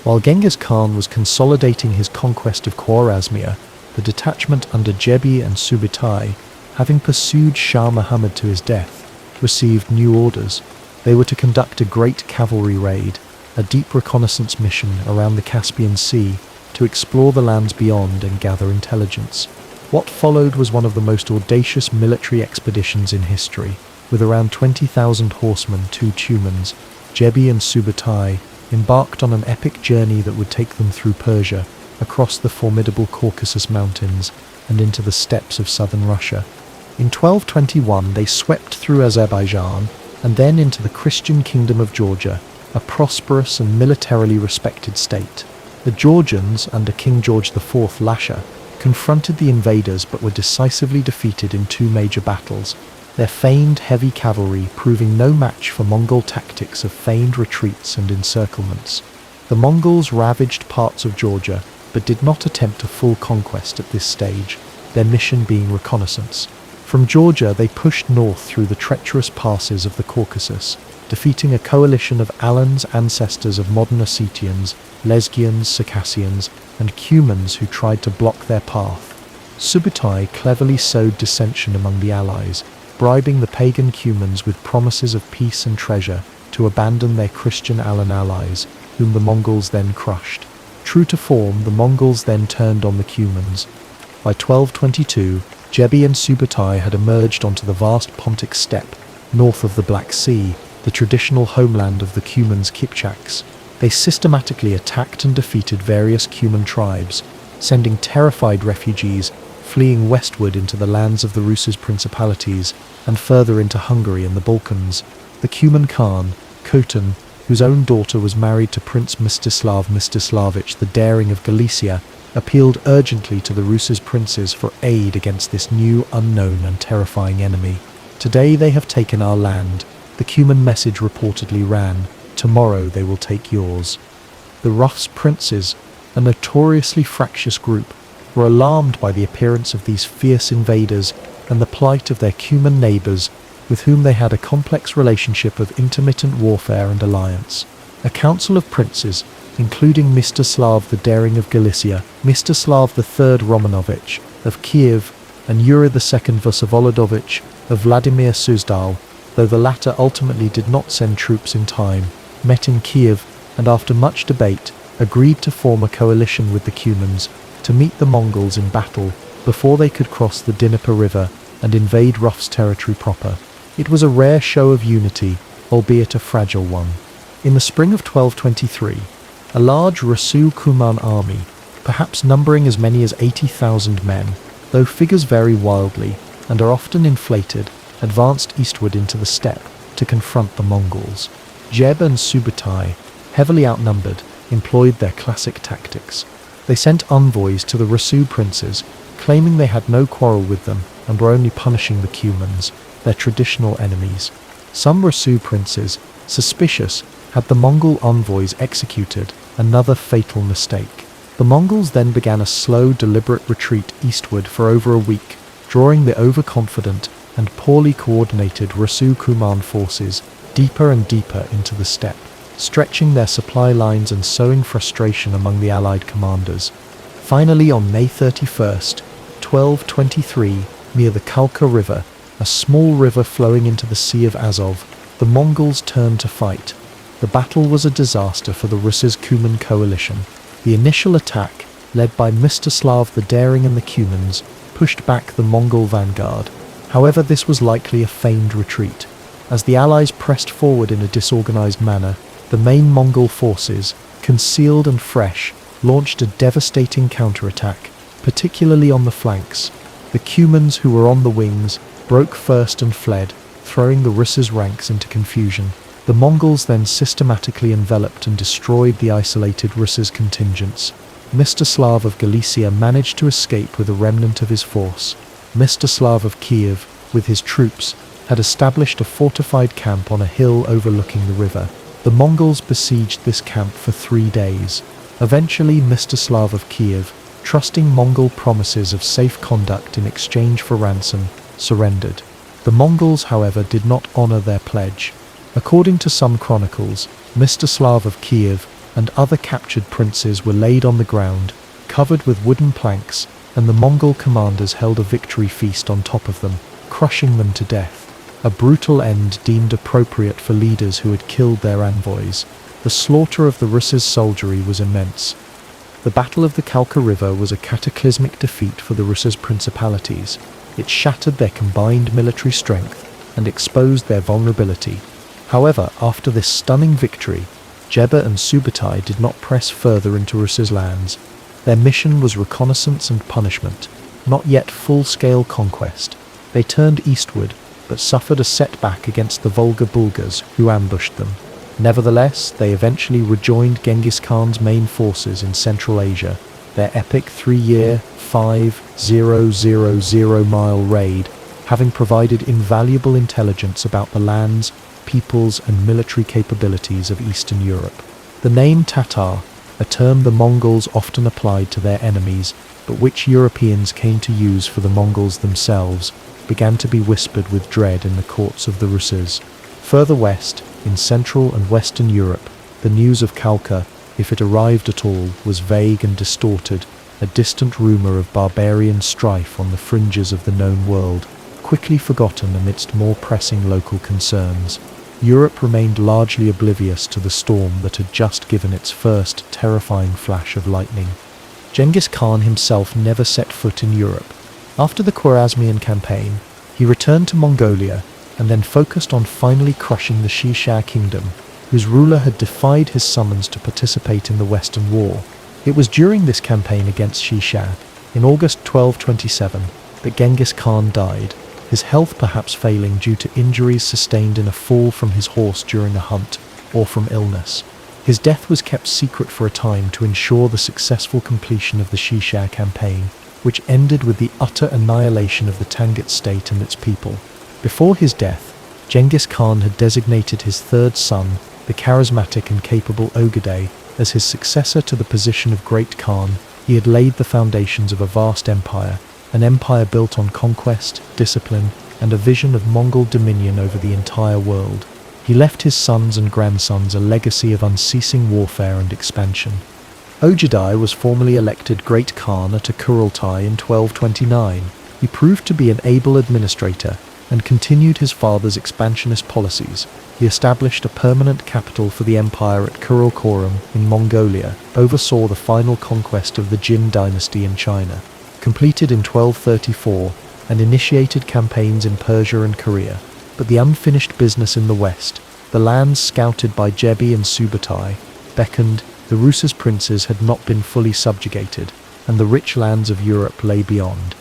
While Genghis Khan was consolidating his conquest of Khwarezmia, the detachment under Jebi and Subutai, having pursued Shah Muhammad to his death, received new orders. They were to conduct a great cavalry raid, a deep reconnaissance mission around the Caspian Sea, to explore the lands beyond and gather intelligence. What followed was one of the most audacious military expeditions in history, with around 20,000 horsemen, 2 tumans, Jebi and Subutai, embarked on an epic journey that would take them through Persia, across the formidable Caucasus Mountains, and into the steppes of southern Russia. In 1221 they swept through Azerbaijan, and then into the Christian kingdom of Georgia, a prosperous and militarily respected state. The Georgians, under King George IV Lasha, confronted the invaders but were decisively defeated in 2 major battles, their feigned heavy cavalry proving no match for Mongol tactics of feigned retreats and encirclements. The Mongols ravaged parts of Georgia, but did not attempt a full conquest at this stage. their mission being reconnaissance. From Georgia, they pushed north through the treacherous passes of the Caucasus, defeating a coalition of Alans, ancestors of modern Ossetians, Lesgians, Circassians, and Cumans who tried to block their path. Subutai cleverly sowed dissension among the allies, bribing the pagan Cumans with promises of peace and treasure to abandon their Christian Alan allies, whom the Mongols then crushed. True to form, the Mongols then turned on the Cumans. By 1222, Jebi and Subutai had emerged onto the vast Pontic steppe, north of the Black Sea, the traditional homeland of the Cumans Kipchaks. They systematically attacked and defeated various Cuman tribes, sending terrified refugees fleeing westward into the lands of the Rus's principalities and further into Hungary and the Balkans. The Cuman Khan, Khotan, whose own daughter was married to Prince Mstislav Mstislavich the Daring of Galicia, appealed urgently to the Rus's princes for aid against this new, unknown and terrifying enemy. "Today they have taken our land," the Cuman message reportedly ran. "Tomorrow they will take yours." The Rus princes, a notoriously fractious group, were alarmed by the appearance of these fierce invaders and the plight of their Cuman neighbours, with whom they had a complex relationship of intermittent warfare and alliance. A council of princes, including Mstislav the Daring of Galicia, Mstislav III Romanovich of Kiev, and Yuri II Vsevolodovich of Vladimir Suzdal, though the latter ultimately did not send troops in time, met in Kiev and after much debate agreed to form a coalition with the Cumans to meet the Mongols in battle before they could cross the Dnieper River and invade Ruf's territory proper. It was a rare show of unity, albeit a fragile one. In the spring of 1223, a large Rasu Kuman army, perhaps numbering as many as 80,000 men, though figures vary wildly and are often inflated, advanced eastward into the steppe to confront the Mongols. Jeb and Subutai, heavily outnumbered, employed their classic tactics. They sent envoys to the Rasu princes, claiming they had no quarrel with them and were only punishing the Cumans, their traditional enemies. Some Rasu princes, suspicious, had the Mongol envoys executed, another fatal mistake. The Mongols then began a slow, deliberate retreat eastward for over a week, drawing the overconfident and poorly coordinated Rasu Kuman forces deeper and deeper into the steppe, stretching their supply lines and sowing frustration among the Allied commanders. Finally, on May 31st, 1223, near the Kalka River, a small river flowing into the Sea of Azov, the Mongols turned to fight. The battle was a disaster for the Rus's Cuman coalition. The initial attack, led by Mstislav the Daring and the Cumans, pushed back the Mongol vanguard. However, this was likely a feigned retreat. As the Allies pressed forward in a disorganized manner, the main Mongol forces, concealed and fresh, launched a devastating counterattack, particularly on the flanks. The Cumans, who were on the wings, broke first and fled, throwing the Rus's ranks into confusion. The Mongols then systematically enveloped and destroyed the isolated Rus's contingents. Mstislav of Galicia managed to escape with a remnant of his force. Mstislav of Kiev, with his troops, had established a fortified camp on a hill overlooking the river. The Mongols besieged this camp for 3 days. Eventually, Mstislav of Kiev, trusting Mongol promises of safe conduct in exchange for ransom, surrendered. The Mongols, however, did not honor their pledge. According to some chronicles, Mstislav of Kiev and other captured princes were laid on the ground, covered with wooden planks, and the Mongol commanders held a victory feast on top of them, crushing them to death. A brutal end deemed appropriate for leaders who had killed their envoys. The slaughter of the Rus's soldiery was immense. The Battle of the Kalka River was a cataclysmic defeat for the Rus's principalities. It shattered their combined military strength and exposed their vulnerability. However, after this stunning victory, Jeba and Subutai did not press further into Rus's lands. Their mission was reconnaissance and punishment, not yet full-scale conquest. They turned eastward, but suffered a setback against the Volga Bulgars, who ambushed them. Nevertheless, they eventually rejoined Genghis Khan's main forces in Central Asia. Their epic 3-year, 5,000-mile raid, having provided invaluable intelligence about the lands, peoples, and military capabilities of Eastern Europe. The name Tatar, a term the Mongols often applied to their enemies, but which Europeans came to use for the Mongols themselves, began to be whispered with dread in the courts of the Russes. Further west, in Central and Western Europe, the news of Khalkha, if it arrived at all, was vague and distorted, a distant rumour of barbarian strife on the fringes of the known world, quickly forgotten amidst more pressing local concerns. Europe remained largely oblivious to the storm that had just given its first terrifying flash of lightning. Genghis Khan himself never set foot in Europe. After the Khwarezmian campaign, he returned to Mongolia and then focused on finally crushing the Shisha kingdom, whose ruler had defied his summons to participate in the Western War. It was during this campaign against Shisha, in August 1227, that Genghis Khan died, his health perhaps failing due to injuries sustained in a fall from his horse during a hunt, or from illness. His death was kept secret for a time to ensure the successful completion of the Shisha campaign, which ended with the utter annihilation of the Tangut state and its people. Before his death, Genghis Khan had designated his third son, the charismatic and capable Ogedei, as his successor to the position of Great Khan. He had laid the foundations of a vast empire, an empire built on conquest, discipline, and a vision of Mongol dominion over the entire world. He left his sons and grandsons a legacy of unceasing warfare and expansion. Ogedei was formally elected Great Khan at a Kurultai in 1229. He proved to be an able administrator and continued his father's expansionist policies. He established a permanent capital for the empire at Karakoram in Mongolia, oversaw the final conquest of the Jin dynasty in China, completed in 1234, and initiated campaigns in Persia and Korea. But the unfinished business in the west, the lands scouted by Jebi and Subutai, beckoned. The Rus's princes had not been fully subjugated, and the rich lands of Europe lay beyond.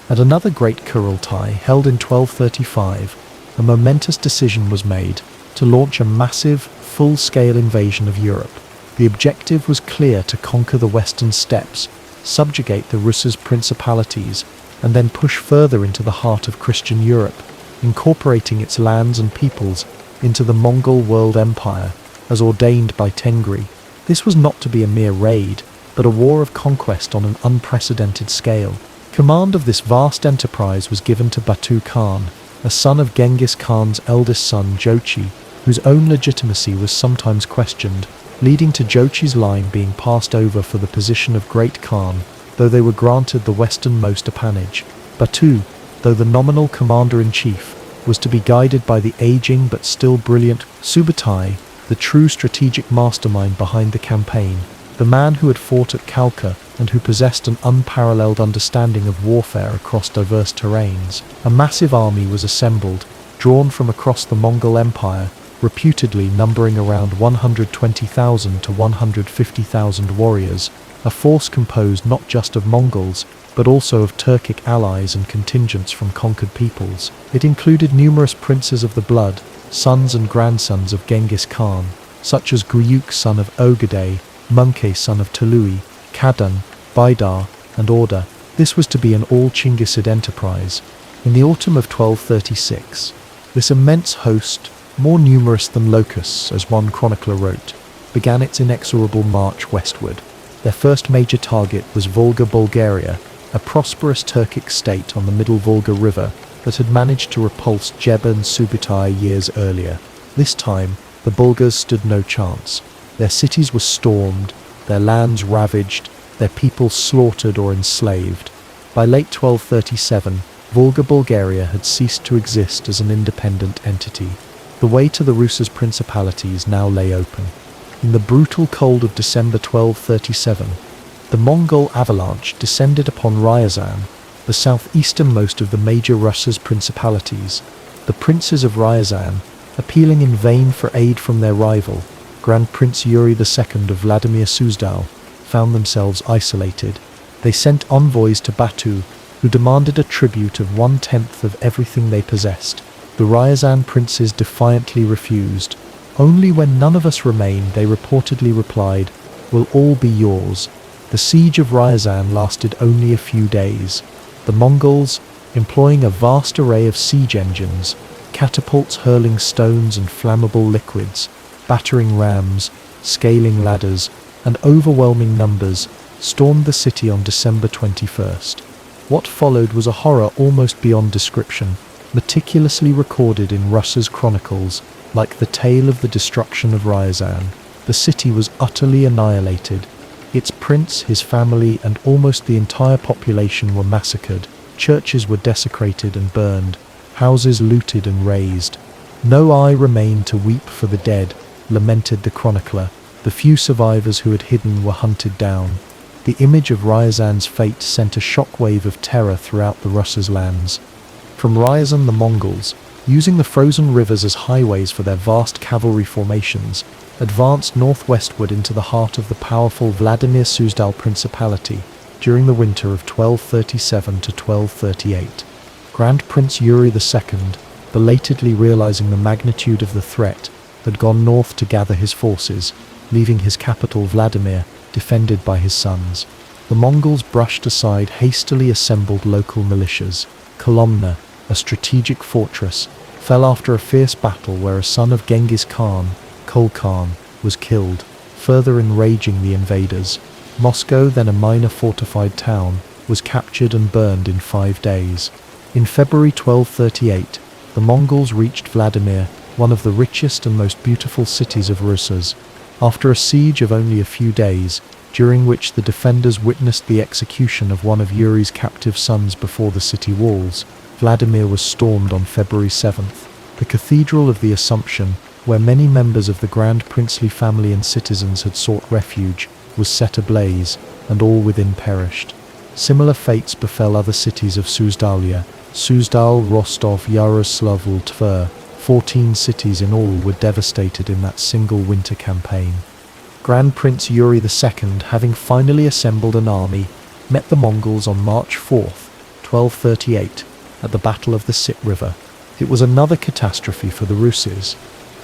At another great Kurultai, held in 1235, a momentous decision was made to launch a massive, full-scale invasion of Europe. The objective was clear: to conquer the western steppes, subjugate the Rus's principalities, and then push further into the heart of Christian Europe, incorporating its lands and peoples into the Mongol world empire, as ordained by Tengri. This was not to be a mere raid, but a war of conquest on an unprecedented scale. Command of this vast enterprise was given to Batu Khan, a son of Genghis Khan's eldest son Jochi, whose own legitimacy was sometimes questioned, leading to Jochi's line being passed over for the position of Great Khan, though they were granted the westernmost appanage. Batu, though the nominal commander-in-chief, was to be guided by the aging but still brilliant Subutai, the true strategic mastermind behind the campaign, the man who had fought at Khalkha and who possessed an unparalleled understanding of warfare across diverse terrains. A massive army was assembled, drawn from across the Mongol Empire, reputedly numbering around 120,000 to 150,000 warriors, a force composed not just of Mongols, but also of Turkic allies and contingents from conquered peoples. It included numerous princes of the blood, sons and grandsons of Genghis Khan, such as Guyuk son of Ogedei, Munke son of Tului, Kadun, Baidar, and Orda. This was to be an all-Chinggisid enterprise. In the autumn of 1236, this immense host, more numerous than locusts, as one chronicler wrote, began its inexorable march westward. Their first major target was Volga, Bulgaria, a prosperous Turkic state on the middle Volga River that had managed to repulse Jeba and Subutai years earlier. This time, the Bulgars stood no chance. Their cities were stormed, their lands ravaged, their people slaughtered or enslaved. By late 1237, Volga Bulgaria had ceased to exist as an independent entity. The way to the Rus's principalities now lay open. In the brutal cold of December 1237, the Mongol avalanche descended upon Ryazan, the southeasternmost of the major Russia's principalities. The princes of Ryazan, appealing in vain for aid from their rival, Grand Prince Yuri II of Vladimir Suzdal, found themselves isolated. They sent envoys to Batu, who demanded a tribute of 1/10 of everything they possessed. The Ryazan princes defiantly refused. Only when none of us remain, they reportedly replied, will all be yours. The siege of Ryazan lasted only a few days. The Mongols, employing a vast array of siege engines, catapults hurling stones and flammable liquids, battering rams, scaling ladders, and overwhelming numbers, stormed the city on December 21st. What followed was a horror almost beyond description, meticulously recorded in Russ's chronicles, like the tale of the destruction of Ryazan. The city was utterly annihilated. Its prince, his family, and almost the entire population were massacred. Churches were desecrated and burned, houses looted and razed. No eye remained to weep for the dead, lamented the chronicler. The few survivors who had hidden were hunted down. The image of Ryazan's fate sent a shockwave of terror throughout the Russ's lands. From Ryazan, the Mongols, using the frozen rivers as highways for their vast cavalry formations, advanced northwestward into the heart of the powerful Vladimir Suzdal Principality during the winter of 1237 to 1238. Grand Prince Yuri II, belatedly realizing the magnitude of the threat, had gone north to gather his forces, leaving his capital Vladimir defended by his sons. The Mongols brushed aside hastily assembled local militias. Kolomna, a strategic fortress, fell after a fierce battle where a son of Genghis Khan, Kol Khan, was killed, further enraging the invaders. Moscow, then a minor fortified town, was captured and burned in 5 days. In February 1238, the Mongols reached Vladimir, one of the richest and most beautiful cities of Russia. After a siege of only a few days, during which the defenders witnessed the execution of one of Yuri's captive sons before the city walls, Vladimir was stormed on February 7th. The Cathedral of the Assumption, where many members of the Grand Princely family and citizens had sought refuge, was set ablaze, and all within perished. Similar fates befell other cities of Suzdalia, Suzdal, Rostov, Yaroslavl, Tver. 14 cities in all were devastated in that single winter campaign. Grand Prince Yuri II, having finally assembled an army, met the Mongols on March 4th, 1238, at the Battle of the Sit River. It was another catastrophe for the Russes.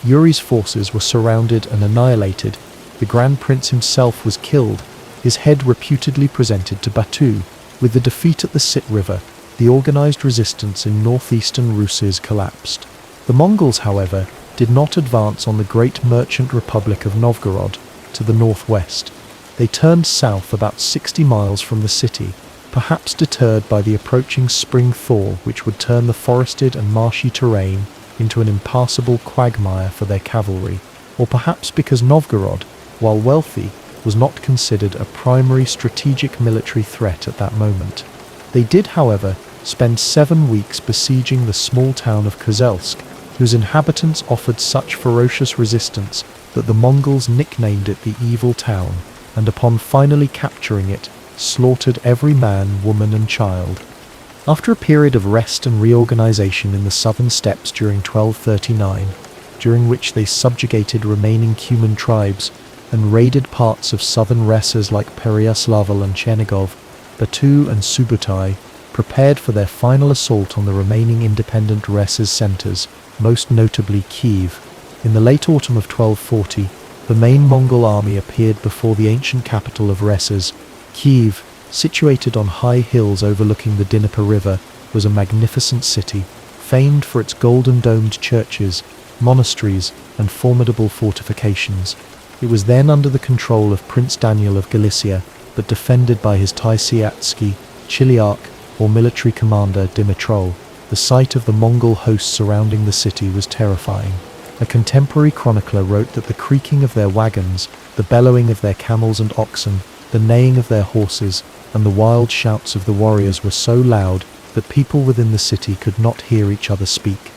Yuri's forces were surrounded and annihilated. The Grand Prince himself was killed, his head reputedly presented to Batu. With the defeat at the Sit River, the organized resistance in northeastern Russia collapsed. The Mongols, however, did not advance on the great merchant republic of Novgorod to the northwest. They turned south about 60 miles from the city, perhaps deterred by the approaching spring thaw which would turn the forested and marshy terrain into an impassable quagmire for their cavalry, or perhaps because Novgorod, while wealthy, was not considered a primary strategic military threat at that moment. They did, however, spend 7 weeks besieging the small town of Kozelsk, whose inhabitants offered such ferocious resistance that the Mongols nicknamed it the Evil Town, and upon finally capturing it, slaughtered every man, woman and child. After a period of rest and reorganization in the southern steppes during 1239, during which they subjugated remaining Cuman tribes and raided parts of southern Russia like Pereyaslav and Chernigov, Batu and Subutai prepared for their final assault on the remaining independent Russia centers, most notably Kiev. In the late autumn of 1240, the main Mongol army appeared before the ancient capital of Russia. Kiev, situated on high hills overlooking the Dnieper River, was a magnificent city, famed for its golden-domed churches, monasteries, and formidable fortifications. It was then under the control of Prince Daniel of Galicia, but defended by his Taisiatsky, Chiliarch, or military commander Dimitrol. The sight of the Mongol hosts surrounding the city was terrifying. A contemporary chronicler wrote that the creaking of their wagons, the bellowing of their camels and oxen, the neighing of their horses, and the wild shouts of the warriors were so loud that people within the city could not hear each other speak.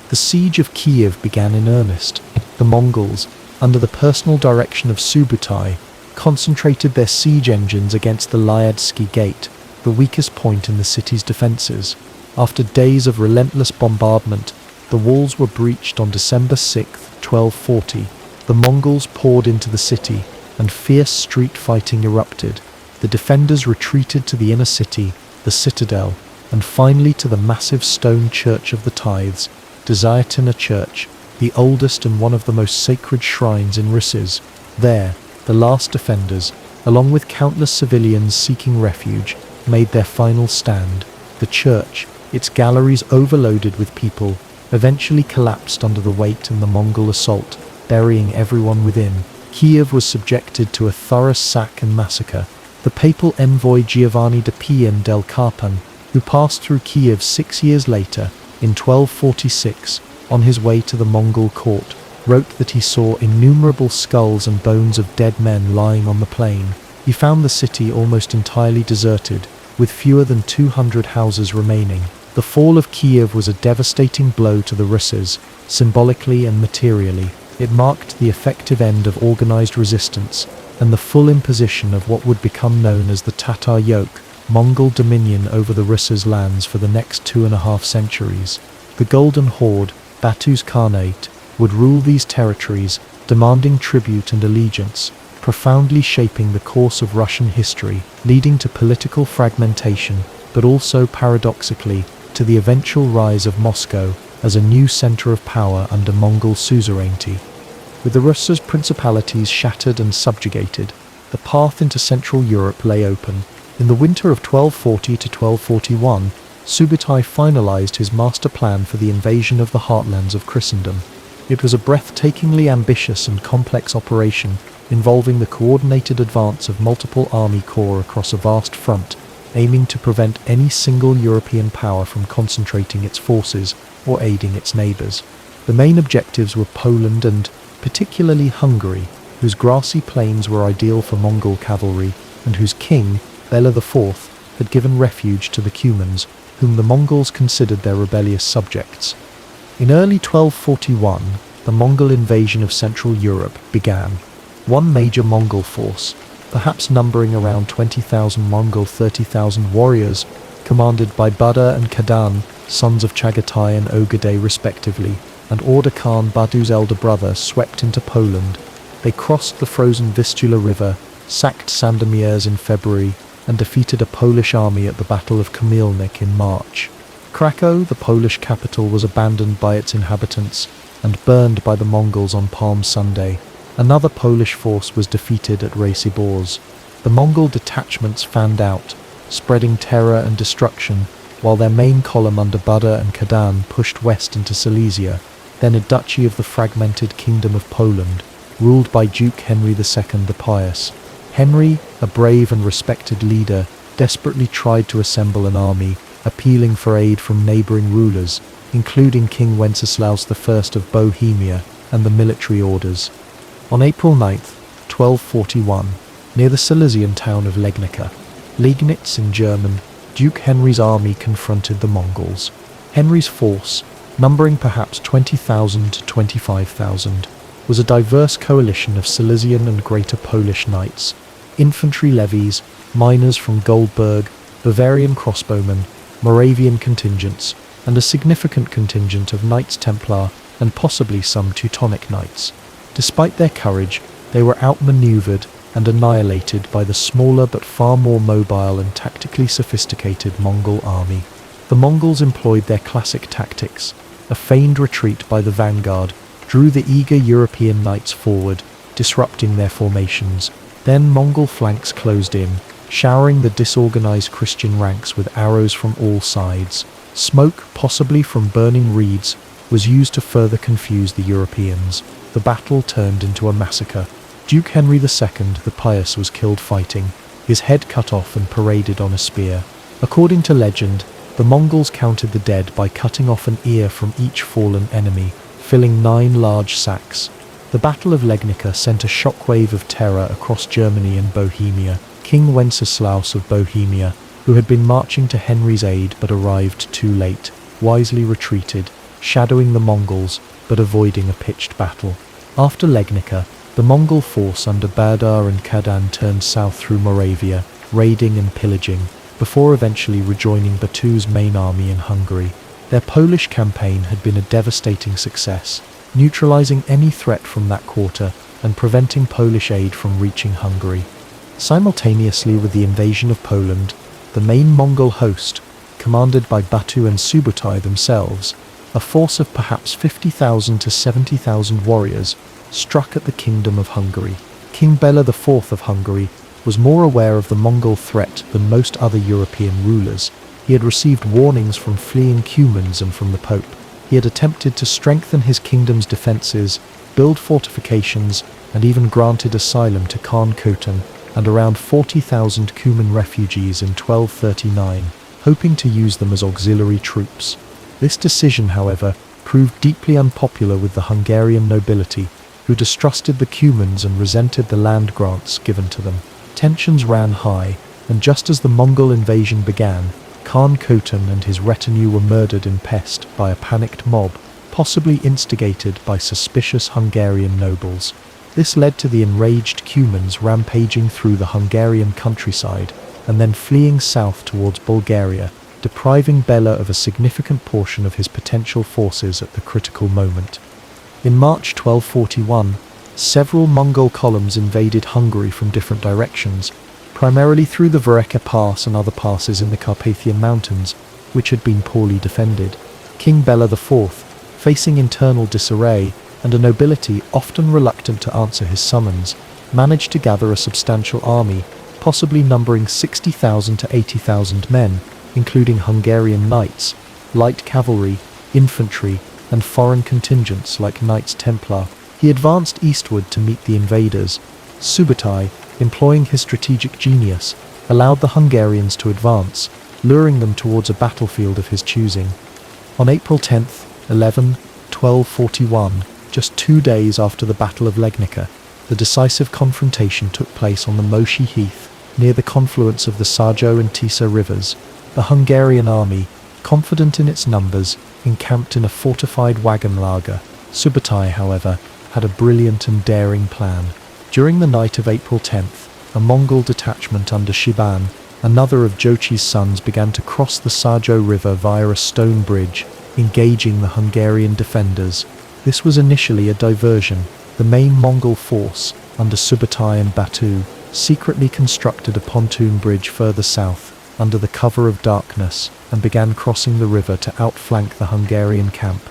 The siege of Kiev began in earnest. The Mongols, under the personal direction of Subutai, concentrated their siege engines against the Lyadsky Gate, the weakest point in the city's defences. After days of relentless bombardment, the walls were breached on December 6, 1240. The Mongols poured into the city, and fierce street fighting erupted. The defenders retreated to the inner city, the citadel, and finally to the massive stone Church of the Tithes, Dzyatina Church, the oldest and one of the most sacred shrines in Russia. There, the last defenders, along with countless civilians seeking refuge, made their final stand. The church, its galleries overloaded with people, eventually collapsed under the weight and the Mongol assault, burying everyone within. Kiev was subjected to a thorough sack and massacre. The papal envoy Giovanni de Pian del Carpan, who passed through Kiev 6 years later, in 1246, on his way to the Mongol court, wrote that he saw innumerable skulls and bones of dead men lying on the plain. He found the city almost entirely deserted, with fewer than 200 houses remaining. The fall of Kiev was a devastating blow to the Russes, symbolically and materially. It marked the effective end of organized resistance and the full imposition of what would become known as the Tatar yoke, Mongol dominion over the Russes' lands for the next 2.5 centuries. The Golden Horde, Batu's Khanate, would rule these territories, demanding tribute and allegiance, profoundly shaping the course of Russian history, leading to political fragmentation, but also, paradoxically, to the eventual rise of Moscow as a new center of power under Mongol suzerainty. With the Russes' principalities shattered and subjugated, the path into Central Europe lay open. In the winter of 1240 to 1241, Subutai finalized his master plan for the invasion of the heartlands of Christendom. It was a breathtakingly ambitious and complex operation, involving the coordinated advance of multiple army corps across a vast front, aiming to prevent any single European power from concentrating its forces or aiding its neighbors. The main objectives were Poland and, particularly, Hungary, whose grassy plains were ideal for Mongol cavalry, and whose king, Bela IV, had given refuge to the Cumans, whom the Mongols considered their rebellious subjects. In early 1241, the Mongol invasion of Central Europe began. One major Mongol force, perhaps numbering around 20,000 Mongol 30,000 warriors, commanded by Bada and Kadan, sons of Chagatai and Ogadai respectively, and Orda Khan, Badu's elder brother, swept into Poland. They crossed the frozen Vistula River, sacked Sandomierz in February, and defeated a Polish army at the Battle of Komilnik in March. Cracow, the Polish capital, was abandoned by its inhabitants and burned by the Mongols on Palm Sunday. Another Polish force was defeated at Raciborz. The Mongol detachments fanned out, spreading terror and destruction, while their main column under Bada and Kadan pushed west into Silesia, then a duchy of the fragmented Kingdom of Poland, ruled by Duke Henry II the Pious. Henry, a brave and respected leader, desperately tried to assemble an army, appealing for aid from neighboring rulers, including King Wenceslaus I of Bohemia and the military orders. On April 9, 1241, near the Silesian town of Legnica, Liegnitz in German, Duke Henry's army confronted the Mongols. Henry's force, numbering perhaps 20,000 to 25,000, was a diverse coalition of Silesian and Greater Polish knights, infantry levies, miners from Goldberg, Bavarian crossbowmen, Moravian contingents, and a significant contingent of Knights Templar and possibly some Teutonic knights. Despite their courage, they were outmaneuvered and annihilated by the smaller but far more mobile and tactically sophisticated Mongol army. The Mongols employed their classic tactics. A feigned retreat by the vanguard drew the eager European knights forward, disrupting their formations. Then Mongol flanks closed in, showering the disorganized Christian ranks with arrows from all sides. Smoke, possibly from burning reeds, was used to further confuse the Europeans. The battle turned into a massacre. Duke Henry II the Pious was killed fighting, his head cut off and paraded on a spear. According to legend, the Mongols counted the dead by cutting off an ear from each fallen enemy, filling 9 large sacks. The Battle of Legnica sent a shockwave of terror across Germany and Bohemia. King Wenceslaus of Bohemia, who had been marching to Henry's aid but arrived too late, wisely retreated, shadowing the Mongols but avoiding a pitched battle. After Legnica, the Mongol force under Badar and Kadan turned south through Moravia, raiding and pillaging, before eventually rejoining Batu's main army in Hungary. Their Polish campaign had been a devastating success, neutralizing any threat from that quarter and preventing Polish aid from reaching Hungary. Simultaneously with the invasion of Poland, the main Mongol host, commanded by Batu and Subutai themselves, a force of perhaps 50,000 to 70,000 warriors, struck at the Kingdom of Hungary. King Bela IV of Hungary was more aware of the Mongol threat than most other European rulers. He had received warnings from fleeing Cumans and from the Pope. He had attempted to strengthen his kingdom's defences, build fortifications, and even granted asylum to Khan Khotan and around 40,000 Cuman refugees in 1239, hoping to use them as auxiliary troops. This decision, however, proved deeply unpopular with the Hungarian nobility, who distrusted the Cumans and resented the land grants given to them. Tensions ran high, and just as the Mongol invasion began, Khan Khotan and his retinue were murdered in Pest by a panicked mob, possibly instigated by suspicious Hungarian nobles. This led to the enraged Cumans rampaging through the Hungarian countryside and then fleeing south towards Bulgaria, depriving Bela of a significant portion of his potential forces at the critical moment. In March 1241, several Mongol columns invaded Hungary from different directions, primarily through the Vereka Pass and other passes in the Carpathian Mountains, which had been poorly defended. King Bela IV, facing internal disarray and a nobility often reluctant to answer his summons, managed to gather a substantial army, possibly numbering 60,000 to 80,000 men, including Hungarian knights, light cavalry, infantry, and foreign contingents like Knights Templar. He advanced eastward to meet the invaders. Subutai, employing his strategic genius, allowed the Hungarians to advance, luring them towards a battlefield of his choosing. On April 10, 1241, just 2 days after the Battle of Legnica, the decisive confrontation took place on the Moshi Heath, near the confluence of the Sajo and Tisa rivers. The Hungarian army, confident in its numbers, encamped in a fortified wagon lager. Subutai, however, had a brilliant and daring plan. During the night of April 10th, a Mongol detachment under Shiban, another of Jochi's sons, began to cross the Sajo River via a stone bridge, engaging the Hungarian defenders. This was initially a diversion. The main Mongol force, under Subutai and Batu, secretly constructed a pontoon bridge further south, under the cover of darkness, and began crossing the river to outflank the Hungarian camp.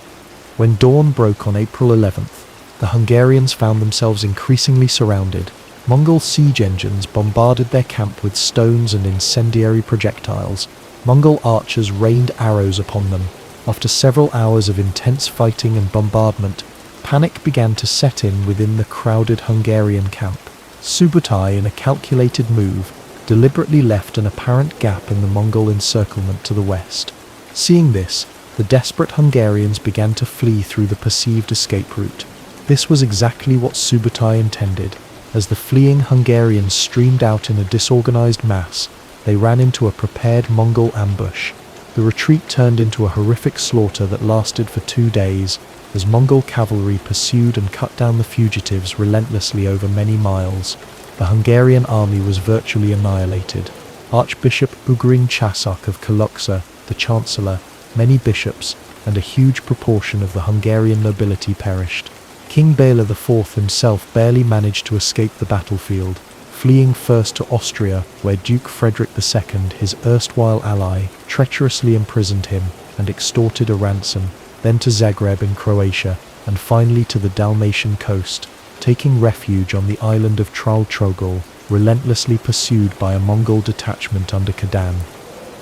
When dawn broke on April 11th, the Hungarians found themselves increasingly surrounded. Mongol siege engines bombarded their camp with stones and incendiary projectiles. Mongol archers rained arrows upon them. After several hours of intense fighting and bombardment, panic began to set in within the crowded Hungarian camp. Subutai, in a calculated move, deliberately left an apparent gap in the Mongol encirclement to the west. Seeing this, the desperate Hungarians began to flee through the perceived escape route. This was exactly what Subutai intended. As the fleeing Hungarians streamed out in a disorganized mass, they ran into a prepared Mongol ambush. The retreat turned into a horrific slaughter that lasted for 2 days, as Mongol cavalry pursued and cut down the fugitives relentlessly over many miles. The Hungarian army was virtually annihilated. Archbishop Ugrin Chasak of Kalocsa, the chancellor, many bishops, and a huge proportion of the Hungarian nobility perished. King Bela IV himself barely managed to escape the battlefield, fleeing first to Austria, where Duke Frederick II, his erstwhile ally, treacherously imprisoned him and extorted a ransom, then to Zagreb in Croatia, and finally to the Dalmatian coast, taking refuge on the island of Trogol, relentlessly pursued by a Mongol detachment under Khadan.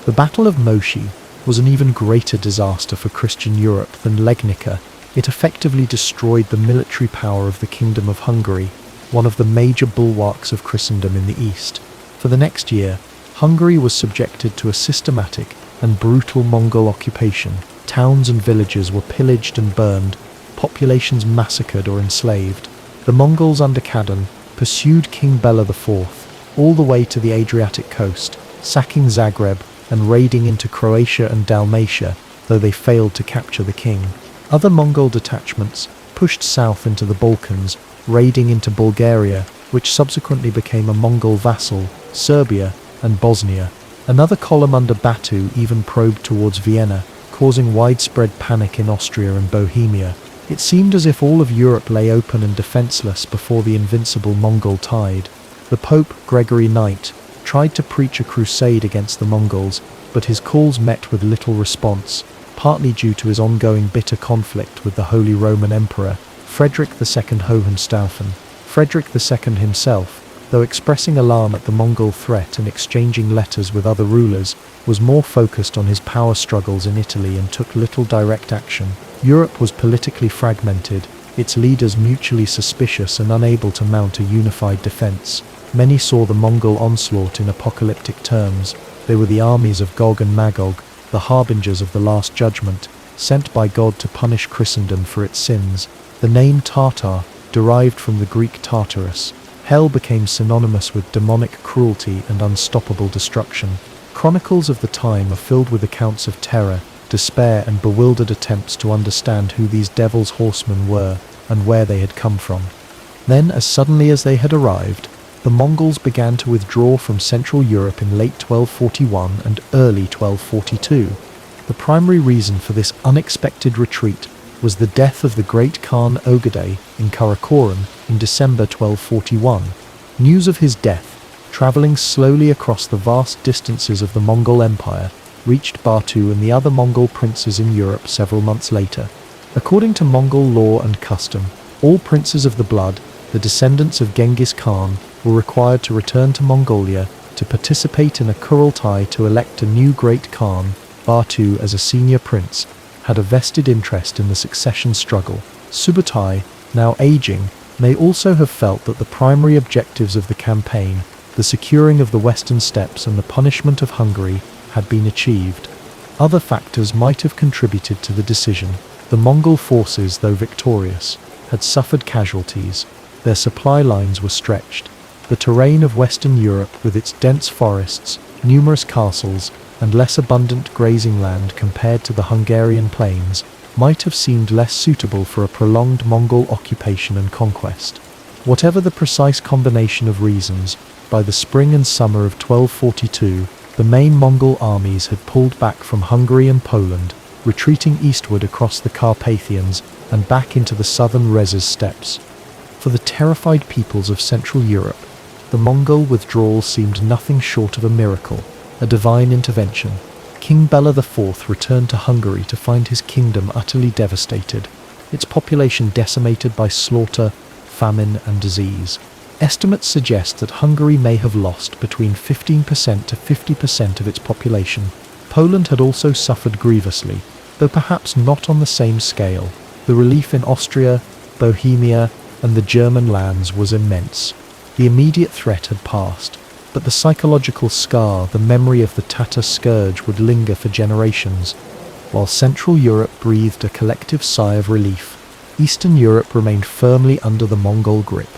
The Battle of Moshi was an even greater disaster for Christian Europe than Legnica. It effectively destroyed the military power of the Kingdom of Hungary, one of the major bulwarks of Christendom in the East. For the next year, Hungary was subjected to a systematic and brutal Mongol occupation. Towns and villages were pillaged and burned, populations massacred or enslaved. The Mongols under Khadan pursued King Bela IV all the way to the Adriatic coast, sacking Zagreb and raiding into Croatia and Dalmatia, though they failed to capture the king. Other Mongol detachments pushed south into the Balkans, raiding into Bulgaria, which subsequently became a Mongol vassal, Serbia, and Bosnia. Another column under Batu even probed towards Vienna, causing widespread panic in Austria and Bohemia. It seemed as if all of Europe lay open and defenseless before the invincible Mongol tide. The Pope, Gregory IX, tried to preach a crusade against the Mongols, but his calls met with little response, partly due to his ongoing bitter conflict with the Holy Roman Emperor, Frederick II Hohenstaufen. Frederick II himself, though expressing alarm at the Mongol threat and exchanging letters with other rulers, was more focused on his power struggles in Italy and took little direct action. Europe was politically fragmented. its leaders mutually suspicious and unable to mount a unified defense. Many saw the Mongol onslaught in apocalyptic terms. They were the armies of Gog and Magog, the harbingers of the Last Judgment, sent by God to punish Christendom for its sins. The name Tartar, derived from the Greek Tartarus, hell became synonymous with demonic cruelty and unstoppable destruction. Chronicles of the time are filled with accounts of terror, despair and bewildered attempts to understand who these devil's horsemen were and where they had come from. Then, as suddenly as they had arrived, the Mongols began to withdraw from Central Europe in late 1241 and early 1242. The primary reason for this unexpected retreat was the death of the great Khan Ogedei in Karakoram in December 1241. News of his death, travelling slowly across the vast distances of the Mongol Empire, reached Batu and the other Mongol princes in Europe several months later. According to Mongol law and custom, all princes of the blood, the descendants of Genghis Khan, were required to return to Mongolia to participate in a Kurultai to elect a new great Khan. Batu, as a senior prince, had a vested interest in the succession struggle. Subutai, now aging, may also have felt that the primary objectives of the campaign, the securing of the western steppes and the punishment of Hungary, had been achieved. Other factors might have contributed to the decision. The Mongol forces, though victorious, had suffered casualties. Their supply lines were stretched. The terrain of Western Europe, with its dense forests, numerous castles, and less abundant grazing land compared to the Hungarian plains, might have seemed less suitable for a prolonged Mongol occupation and conquest. Whatever the precise combination of reasons, by the spring and summer of 1242, the main Mongol armies had pulled back from Hungary and Poland, retreating eastward across the Carpathians and back into the southern Rezes steppes. For the terrified peoples of Central Europe, the Mongol withdrawal seemed nothing short of a miracle, a divine intervention. King Bela IV returned to Hungary to find his kingdom utterly devastated, its population decimated by slaughter, famine and disease. Estimates suggest that Hungary may have lost between 15% to 50% of its population. Poland had also suffered grievously, though perhaps not on the same scale. The relief in Austria, Bohemia, and the German lands was immense. The immediate threat had passed, but the psychological scar, the memory of the Tatar scourge, would linger for generations. While Central Europe breathed a collective sigh of relief, Eastern Europe remained firmly under the Mongol grip.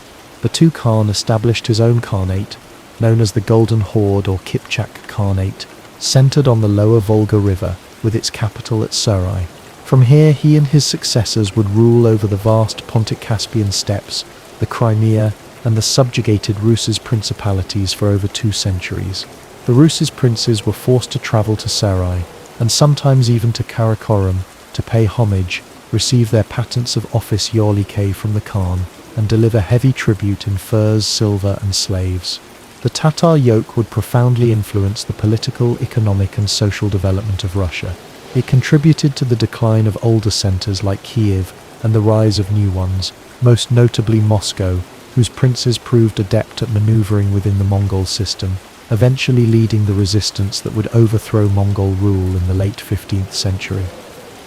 Batu Khan established his own Khanate, known as the Golden Horde or Kipchak Khanate, centered on the lower Volga River, with its capital at Sarai. From here, he and his successors would rule over the vast Pontic-Caspian steppes, the Crimea, and the subjugated Rus's principalities for over 2 centuries. The Rus's princes were forced to travel to Sarai, and sometimes even to Karakoram, to pay homage, receive their patents of office Yorlikay from the Khan, and deliver heavy tribute in furs, silver, and slaves. The Tatar yoke would profoundly influence the political, economic, and social development of Russia. It contributed to the decline of older centers like Kiev and the rise of new ones, most notably Moscow, whose princes proved adept at maneuvering within the Mongol system, eventually leading the resistance that would overthrow Mongol rule in the late 15th century.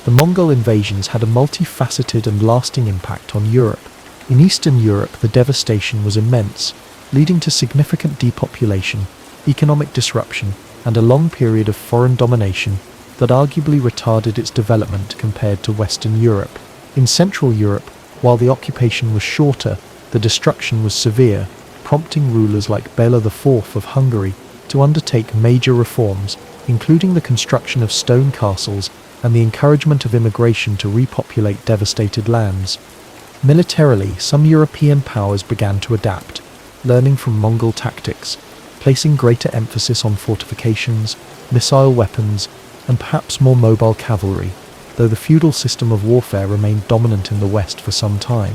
The Mongol invasions had a multifaceted and lasting impact on Europe. In Eastern Europe, the devastation was immense, leading to significant depopulation, economic disruption, and a long period of foreign domination that arguably retarded its development compared to Western Europe. In Central Europe, while the occupation was shorter, the destruction was severe, prompting rulers like Bela IV of Hungary to undertake major reforms, including the construction of stone castles and the encouragement of immigration to repopulate devastated lands. Militarily, some European powers began to adapt, learning from Mongol tactics, placing greater emphasis on fortifications, missile weapons, and perhaps more mobile cavalry, though the feudal system of warfare remained dominant in the West for some time.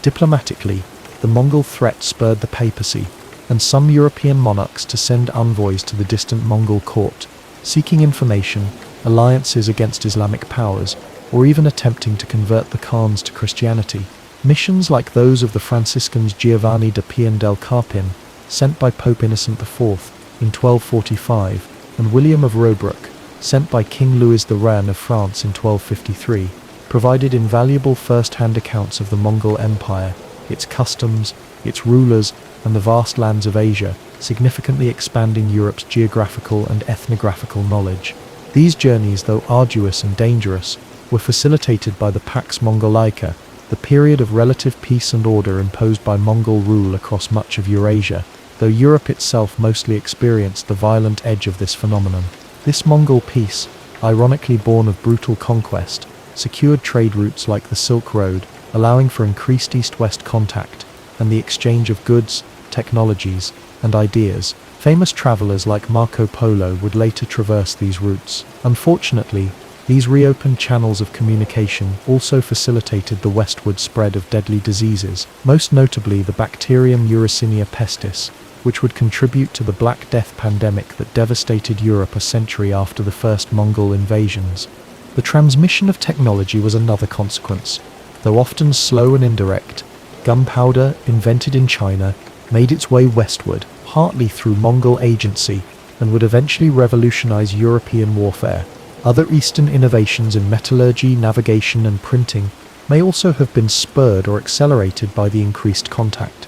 Diplomatically, the Mongol threat spurred the papacy and some European monarchs to send envoys to the distant Mongol court, seeking information, alliances against Islamic powers, or even attempting to convert the Khans to Christianity. Missions like those of the Franciscans Giovanni da Pian del Carpin, sent by Pope Innocent IV in 1245, and William of Robruck, sent by King Louis the Ran of France in 1253, provided invaluable first-hand accounts of the Mongol Empire, its customs, its rulers, and the vast lands of Asia, significantly expanding Europe's geographical and ethnographical knowledge. These journeys, though arduous and dangerous, were facilitated by the Pax Mongolica, the period of relative peace and order imposed by Mongol rule across much of Eurasia, though Europe itself mostly experienced the violent edge of this phenomenon. This Mongol peace, ironically born of brutal conquest, secured trade routes like the Silk Road, allowing for increased east-west contact and the exchange of goods, technologies, and ideas. Famous travelers like Marco Polo would later traverse these routes. Unfortunately, these reopened channels of communication also facilitated the westward spread of deadly diseases, most notably the bacterium Yersinia pestis, which would contribute to the Black Death pandemic that devastated Europe a century after the first Mongol invasions. The transmission of technology was another consequence. Though often slow and indirect, gunpowder, invented in China, made its way westward, partly through Mongol agency, and would eventually revolutionize European warfare. Other Eastern innovations in metallurgy, navigation, and printing may also have been spurred or accelerated by the increased contact.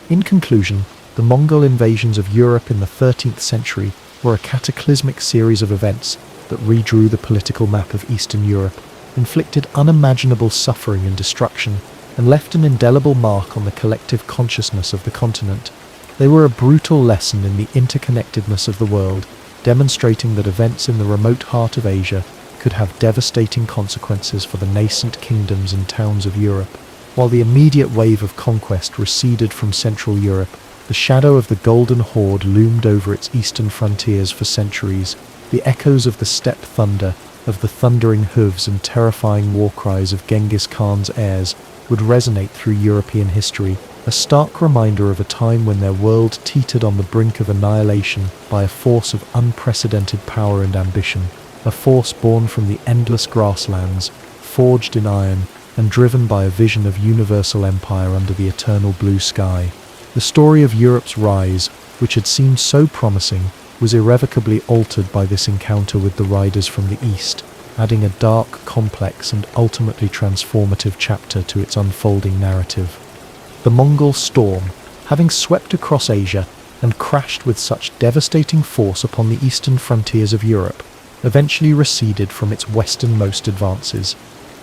In conclusion, the Mongol invasions of Europe in the 13th century were a cataclysmic series of events that redrew the political map of Eastern Europe, inflicted unimaginable suffering and destruction, and left an indelible mark on the collective consciousness of the continent. They were a brutal lesson in the interconnectedness of the world, demonstrating that events in the remote heart of Asia could have devastating consequences for the nascent kingdoms and towns of Europe. While the immediate wave of conquest receded from Central Europe, the shadow of the Golden Horde loomed over its eastern frontiers for centuries. The echoes of the steppe thunder, of the thundering hooves and terrifying war cries of Genghis Khan's heirs would resonate through European history, a stark reminder of a time when their world teetered on the brink of annihilation by a force of unprecedented power and ambition, a force born from the endless grasslands, forged in iron, and driven by a vision of universal empire under the eternal blue sky. The story of Europe's rise, which had seemed so promising, was irrevocably altered by this encounter with the riders from the east, adding a dark, complex, and ultimately transformative chapter to its unfolding narrative. The Mongol storm, having swept across Asia and crashed with such devastating force upon the eastern frontiers of Europe, eventually receded from its westernmost advances.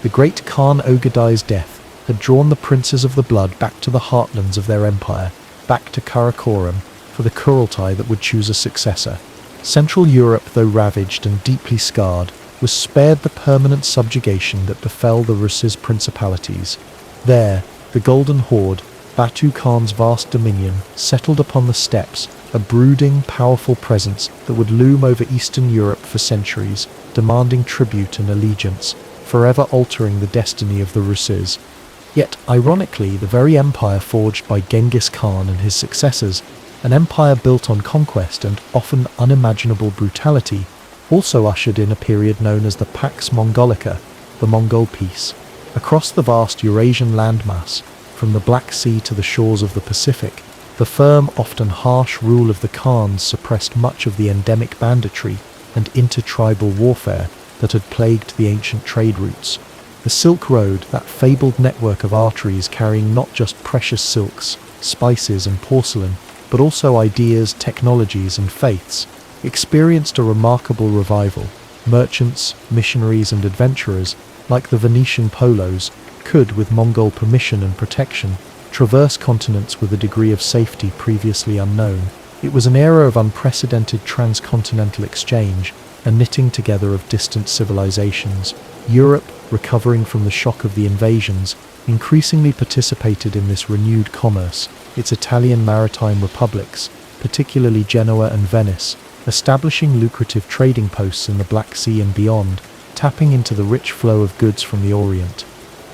The great Khan Ogedai's death had drawn the princes of the blood back to the heartlands of their empire, back to Karakoram, for the Kurultai that would choose a successor. Central Europe, though ravaged and deeply scarred, was spared the permanent subjugation that befell the Rusi's principalities. There, the Golden Horde, Batu Khan's vast dominion, settled upon the steppes, a brooding, powerful presence that would loom over Eastern Europe for centuries, demanding tribute and allegiance, forever altering the destiny of the Rusis. Yet, ironically, the very empire forged by Genghis Khan and his successors, an empire built on conquest and often unimaginable brutality, also ushered in a period known as the Pax Mongolica, the Mongol Peace. Across the vast Eurasian landmass, from the Black Sea to the shores of the Pacific, the firm, often harsh rule of the Khans suppressed much of the endemic banditry and intertribal warfare that had plagued the ancient trade routes. The Silk Road, that fabled network of arteries carrying not just precious silks, spices and porcelain, but also ideas, technologies and faiths, experienced a remarkable revival. Merchants, missionaries and adventurers, like the Venetian Polos, could, with Mongol permission and protection, traverse continents with a degree of safety previously unknown. It was an era of unprecedented transcontinental exchange, a knitting together of distant civilizations. Europe, recovering from the shock of the invasions, increasingly participated in this renewed commerce, its Italian maritime republics, particularly Genoa and Venice, establishing lucrative trading posts in the Black Sea and beyond, tapping into the rich flow of goods from the Orient.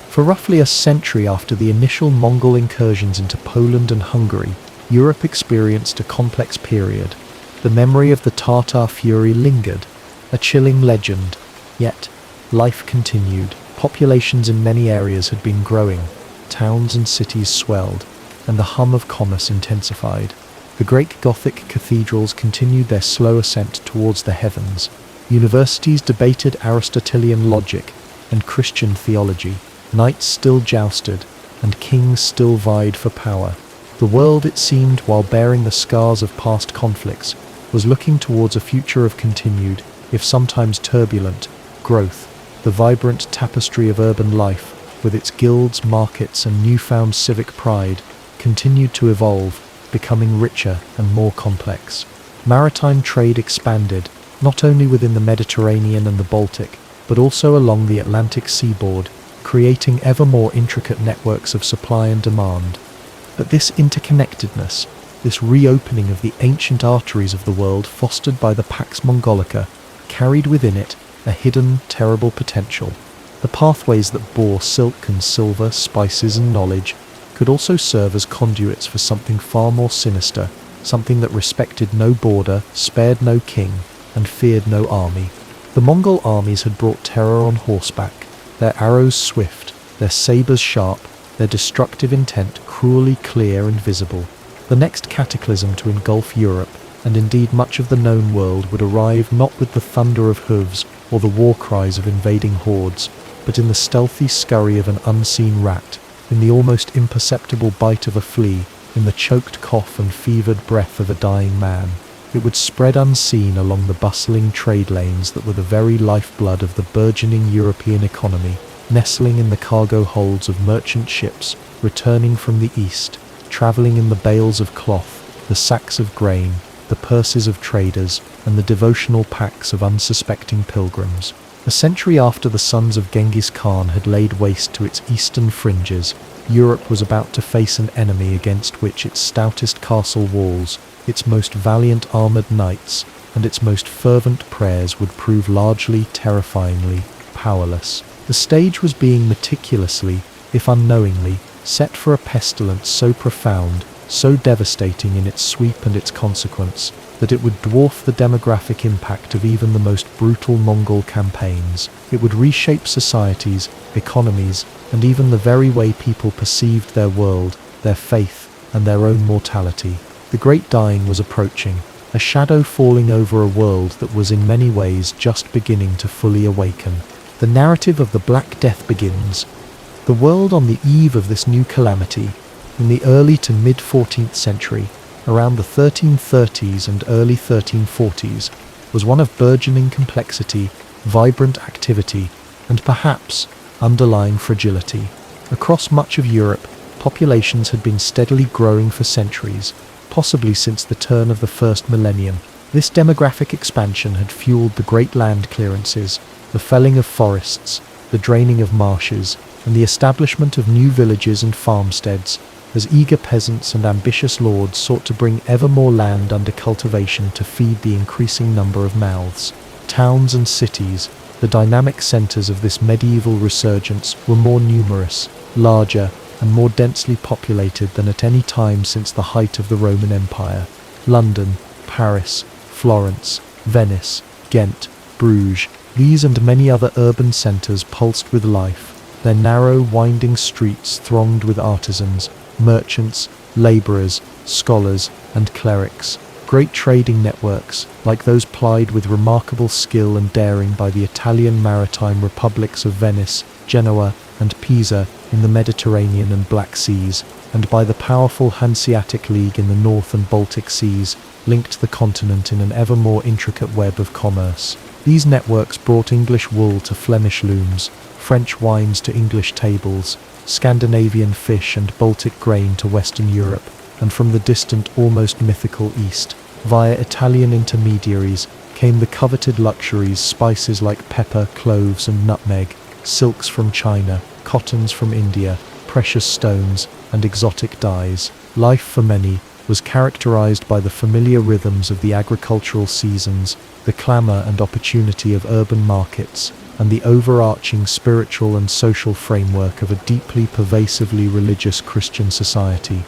For roughly a century after the initial Mongol incursions into Poland and Hungary, Europe experienced a complex period. The memory of the Tatar fury lingered, a chilling legend. Yet, life continued. Populations in many areas had been growing, towns and cities swelled, and the hum of commerce intensified. The great Gothic cathedrals continued their slow ascent towards the heavens. Universities debated Aristotelian logic, and Christian theology. Knights still jousted, and kings still vied for power. The world, it seemed, while bearing the scars of past conflicts, was looking towards a future of continued, if sometimes turbulent, growth. The vibrant tapestry of urban life, with its guilds, markets, and newfound civic pride, continued to evolve, becoming richer and more complex. Maritime trade expanded, not only within the Mediterranean and the Baltic, but also along the Atlantic seaboard, creating ever more intricate networks of supply and demand. But this interconnectedness, this reopening of the ancient arteries of the world fostered by the Pax Mongolica, carried within it a hidden, terrible potential. The pathways that bore silk and silver, spices and knowledge, could also serve as conduits for something far more sinister, something that respected no border, spared no king, and feared no army. The Mongol armies had brought terror on horseback, their arrows swift, their sabres sharp, their destructive intent cruelly clear and visible. The next cataclysm to engulf Europe, and indeed much of the known world, would arrive not with the thunder of hooves or the war cries of invading hordes, but in the stealthy scurry of an unseen rat, in the almost imperceptible bite of a flea, in the choked cough and fevered breath of a dying man. It would spread unseen along the bustling trade lanes that were the very lifeblood of the burgeoning European economy, nestling in the cargo holds of merchant ships returning from the east, travelling in the bales of cloth, the sacks of grain, the purses of traders, and the devotional packs of unsuspecting pilgrims. A century after the sons of Genghis Khan had laid waste to its eastern fringes, Europe was about to face an enemy against which its stoutest castle walls, its most valiant armoured knights, and its most fervent prayers would prove largely, terrifyingly, powerless. The stage was being meticulously, if unknowingly, set for a pestilence so profound, so devastating in its sweep and its consequence, that it would dwarf the demographic impact of even the most brutal Mongol campaigns. It would reshape societies, economies, and even the very way people perceived their world, their faith, and their own mortality. The Great Dying was approaching, a shadow falling over a world that was in many ways just beginning to fully awaken. The narrative of the Black Death begins. The world on the eve of this new calamity, in the early to mid-14th century, around the 1330s and early 1340s, was one of burgeoning complexity, vibrant activity, and perhaps underlying fragility. Across much of Europe, populations had been steadily growing for centuries, possibly since the turn of the first millennium. This demographic expansion had fueled the great land clearances, the felling of forests, the draining of marshes, and the establishment of new villages and farmsteads, as eager peasants and ambitious lords sought to bring ever more land under cultivation to feed the increasing number of mouths. Towns and cities, the dynamic centres of this medieval resurgence, were more numerous, larger, and more densely populated than at any time since the height of the Roman Empire. London, Paris, Florence, Venice, Ghent, Bruges, these and many other urban centres pulsed with life, their narrow, winding streets thronged with artisans, merchants, labourers, scholars, and clerics. Great trading networks, like those plied with remarkable skill and daring by the Italian maritime republics of Venice, Genoa, and Pisa in the Mediterranean and Black Seas, and by the powerful Hanseatic League in the North and Baltic Seas, linked the continent in an ever more intricate web of commerce. These networks brought English wool to Flemish looms, French wines to English tables, Scandinavian fish and Baltic grain to Western Europe, and from the distant, almost mythical East, via Italian intermediaries, came the coveted luxuries, spices like pepper, cloves, and nutmeg, silks from China, cottons from India, precious stones, and exotic dyes. Life for many was characterized by the familiar rhythms of the agricultural seasons, the clamor and opportunity of urban markets, and the overarching spiritual and social framework of a deeply pervasively religious Christian society.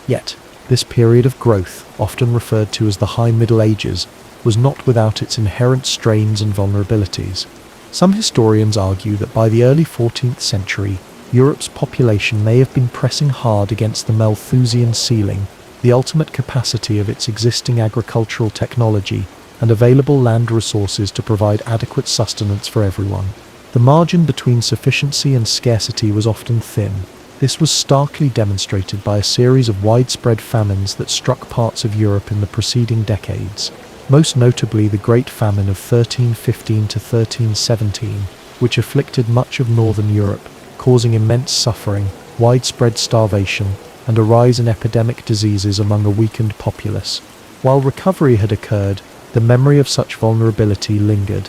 Yet, this period of growth, often referred to as the High Middle Ages, was not without its inherent strains and vulnerabilities. Some historians argue that by the early 14th century, Europe's population may have been pressing hard against the Malthusian ceiling, the ultimate capacity of its existing agricultural technology and available land resources to provide adequate sustenance for everyone. The margin between sufficiency and scarcity was often thin. This was starkly demonstrated by a series of widespread famines that struck parts of Europe in the preceding decades, most notably the Great Famine of 1315 to 1317, which afflicted much of northern Europe, causing immense suffering, widespread starvation, and a rise in epidemic diseases among a weakened populace. While recovery had occurred, the memory of such vulnerability lingered.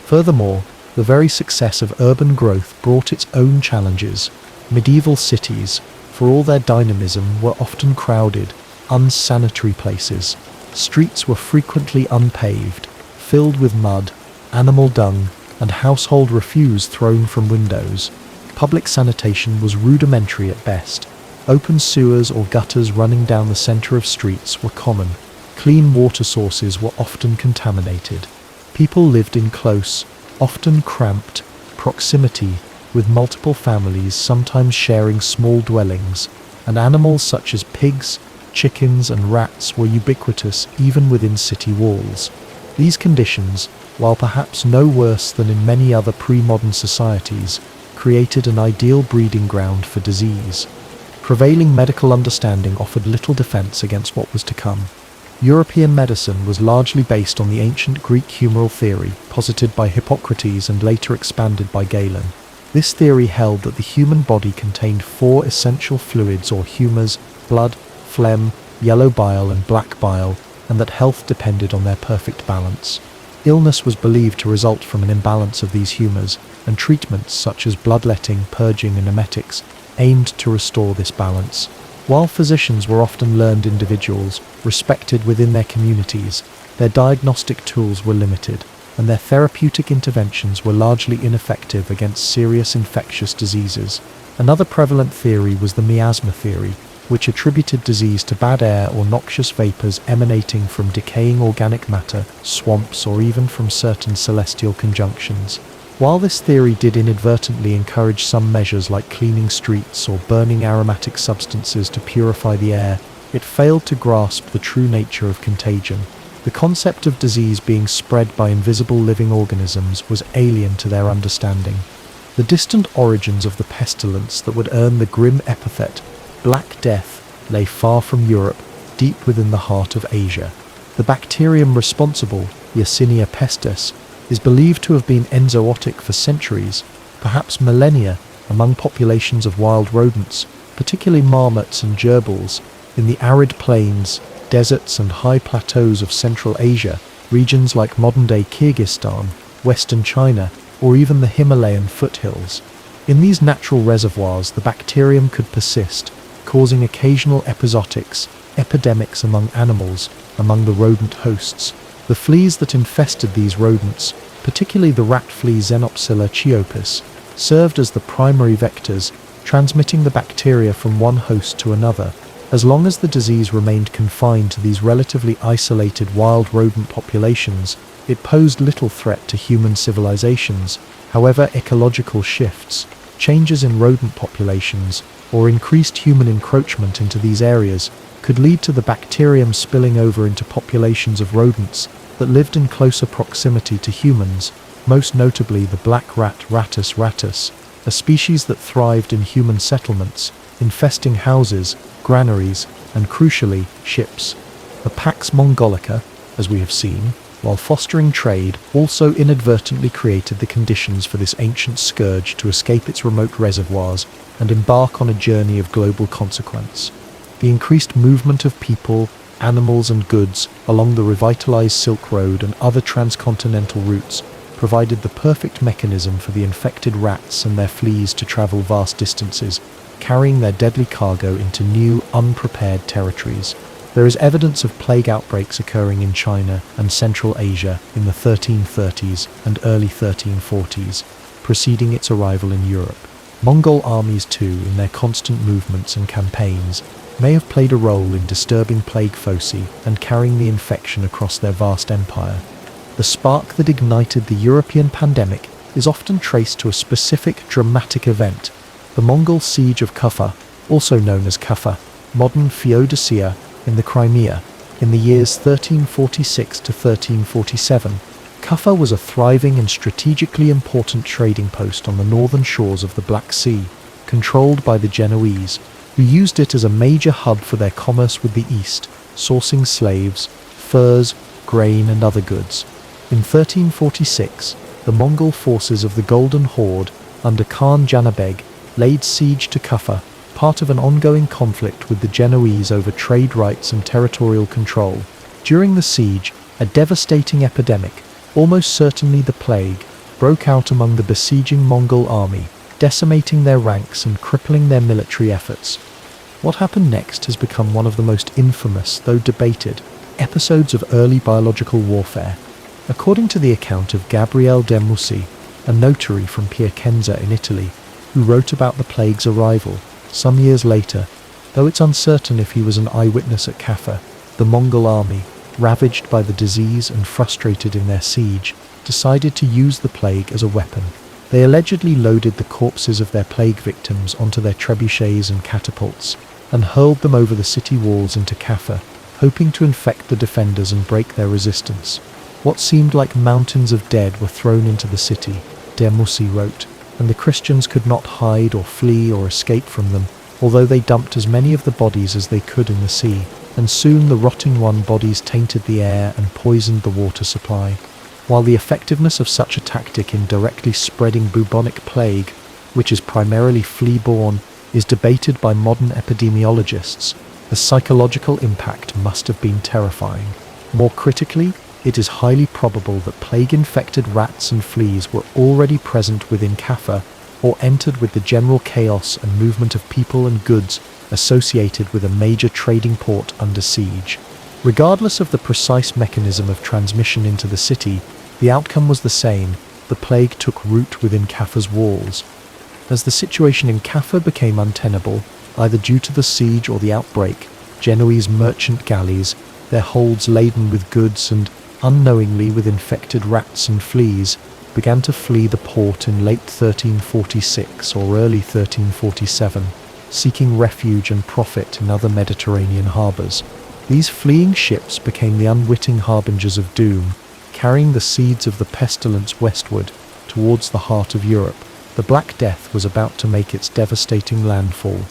Furthermore, the very success of urban growth brought its own challenges. Medieval cities, for all their dynamism, were often crowded, unsanitary places. Streets were frequently unpaved, filled with mud, animal dung, and household refuse thrown from windows. Public sanitation was rudimentary at best. Open sewers or gutters running down the center of streets were common. Clean water sources were often contaminated. People lived in close, often cramped, proximity, with multiple families sometimes sharing small dwellings, and animals such as pigs, chickens, and rats were ubiquitous even within city walls. These conditions, while perhaps no worse than in many other pre-modern societies, created an ideal breeding ground for disease. Prevailing medical understanding offered little defense against what was to come. European medicine was largely based on the ancient Greek humoral theory, posited by Hippocrates and later expanded by Galen. This theory held that the human body contained 4 essential fluids or humours: blood, phlegm, yellow bile, and black bile, and that health depended on their perfect balance. Illness was believed to result from an imbalance of these humours, and treatments such as bloodletting, purging, and emetics aimed to restore this balance. While physicians were often learned individuals, respected within their communities, their diagnostic tools were limited, and their therapeutic interventions were largely ineffective against serious infectious diseases. Another prevalent theory was the miasma theory, which attributed disease to bad air or noxious vapours emanating from decaying organic matter, swamps, or even from certain celestial conjunctions. While this theory did inadvertently encourage some measures like cleaning streets or burning aromatic substances to purify the air, it failed to grasp the true nature of contagion. The concept of disease being spread by invisible living organisms was alien to their understanding. The distant origins of the pestilence that would earn the grim epithet Black Death lay far from Europe, deep within the heart of Asia. The bacterium responsible, Yersinia pestis, is believed to have been enzootic for centuries, perhaps millennia, among populations of wild rodents, particularly marmots and gerbils, in the arid plains, deserts and high plateaus of Central Asia, regions like modern-day Kyrgyzstan, western China, or even the Himalayan foothills. In these natural reservoirs, the bacterium could persist, causing occasional epizootics, epidemics among animals, among the rodent hosts. The fleas that infested these rodents, particularly the rat flea Xenopsilla chiopus, served as the primary vectors, transmitting the bacteria from one host to another. As long as the disease remained confined to these relatively isolated wild rodent populations, it posed little threat to human civilizations. However, ecological shifts, changes in rodent populations, or increased human encroachment into these areas could lead to the bacterium spilling over into populations of rodents that lived in closer proximity to humans, most notably the black rat Rattus rattus, a species that thrived in human settlements, infesting houses, granaries, and crucially, ships. The Pax Mongolica, as we have seen, while fostering trade, also inadvertently created the conditions for this ancient scourge to escape its remote reservoirs and embark on a journey of global consequence. The increased movement of people, animals and goods along the revitalized Silk Road and other transcontinental routes provided the perfect mechanism for the infected rats and their fleas to travel vast distances, carrying their deadly cargo into new, unprepared territories. There is evidence of plague outbreaks occurring in China and Central Asia in the 1330s and early 1340s, preceding its arrival in Europe. Mongol armies too, in their constant movements and campaigns, may have played a role in disturbing plague foci and carrying the infection across their vast empire. The spark that ignited the European pandemic is often traced to a specific dramatic event, the Mongol siege of Kufra, also known as Kaffa, modern Feodossia, in the Crimea, in the years 1346 to 1347. Cuffa was a thriving and strategically important trading post on the northern shores of the Black Sea, controlled by the Genoese, who used it as a major hub for their commerce with the East, sourcing slaves, furs, grain and other goods. In 1346, the Mongol forces of the Golden Horde, under Khan Janabeg, laid siege to Cuffa, part of an ongoing conflict with the Genoese over trade rights and territorial control. During the siege, a devastating epidemic, almost certainly the plague, broke out among the besieging Mongol army, decimating their ranks and crippling their military efforts. What happened next has become one of the most infamous, though debated, episodes of early biological warfare. According to the account of Gabriele de Mussi, a notary from Piacenza in Italy, who wrote about the plague's arrival some years later, though it's uncertain if he was an eyewitness at Caffa, the Mongol army, ravaged by the disease and frustrated in their siege, decided to use the plague as a weapon. They allegedly loaded the corpses of their plague victims onto their trebuchets and catapults, and hurled them over the city walls into Caffa, hoping to infect the defenders and break their resistance. What seemed like mountains of dead were thrown into the city, de Mussi wrote, and the Christians could not hide or flee or escape from them, although they dumped as many of the bodies as they could in the sea, and soon the rotting bodies tainted the air and poisoned the water supply. While the effectiveness of such a tactic in directly spreading bubonic plague, which is primarily flea-borne, is debated by modern epidemiologists, the psychological impact must have been terrifying. More critically, it is highly probable that plague-infected rats and fleas were already present within Caffa, or entered with the general chaos and movement of people and goods associated with a major trading port under siege. Regardless of the precise mechanism of transmission into the city, the outcome was the same: the plague took root within Caffa's walls. As the situation in Caffa became untenable, either due to the siege or the outbreak, Genoese merchant galleys, their holds laden with goods and, unknowingly with infected rats and fleas, began to flee the port in late 1346 or early 1347, seeking refuge and profit in other Mediterranean harbours. These fleeing ships became the unwitting harbingers of doom, carrying the seeds of the pestilence westward towards the heart of Europe. The Black Death was about to make its devastating landfall.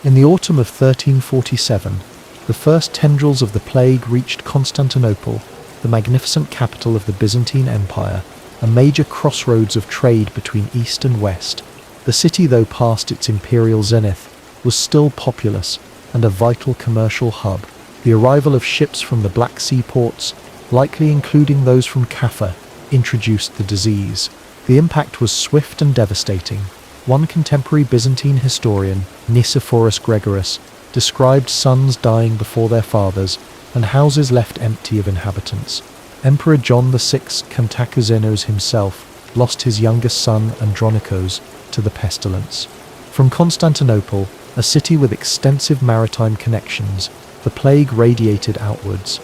In the autumn of 1347, the first tendrils of the plague reached Constantinople, the magnificent capital of the Byzantine Empire, a major crossroads of trade between East and West. The city, though past its imperial zenith, was still populous and a vital commercial hub. The arrival of ships from the Black Sea ports, likely including those from Caffa, introduced the disease. The impact was swift and devastating. One contemporary Byzantine historian, Nicephorus Gregoras, described sons dying before their fathers and houses left empty of inhabitants. Emperor John VI Kantakouzenos himself lost his youngest son Andronikos to the pestilence. From Constantinople, a city with extensive maritime connections, the plague radiated outwards.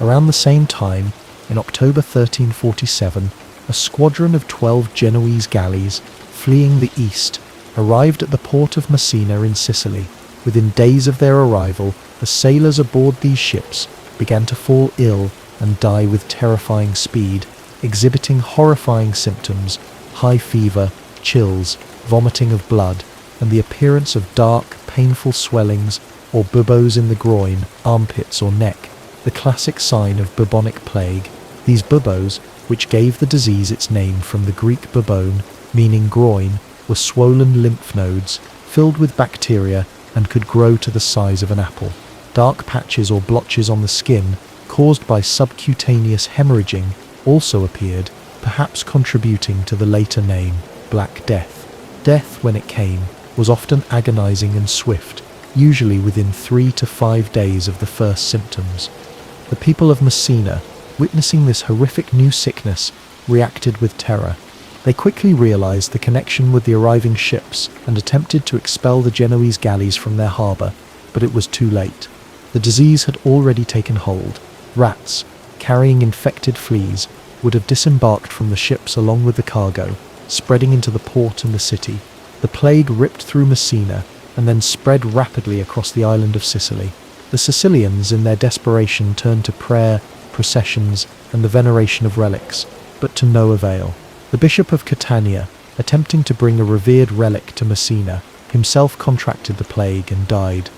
Around the same time, in October 1347, a squadron of 12 Genoese galleys, fleeing the east, arrived at the port of Messina in Sicily. Within days of their arrival, the sailors aboard these ships began to fall ill and die with terrifying speed, exhibiting horrifying symptoms: high fever, chills, vomiting of blood, and the appearance of dark, painful swellings or buboes in the groin, armpits or neck, the classic sign of bubonic plague. These buboes, which gave the disease its name from the Greek bubone, meaning groin, were swollen lymph nodes filled with bacteria and could grow to the size of an apple. Dark patches or blotches on the skin, caused by subcutaneous hemorrhaging, also appeared, perhaps contributing to the later name, Black Death. Death, when it came, was often agonizing and swift, usually within 3 to 5 days of the first symptoms. The people of Messina, witnessing this horrific new sickness, reacted with terror. They quickly realized the connection with the arriving ships and attempted to expel the Genoese galleys from their harbour, but it was too late. The disease had already taken hold. Rats, carrying infected fleas, would have disembarked from the ships along with the cargo, spreading into the port and the city. The plague ripped through Messina and then spread rapidly across the island of Sicily. The Sicilians, in their desperation, turned to prayer, processions, and the veneration of relics. but to no avail. The Bishop of Catania, attempting to bring a revered relic to Messina, himself contracted the plague and died.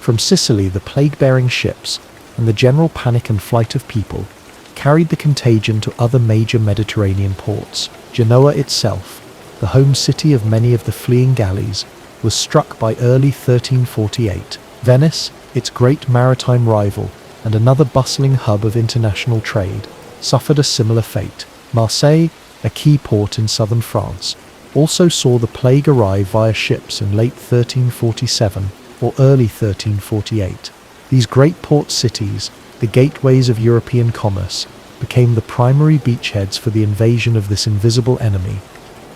From Sicily, the plague-bearing ships, and the general panic and flight of people, carried the contagion to other major Mediterranean ports. Genoa itself, the home city of many of the fleeing galleys, was struck by early 1348. Venice, its great maritime rival, and another bustling hub of international trade, suffered a similar fate. Marseille, a key port in southern France, also saw the plague arrive via ships in late 1347 or early 1348. These great port cities, the gateways of European commerce, became the primary beachheads for the invasion of this invisible enemy.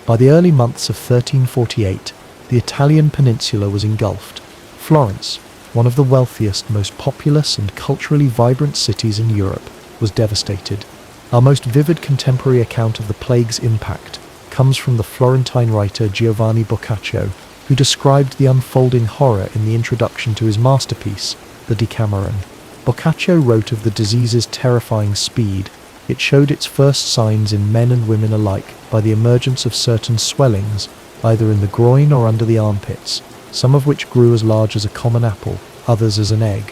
By the early months of 1348, the Italian peninsula was engulfed. Florence, one of the wealthiest, most populous and culturally vibrant cities in Europe, was devastated. Our most vivid contemporary account of the plague's impact comes from the Florentine writer Giovanni Boccaccio, who described the unfolding horror in the introduction to his masterpiece, the Decameron. Boccaccio wrote of the disease's terrifying speed. It showed its first signs in men and women alike by the emergence of certain swellings, either in the groin or under the armpits, some of which grew as large as a common apple, others as an egg.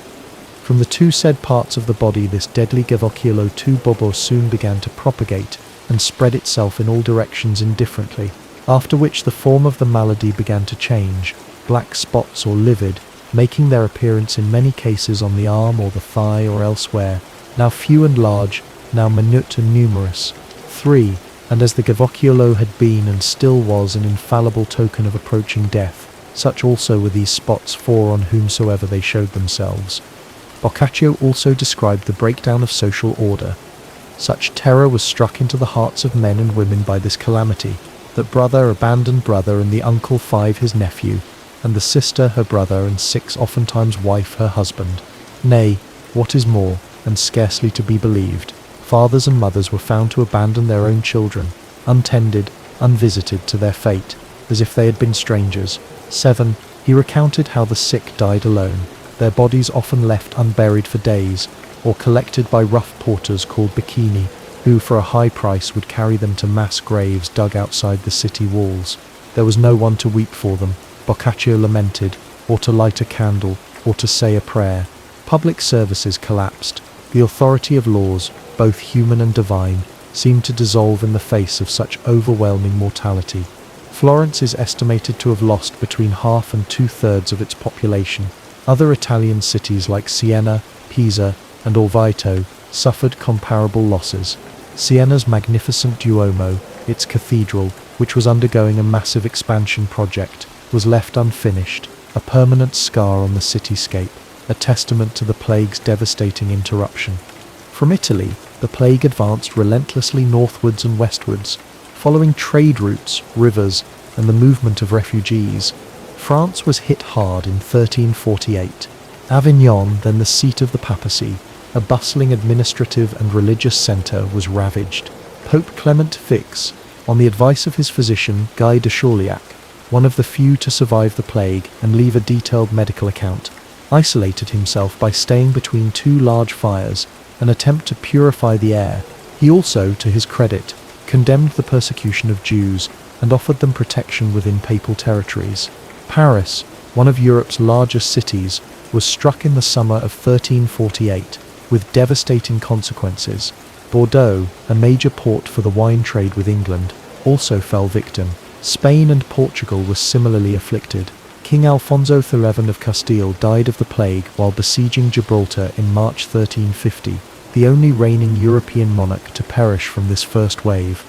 From the two said parts of the body this deadly gavocchiolo tubobo soon began to propagate and spread itself in all directions indifferently, after which the form of the malady began to change, black spots or livid, making their appearance in many cases on the arm or the thigh or elsewhere, now few and large, now minute and numerous. 3. And as the gavocchiolo had been and still was an infallible token of approaching death, such also were these spots for on whomsoever they showed themselves. Boccaccio also described the breakdown of social order. Such terror was struck into the hearts of men and women by this calamity, that brother abandoned brother and the uncle 5 his nephew, and the sister her brother and 6 oftentimes wife her husband. Nay, what is more, and scarcely to be believed, fathers and mothers were found to abandon their own children, untended, unvisited to their fate, as if they had been strangers. 7. He recounted how the sick died alone, their bodies often left unburied for days, or collected by rough porters called bikini, who for a high price would carry them to mass graves dug outside the city walls. There was no one to weep for them, Boccaccio lamented, or to light a candle, or to say a prayer. Public services collapsed. The authority of laws, both human and divine, seemed to dissolve in the face of such overwhelming mortality. Florence is estimated to have lost between half and 2/3 of its population. Other Italian cities like Siena, Pisa, and Orvieto suffered comparable losses. Siena's magnificent Duomo, its cathedral, which was undergoing a massive expansion project, was left unfinished, a permanent scar on the cityscape, a testament to the plague's devastating interruption. From Italy, the plague advanced relentlessly northwards and westwards, following trade routes, rivers, and the movement of refugees. France was hit hard in 1348. Avignon, then the seat of the papacy, a bustling administrative and religious centre, was ravaged. Pope Clement VI, on the advice of his physician Guy de Chauliac, one of the few to survive the plague and leave a detailed medical account, isolated himself by staying between 2 large fires, an attempt to purify the air. He also, to his credit, condemned the persecution of Jews and offered them protection within papal territories. Paris, one of Europe's largest cities, was struck in the summer of 1348, with devastating consequences. Bordeaux, a major port for the wine trade with England, also fell victim. Spain and Portugal were similarly afflicted. King Alfonso XI of Castile died of the plague while besieging Gibraltar in March 1350, the only reigning European monarch to perish from this first wave.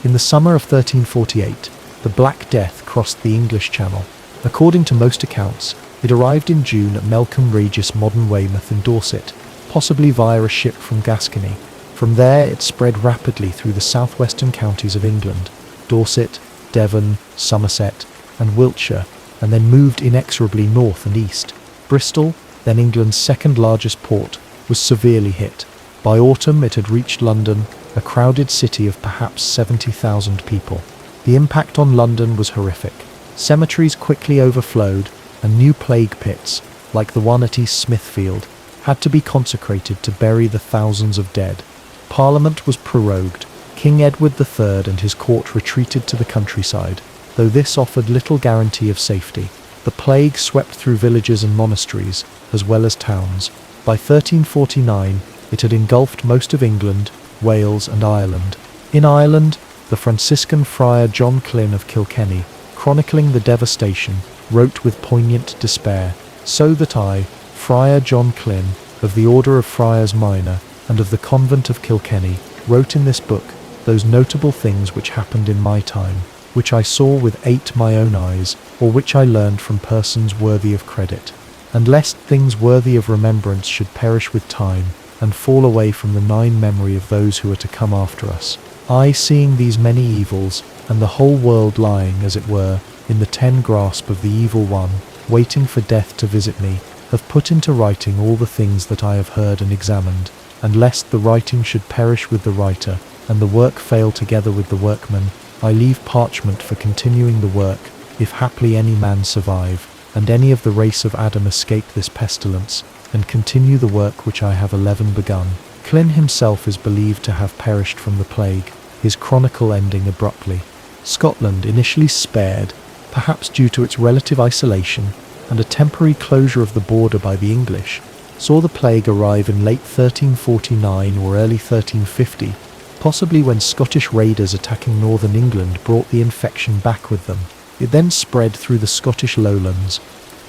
In the summer of 1348, the Black Death crossed the English Channel. According to most accounts, it arrived in June at Melcombe Regis, modern Weymouth in Dorset, possibly via a ship from Gascony. From there it spread rapidly through the southwestern counties of England, Dorset, Devon, Somerset, and Wiltshire, and then moved inexorably north and east. Bristol, then England's second largest port, was severely hit. By autumn it had reached London, a crowded city of perhaps 70,000 people. The impact on London was horrific. Cemeteries quickly overflowed, and new plague pits, like the one at East Smithfield, had to be consecrated to bury the thousands of dead. Parliament was prorogued. King Edward III and his court retreated to the countryside, though this offered little guarantee of safety. The plague swept through villages and monasteries, as well as towns. By 1349, it had engulfed most of England, Wales and Ireland. In Ireland, the Franciscan friar John Glynn of Kilkenny, chronicling the devastation, wrote with poignant despair, "So that I, Friar John Glynn, of the Order of Friars Minor, and of the Convent of Kilkenny, wrote in this book those notable things which happened in my time, which I saw with my own eyes, or which I learned from persons worthy of credit. And lest things worthy of remembrance should perish with time, and fall away from the memory of those who are to come after us, I, seeing these many evils, and the whole world lying, as it were, in the grasp of the evil one, waiting for death to visit me, have put into writing all the things that I have heard and examined, and lest the writing should perish with the writer, and the work fail together with the workman, I leave parchment for continuing the work, if haply any man survive, and any of the race of Adam escape this pestilence, and continue the work which I have 11 begun." Glynn himself is believed to have perished from the plague, his chronicle ending abruptly. Scotland, initially spared, perhaps due to its relative isolation and a temporary closure of the border by the English, saw the plague arrive in late 1349 or early 1350, possibly when Scottish raiders attacking northern England brought the infection back with them. It then spread through the Scottish lowlands.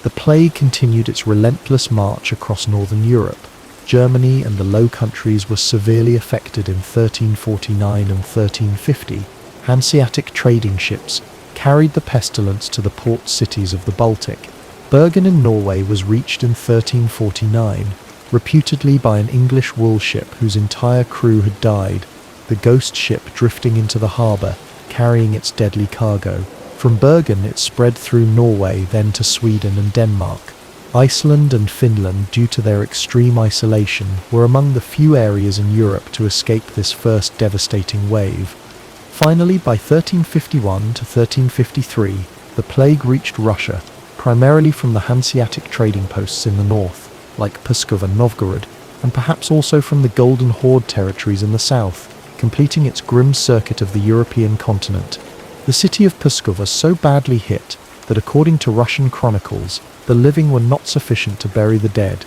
The plague continued its relentless march across northern Europe. Germany and the Low Countries were severely affected in 1349 and 1350. Hanseatic trading ships carried the pestilence to the port cities of the Baltic. Bergen in Norway was reached in 1349, reputedly by an English wool ship whose entire crew had died, the ghost ship drifting into the harbour, carrying its deadly cargo. From Bergen it spread through Norway, then to Sweden and Denmark. Iceland and Finland, due to their extreme isolation, were among the few areas in Europe to escape this first devastating wave. Finally, by 1351 to 1353, the plague reached Russia, primarily from the Hanseatic trading posts in the north, like Pskov and Novgorod, and perhaps also from the Golden Horde territories in the south, completing its grim circuit of the European continent. The city of Pskov was so badly hit that, according to Russian chronicles, the living were not sufficient to bury the dead.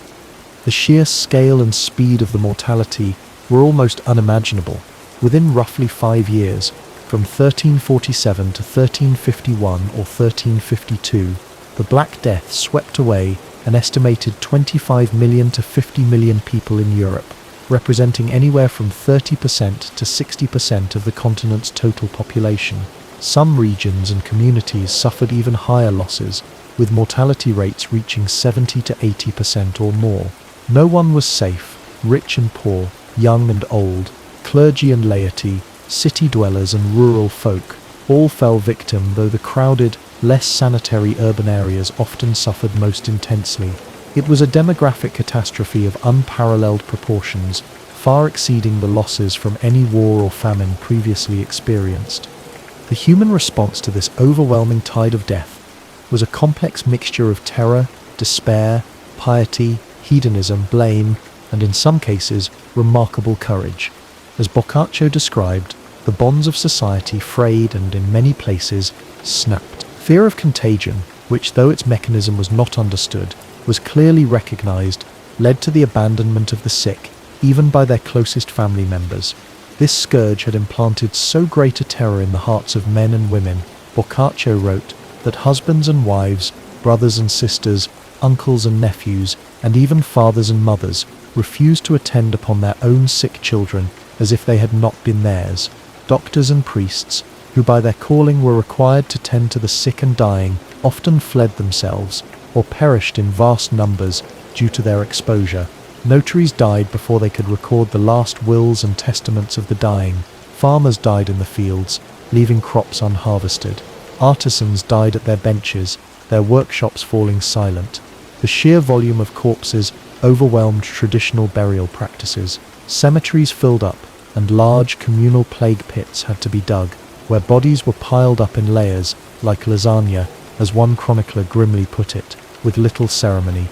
The sheer scale and speed of the mortality were almost unimaginable. Within roughly 5 years, from 1347 to 1351 or 1352, the Black Death swept away an estimated 25 million to 50 million people in Europe, representing anywhere from 30% to 60% of the continent's total population. Some regions and communities suffered even higher losses, with mortality rates reaching 70 to 80% or more. No one was safe. Rich and poor, young and old, clergy and laity, city dwellers and rural folk, all fell victim, though the crowded, less sanitary urban areas often suffered most intensely. It was a demographic catastrophe of unparalleled proportions, far exceeding the losses from any war or famine previously experienced. The human response to this overwhelming tide of death was a complex mixture of terror, despair, piety, hedonism, blame, and in some cases, remarkable courage. As Boccaccio described, the bonds of society frayed and, in many places, snapped. Fear of contagion, which, though its mechanism was not understood, was clearly recognized, led to the abandonment of the sick, even by their closest family members. This scourge had implanted so great a terror in the hearts of men and women, Boccaccio wrote, that husbands and wives, brothers and sisters, uncles and nephews, and even fathers and mothers refused to attend upon their own sick children as if they had not been theirs. Doctors and priests, who by their calling were required to tend to the sick and dying, often fled themselves or perished in vast numbers due to their exposure. Notaries died before they could record the last wills and testaments of the dying. Farmers died in the fields, leaving crops unharvested. Artisans died at their benches, their workshops falling silent. The sheer volume of corpses overwhelmed traditional burial practices. Cemeteries filled up, and large communal plague pits had to be dug, where bodies were piled up in layers, like lasagna, as one chronicler grimly put it, with little ceremony.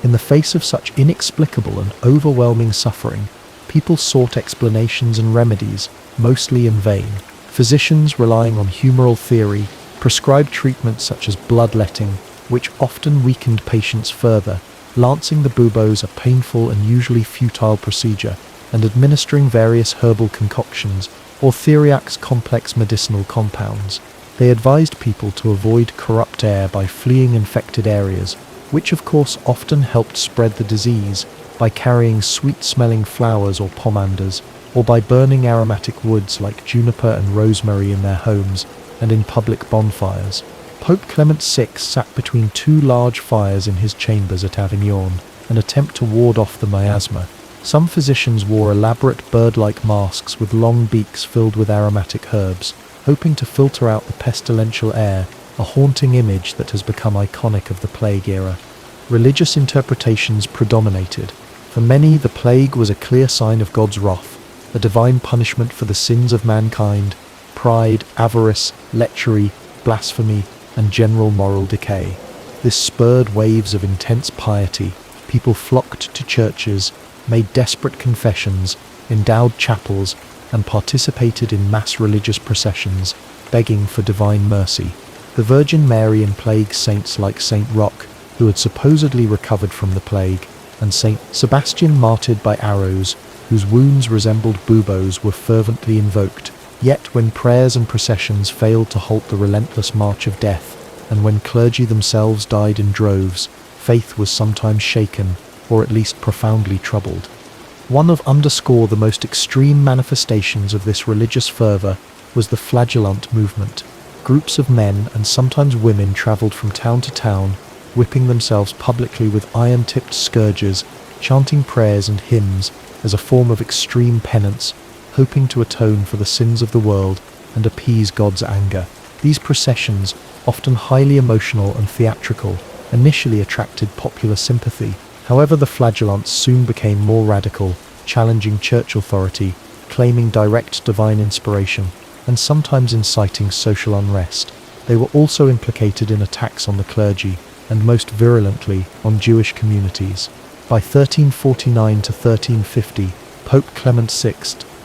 In the face of such inexplicable and overwhelming suffering, people sought explanations and remedies, mostly in vain. Physicians, relying on humoral theory, prescribed treatments such as bloodletting, which often weakened patients further, lancing the buboes a painful and usually futile procedure, and administering various herbal concoctions or theriac's complex medicinal compounds. They advised people to avoid corrupt air by fleeing infected areas, which of course often helped spread the disease by carrying sweet-smelling flowers or pomanders, or by burning aromatic woods like juniper and rosemary in their homes and in public bonfires. Pope Clement VI sat between two large fires in his chambers at Avignon, an attempt to ward off the miasma. Some physicians wore elaborate bird-like masks with long beaks filled with aromatic herbs, hoping to filter out the pestilential air, a haunting image that has become iconic of the plague era. Religious interpretations predominated. For many, the plague was a clear sign of God's wrath, a divine punishment for the sins of mankind, pride, avarice, lechery, blasphemy, and general moral decay. This spurred waves of intense piety. People flocked to churches, made desperate confessions, endowed chapels, and participated in mass religious processions, begging for divine mercy. The Virgin Mary and plague saints like Saint Roch, who had supposedly recovered from the plague, and Saint Sebastian martyred by arrows, whose wounds resembled buboes, were fervently invoked. Yet when prayers and processions failed to halt the relentless march of death, and when clergy themselves died in droves, faith was sometimes shaken, or at least profoundly troubled. One of the most extreme manifestations of this religious fervour was the flagellant movement. Groups of men and sometimes women travelled from town to town, whipping themselves publicly with iron-tipped scourges, chanting prayers and hymns as a form of extreme penance, hoping to atone for the sins of the world and appease God's anger. These processions, often highly emotional and theatrical, initially attracted popular sympathy. However, the flagellants soon became more radical, challenging church authority, claiming direct divine inspiration, and sometimes inciting social unrest. They were also implicated in attacks on the clergy, and most virulently on Jewish communities. By 1349 to 1350, Pope Clement VI,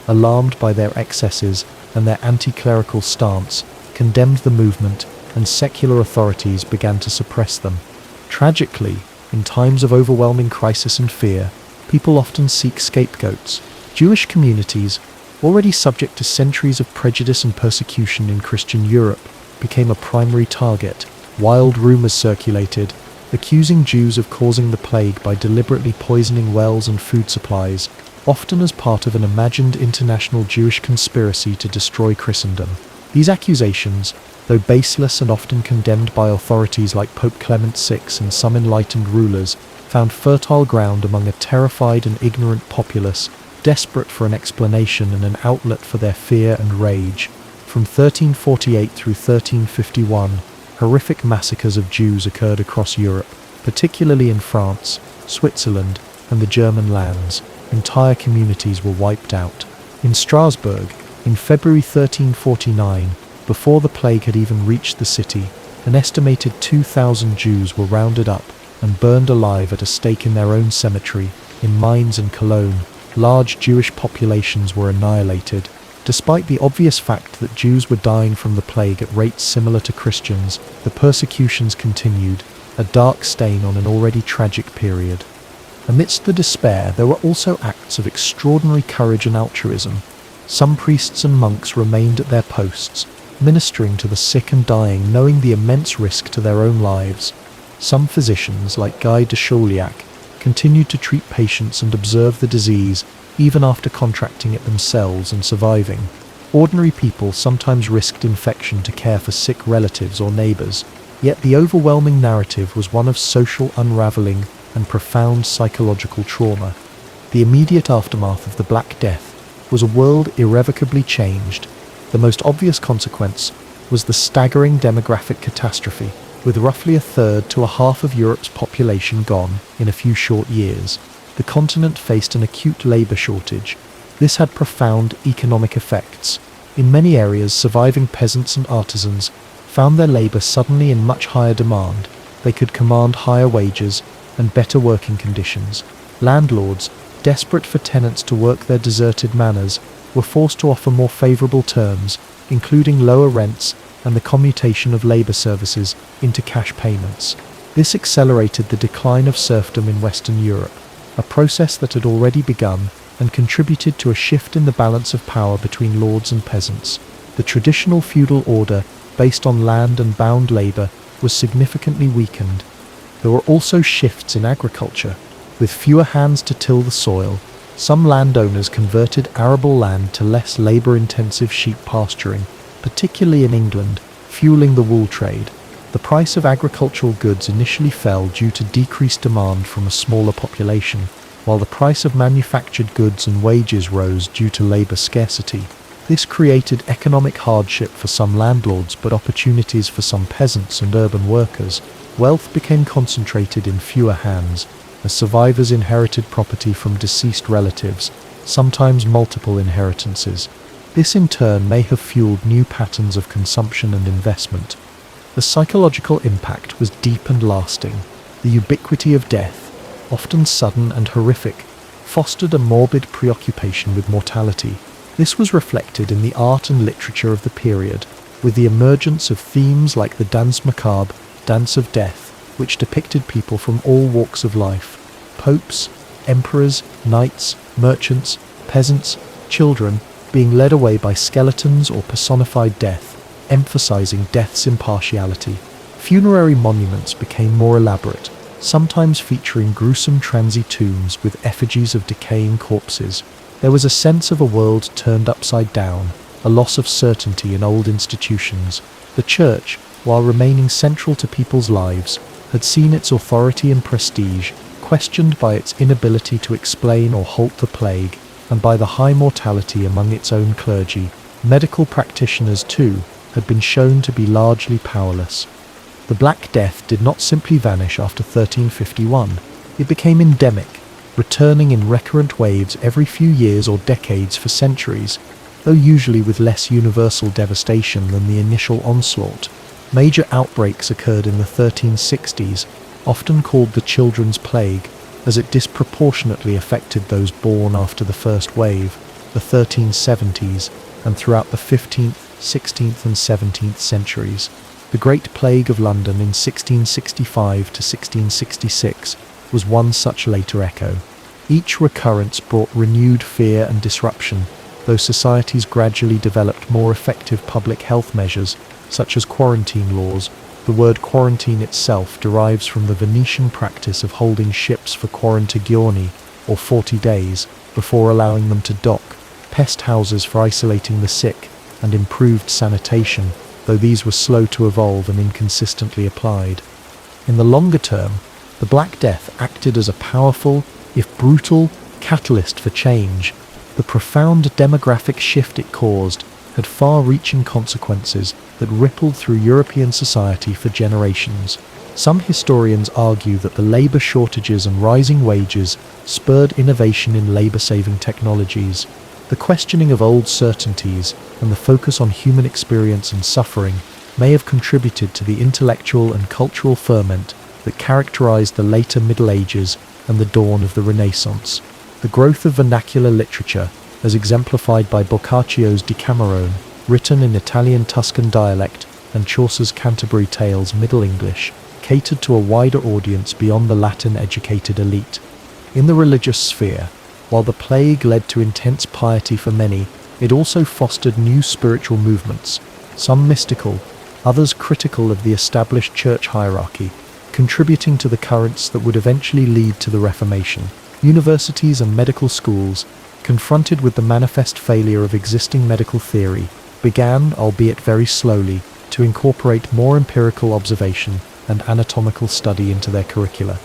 alarmed by their excesses and their anti-clerical stance, condemned the movement, and secular authorities began to suppress them. Tragically, in times of overwhelming crisis and fear, people often seek scapegoats. Jewish communities, already subject to centuries of prejudice and persecution in Christian Europe, became a primary target. Wild rumors circulated, accusing Jews of causing the plague by deliberately poisoning wells and food supplies, often as part of an imagined international Jewish conspiracy to destroy Christendom. These accusations, though baseless and often condemned by authorities like Pope Clement VI and some enlightened rulers, found fertile ground among a terrified and ignorant populace, desperate for an explanation and an outlet for their fear and rage. From 1348 through 1351, horrific massacres of Jews occurred across Europe, particularly in France, Switzerland, and the German lands. Entire communities were wiped out. In Strasbourg, in February 1349, before the plague had even reached the city, an estimated 2,000 Jews were rounded up and burned alive at a stake in their own cemetery. In Mainz and Cologne, large Jewish populations were annihilated. Despite the obvious fact that Jews were dying from the plague at rates similar to Christians, the persecutions continued, a dark stain on an already tragic period. Amidst the despair, there were also acts of extraordinary courage and altruism. Some priests and monks remained at their posts, ministering to the sick and dying, knowing the immense risk to their own lives. Some physicians, like Guy de Chauliac, continued to treat patients and observe the disease, even after contracting it themselves and surviving. Ordinary people sometimes risked infection to care for sick relatives or neighbours, yet the overwhelming narrative was one of social unravelling and profound psychological trauma. The immediate aftermath of the Black Death was a world irrevocably changed. The most obvious consequence was the staggering demographic catastrophe, with roughly a third to a half of Europe's population gone in a few short years. The continent faced an acute labour shortage. This had profound economic effects. In many areas, surviving peasants and artisans found their labour suddenly in much higher demand. They could command higher wages and better working conditions. Landlords, desperate for tenants to work their deserted manors, were forced to offer more favourable terms, including lower rents and the commutation of labour services into cash payments. This accelerated the decline of serfdom in Western Europe, a process that had already begun and contributed to a shift in the balance of power between lords and peasants. The traditional feudal order, based on land and bound labour, was significantly weakened. There were also shifts in agriculture. With fewer hands to till the soil, some landowners converted arable land to less labour-intensive sheep pasturing, particularly in England, fueling the wool trade. The price of agricultural goods initially fell due to decreased demand from a smaller population, while the price of manufactured goods and wages rose due to labour scarcity. This created economic hardship for some landlords but opportunities for some peasants and urban workers. Wealth became concentrated in fewer hands, as survivors inherited property from deceased relatives, sometimes multiple inheritances. This in turn may have fueled new patterns of consumption and investment. The psychological impact was deep and lasting. The ubiquity of death, often sudden and horrific, fostered a morbid preoccupation with mortality. This was reflected in the art and literature of the period, with the emergence of themes like the danse macabre, dance of death, which depicted people from all walks of life: popes, emperors, knights, merchants, peasants, children, being led away by skeletons or personified death, emphasizing death's impartiality. Funerary monuments became more elaborate, sometimes featuring gruesome transy tombs with effigies of decaying corpses. There was a sense of a world turned upside down, a loss of certainty in old institutions. The church, while remaining central to people's lives, had seen its authority and prestige questioned by its inability to explain or halt the plague, and by the high mortality among its own clergy. Medical practitioners, too, had been shown to be largely powerless. The Black Death did not simply vanish after 1351. It became endemic, returning in recurrent waves every few years or decades for centuries, though usually with less universal devastation than the initial onslaught. Major outbreaks occurred in the 1360s, often called the Children's Plague, as it disproportionately affected those born after the first wave, the 1370s, and throughout the 15th, 16th and 17th centuries. The Great Plague of London in 1665 to 1666 was one such later echo. Each recurrence brought renewed fear and disruption, though societies gradually developed more effective public health measures, such as quarantine laws. The word quarantine itself derives from the Venetian practice of holding ships for quarantigiorni, or 40 days, before allowing them to dock, pest houses for isolating the sick, and improved sanitation, though these were slow to evolve and inconsistently applied. In the longer term, the Black Death acted as a powerful, if brutal, catalyst for change. The profound demographic shift it caused had far-reaching consequences that rippled through European society for generations. Some historians argue that the labour shortages and rising wages spurred innovation in labour-saving technologies. The questioning of old certainties and the focus on human experience and suffering may have contributed to the intellectual and cultural ferment that characterized the later Middle Ages and the dawn of the Renaissance. The growth of vernacular literature, as exemplified by Boccaccio's Decameron, written in Italian Tuscan dialect, and Chaucer's Canterbury Tales Middle English, catered to a wider audience beyond the Latin-educated elite. In the religious sphere, while the plague led to intense piety for many, it also fostered new spiritual movements, some mystical, others critical of the established church hierarchy, contributing to the currents that would eventually lead to the Reformation. Universities and medical schools, confronted with the manifest failure of existing medical theory, began, albeit very slowly, to incorporate more empirical observation and anatomical study into their curricula.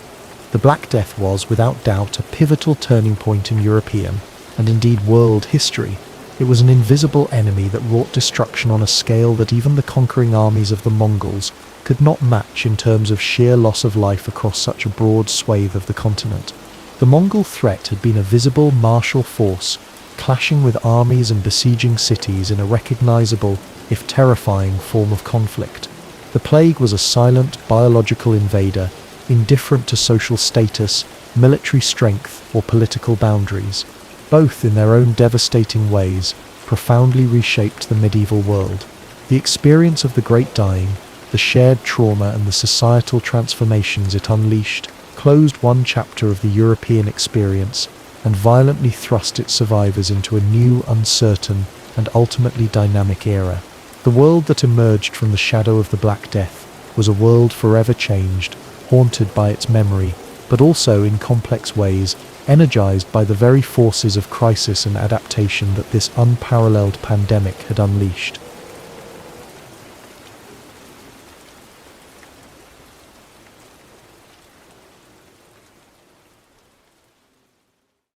The Black Death was, without doubt, a pivotal turning point in European, and indeed world, history. It was an invisible enemy that wrought destruction on a scale that even the conquering armies of the Mongols could not match in terms of sheer loss of life across such a broad swathe of the continent. The Mongol threat had been a visible martial force, clashing with armies and besieging cities in a recognizable, if terrifying, form of conflict. The plague was a silent, biological invader, indifferent to social status, military strength, or political boundaries. Both, in their own devastating ways, profoundly reshaped the medieval world. The experience of the Great Dying, the shared trauma and the societal transformations it unleashed, closed one chapter of the European experience and violently thrust its survivors into a new, uncertain, and ultimately dynamic era. The world that emerged from the shadow of the Black Death was a world forever changed, haunted by its memory, but also in complex ways, energized by the very forces of crisis and adaptation that this unparalleled pandemic had unleashed.